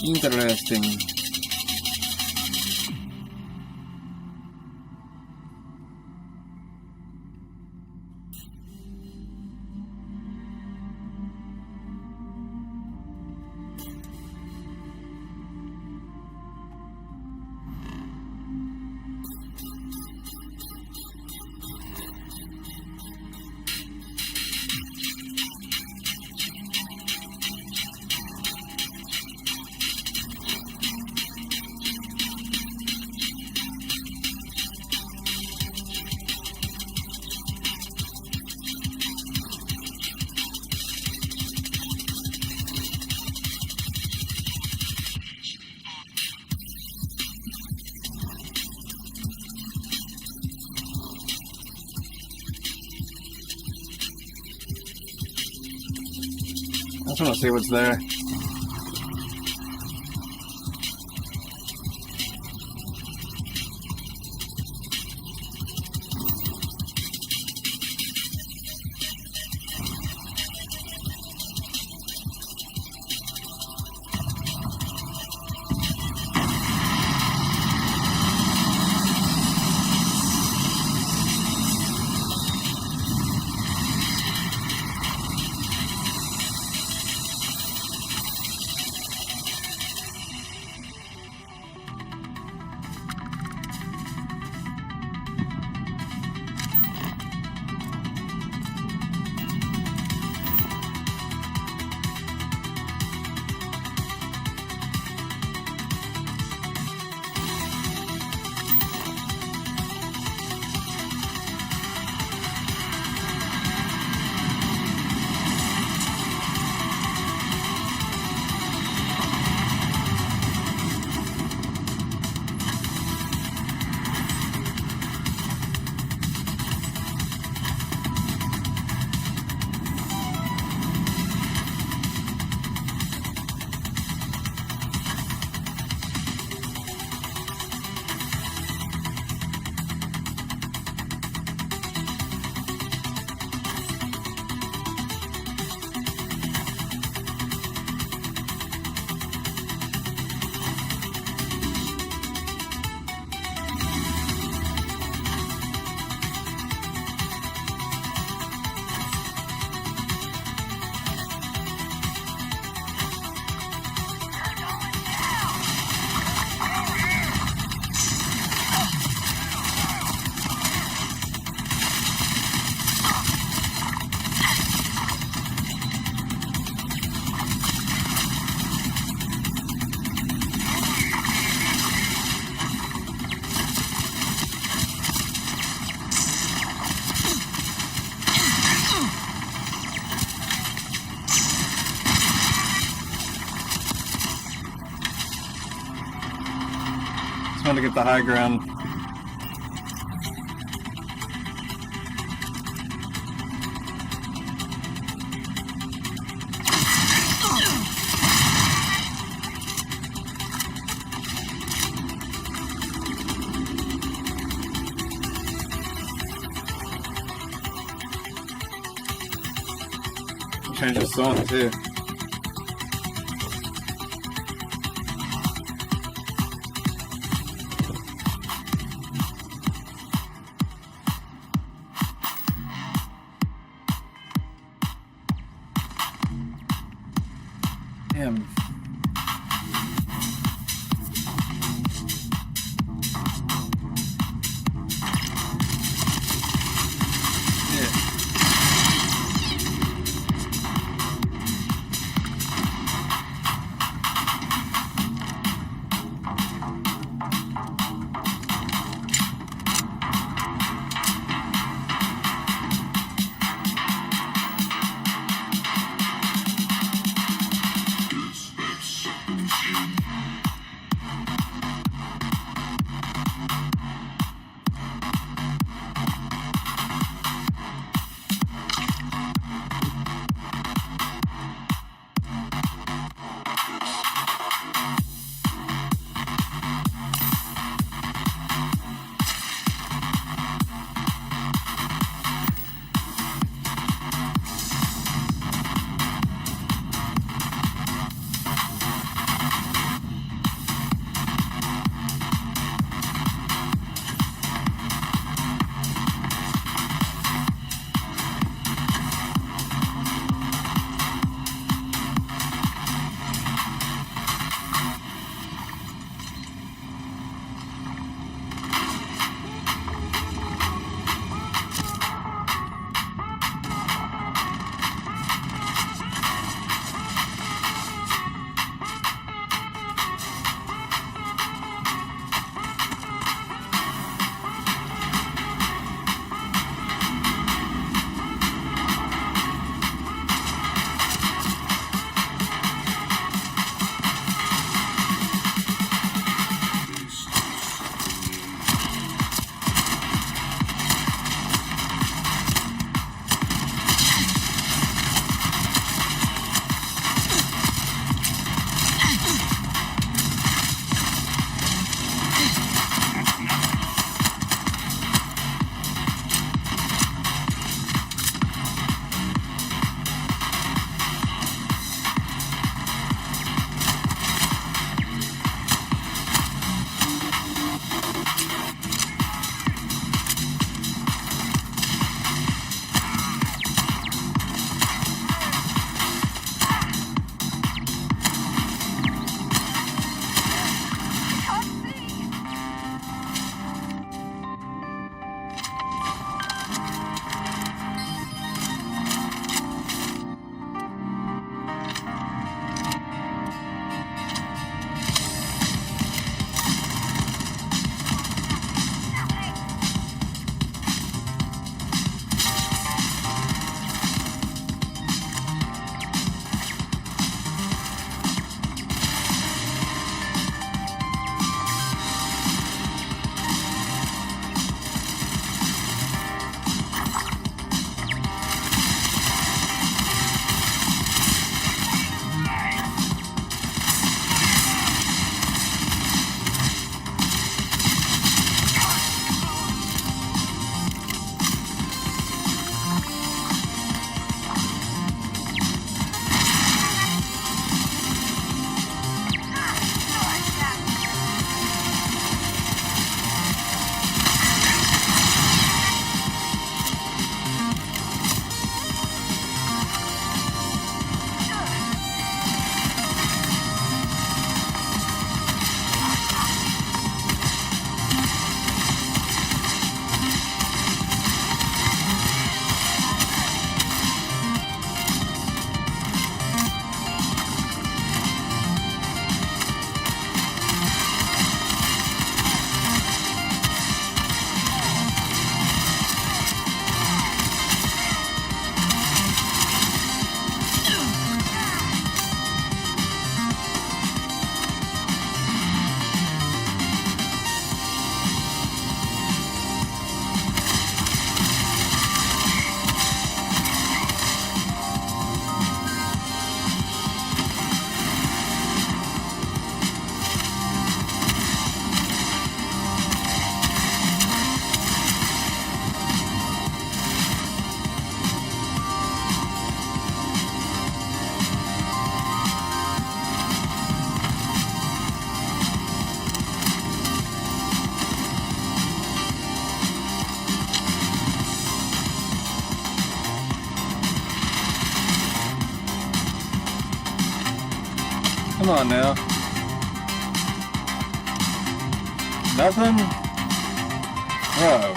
Interesting. I just want to see what's there. Trying to get the high ground. Change the song too. Damn. Come on now. Nothing? Bro.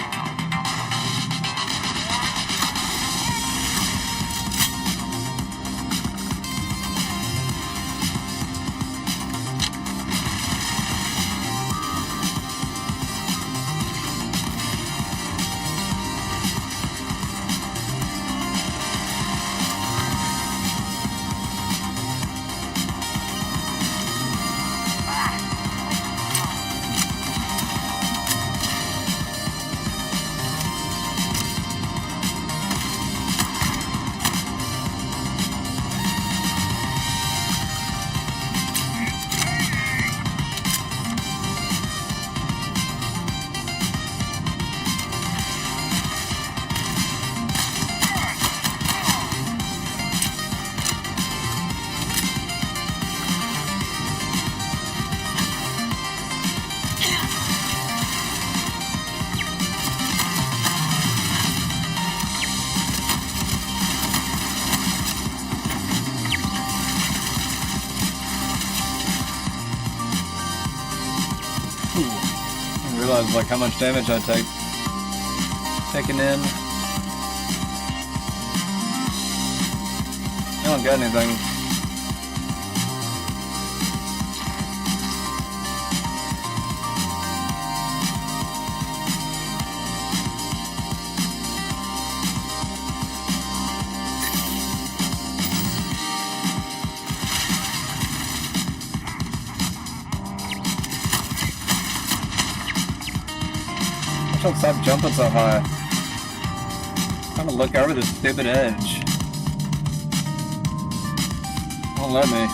Realize like how much damage I take taking in. I don't got anything. Don't stop jumping so high. I'm trying to look over this stupid edge. Won't let me.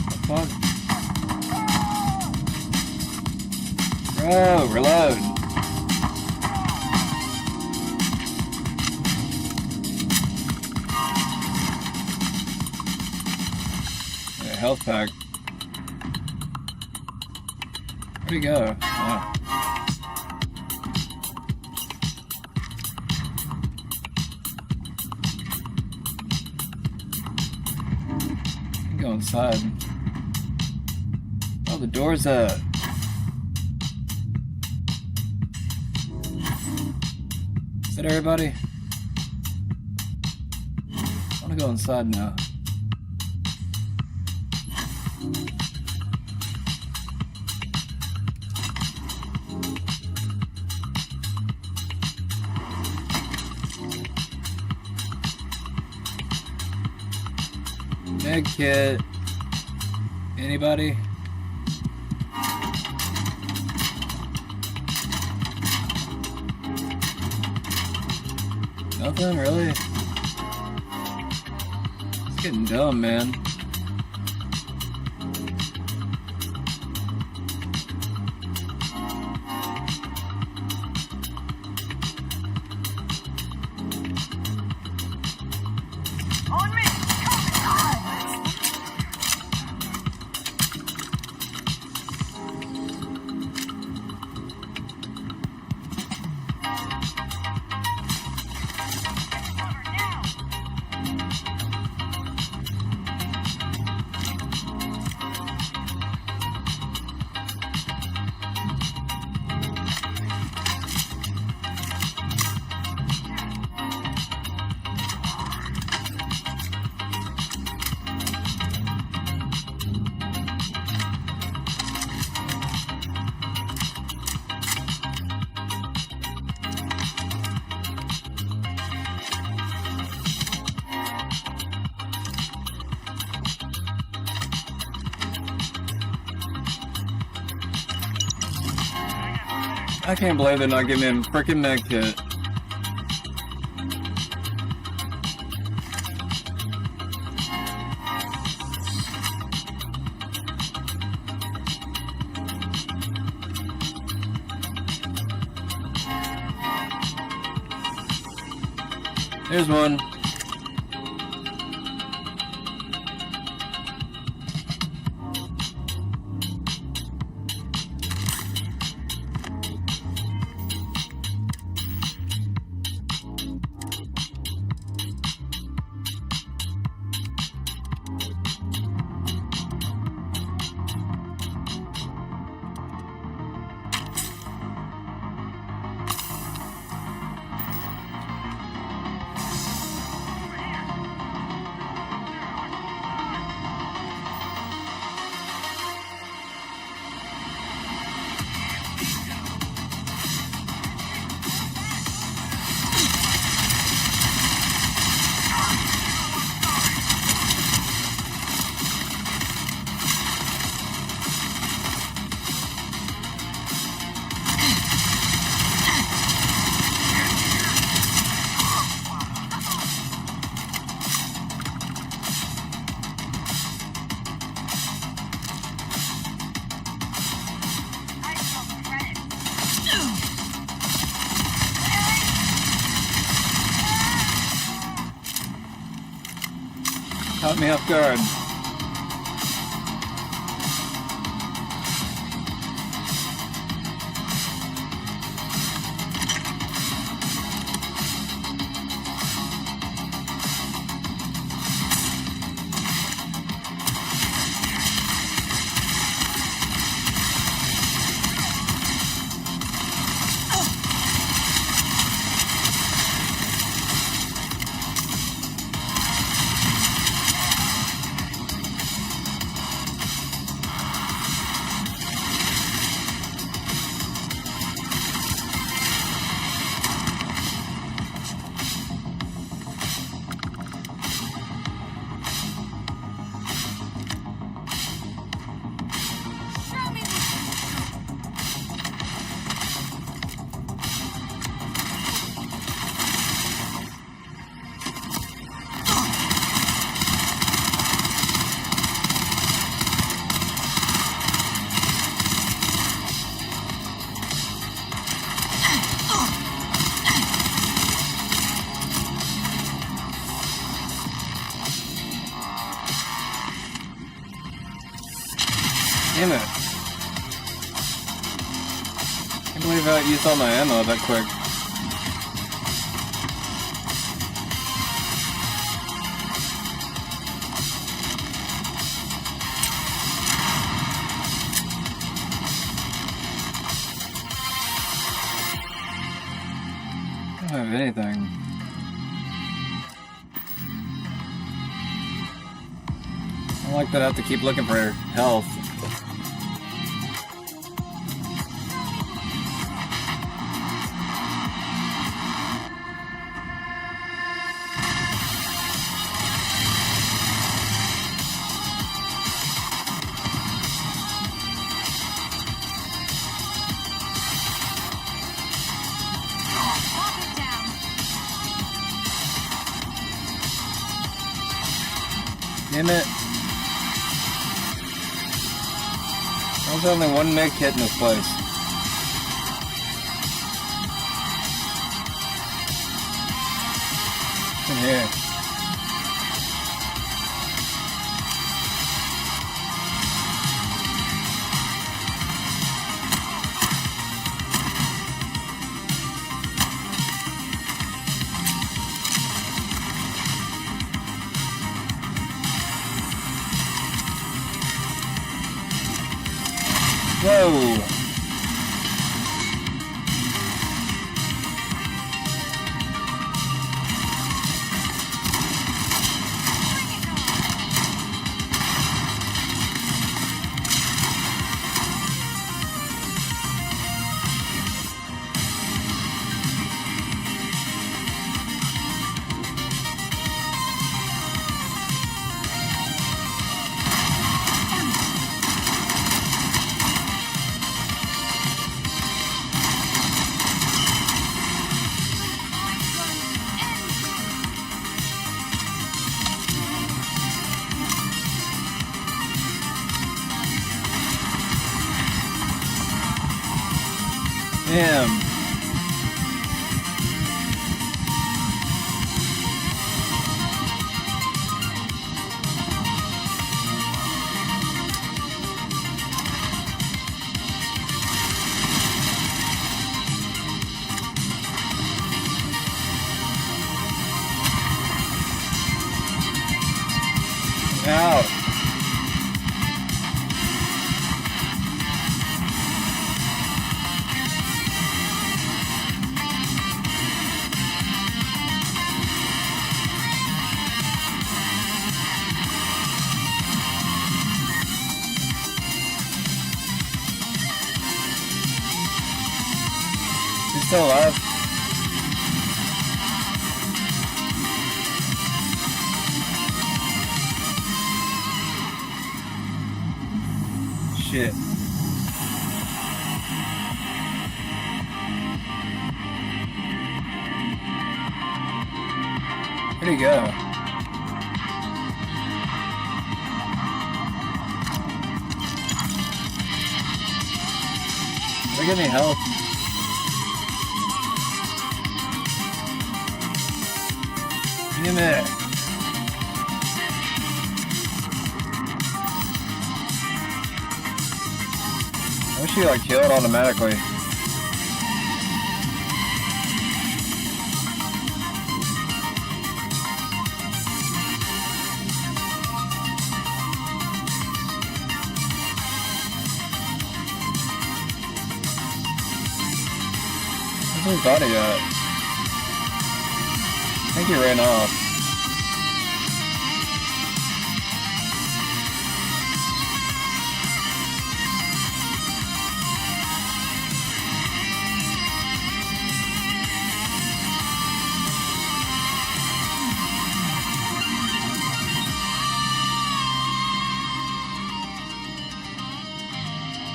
What the fuck? Bro, reload. Yeah, health pack. Where'd he go? Oh. Go inside. Oh, the door's up. Is that everybody? I wanna go inside now. Med kit. Anybody? Nothing really? It's getting dumb, man. I can't believe they're not giving him a freaking med kit. Here's one. Caught me off guard. Damn it. Can't believe I used all my ammo that quick. I don't have anything. I don't like that I have to keep looking for health. Damn it. There's only one med kit in this place. What's in here? Whoa! Damn. Ow. He's still alive. Shit. Where'd he go? Do I get any help? Damn it. wish you like kill it automatically. Where's his body at? I think he ran off.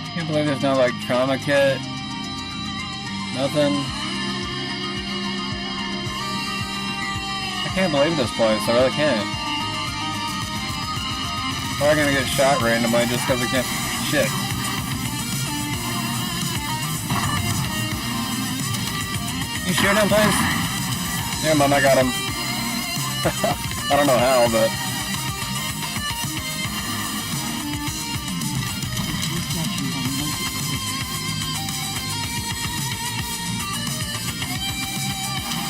I can't believe there's no like trauma kit. Nothing. I can't believe this place. I really can't. We're gonna get shot randomly just because we can't. Shit. You shoot him, please? Yeah, man, I got him. I don't know how, but.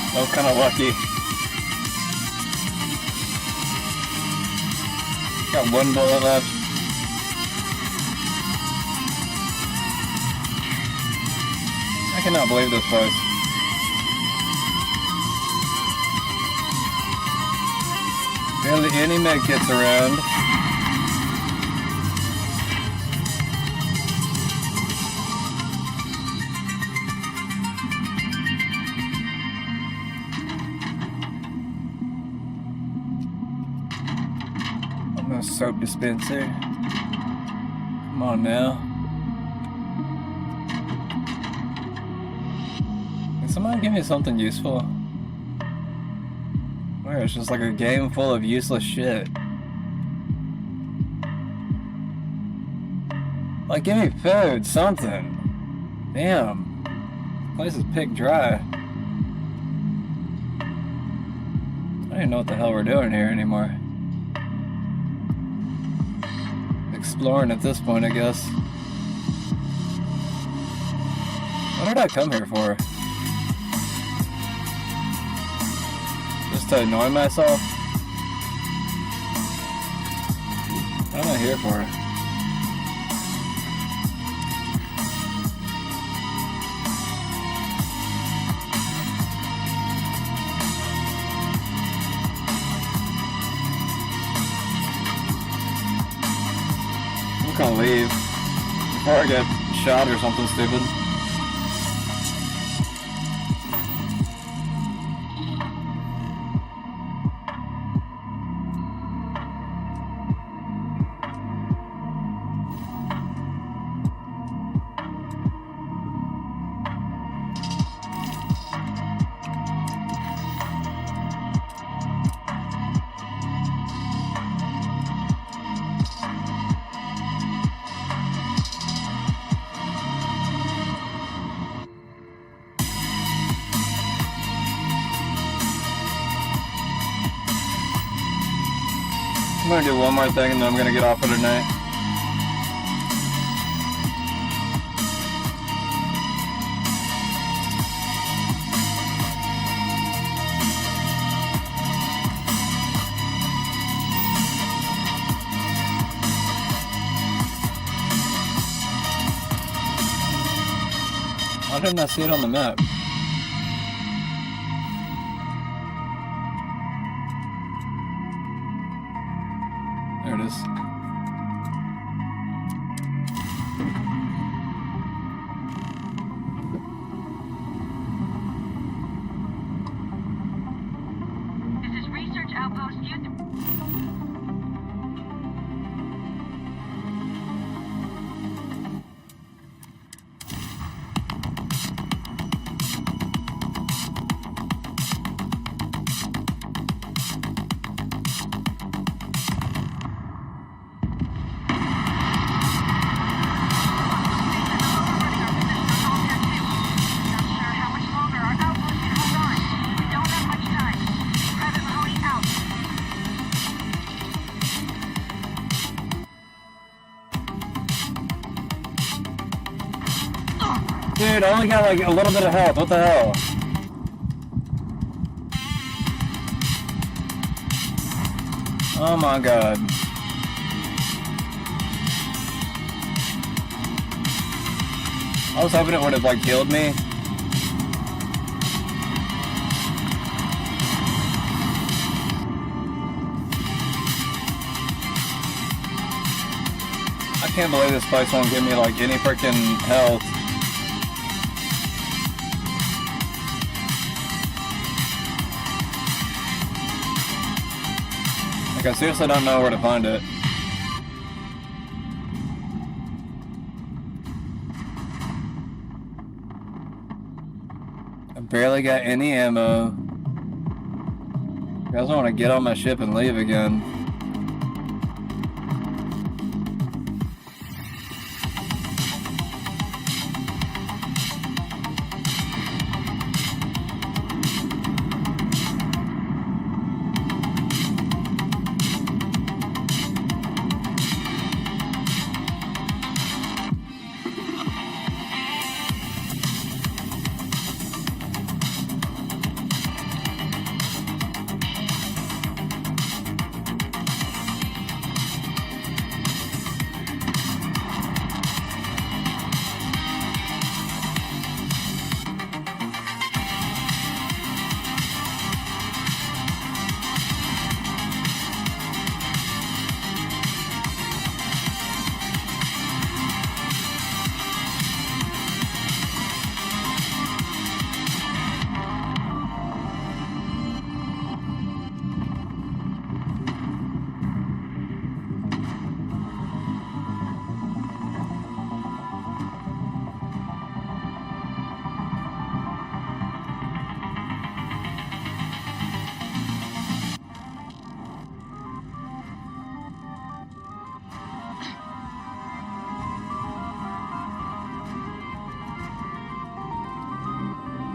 I was kind of lucky. Got one bullet left. I cannot believe this place. Barely any med kits around. No soap dispenser. Come on now. Can somebody give me something useful? Where it's just like a game full of useless shit. Like, give me food, something. Damn. This place is picked dry. I don't even know what the hell we're doing here anymore. Exploring at this point, I guess. What did I come here for? Just to annoy myself? What am I here for? I'm gonna leave before I get shot or something stupid. I'm gonna do one more thing and then I'm gonna get off for tonight. Why didn't I see it on the map? There it is. This is Research Outpost Youth. Dude, I only got like a little bit of health. What the hell? Oh my god. I was hoping it would have like healed me. I can't believe this place won't give me like any freaking health. Like I seriously don't know where to find it. I barely got any ammo. I guys want to get on my ship and leave again.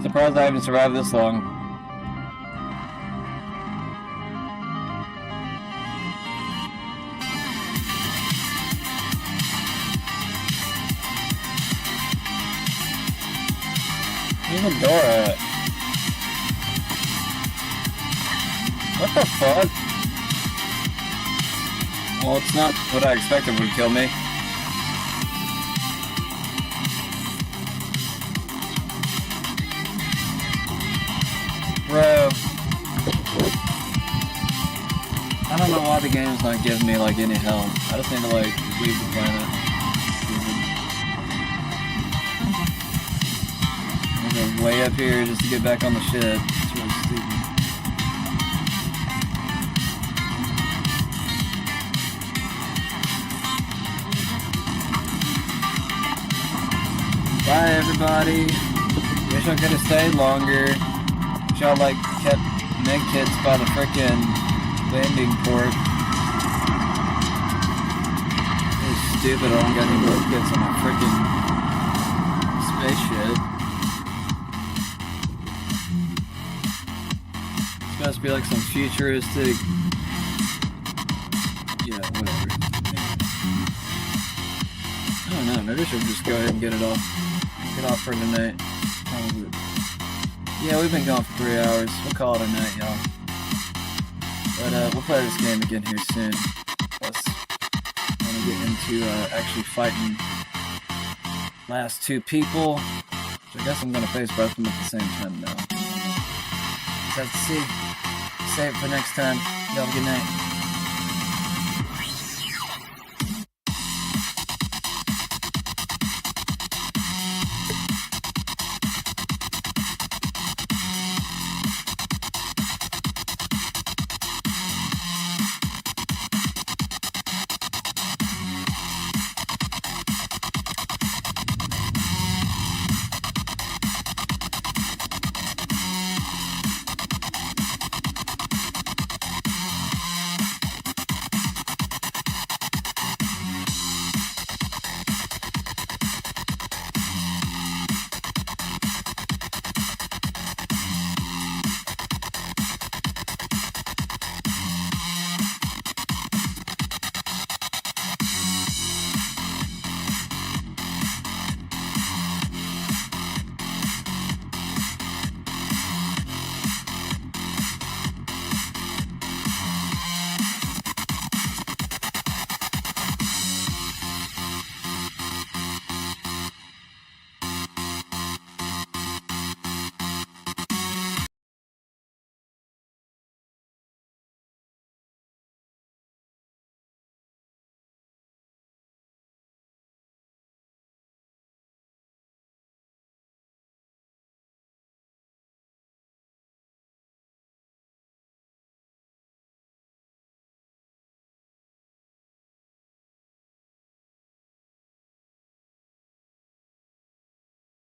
Surprised I haven't survived this long. Where's the door at? What the fuck? Well, it's not what I expected would kill me. Bro, I don't know why the game's not giving me like any health. I just need to like leave the planet. I'm go way up here just to get back on the ship. It's really stupid. Bye everybody. Wish I could have stayed longer. Y'all like kept medkits by the frickin' landing port. It's stupid, I don't got any medkits on my frickin' spaceship. It's supposed to be like some futuristic... Yeah, whatever. I don't know, maybe I should just go ahead and get it off. Get off for tonight. Yeah, we've been gone for 3 hours. We'll call it a night, y'all. But we'll play this game again here soon. Plus, I want to get into actually fighting last two people. Which I guess I'm going to face both of them at the same time now. Let's have to see. Save it for next time. Y'all have a good night.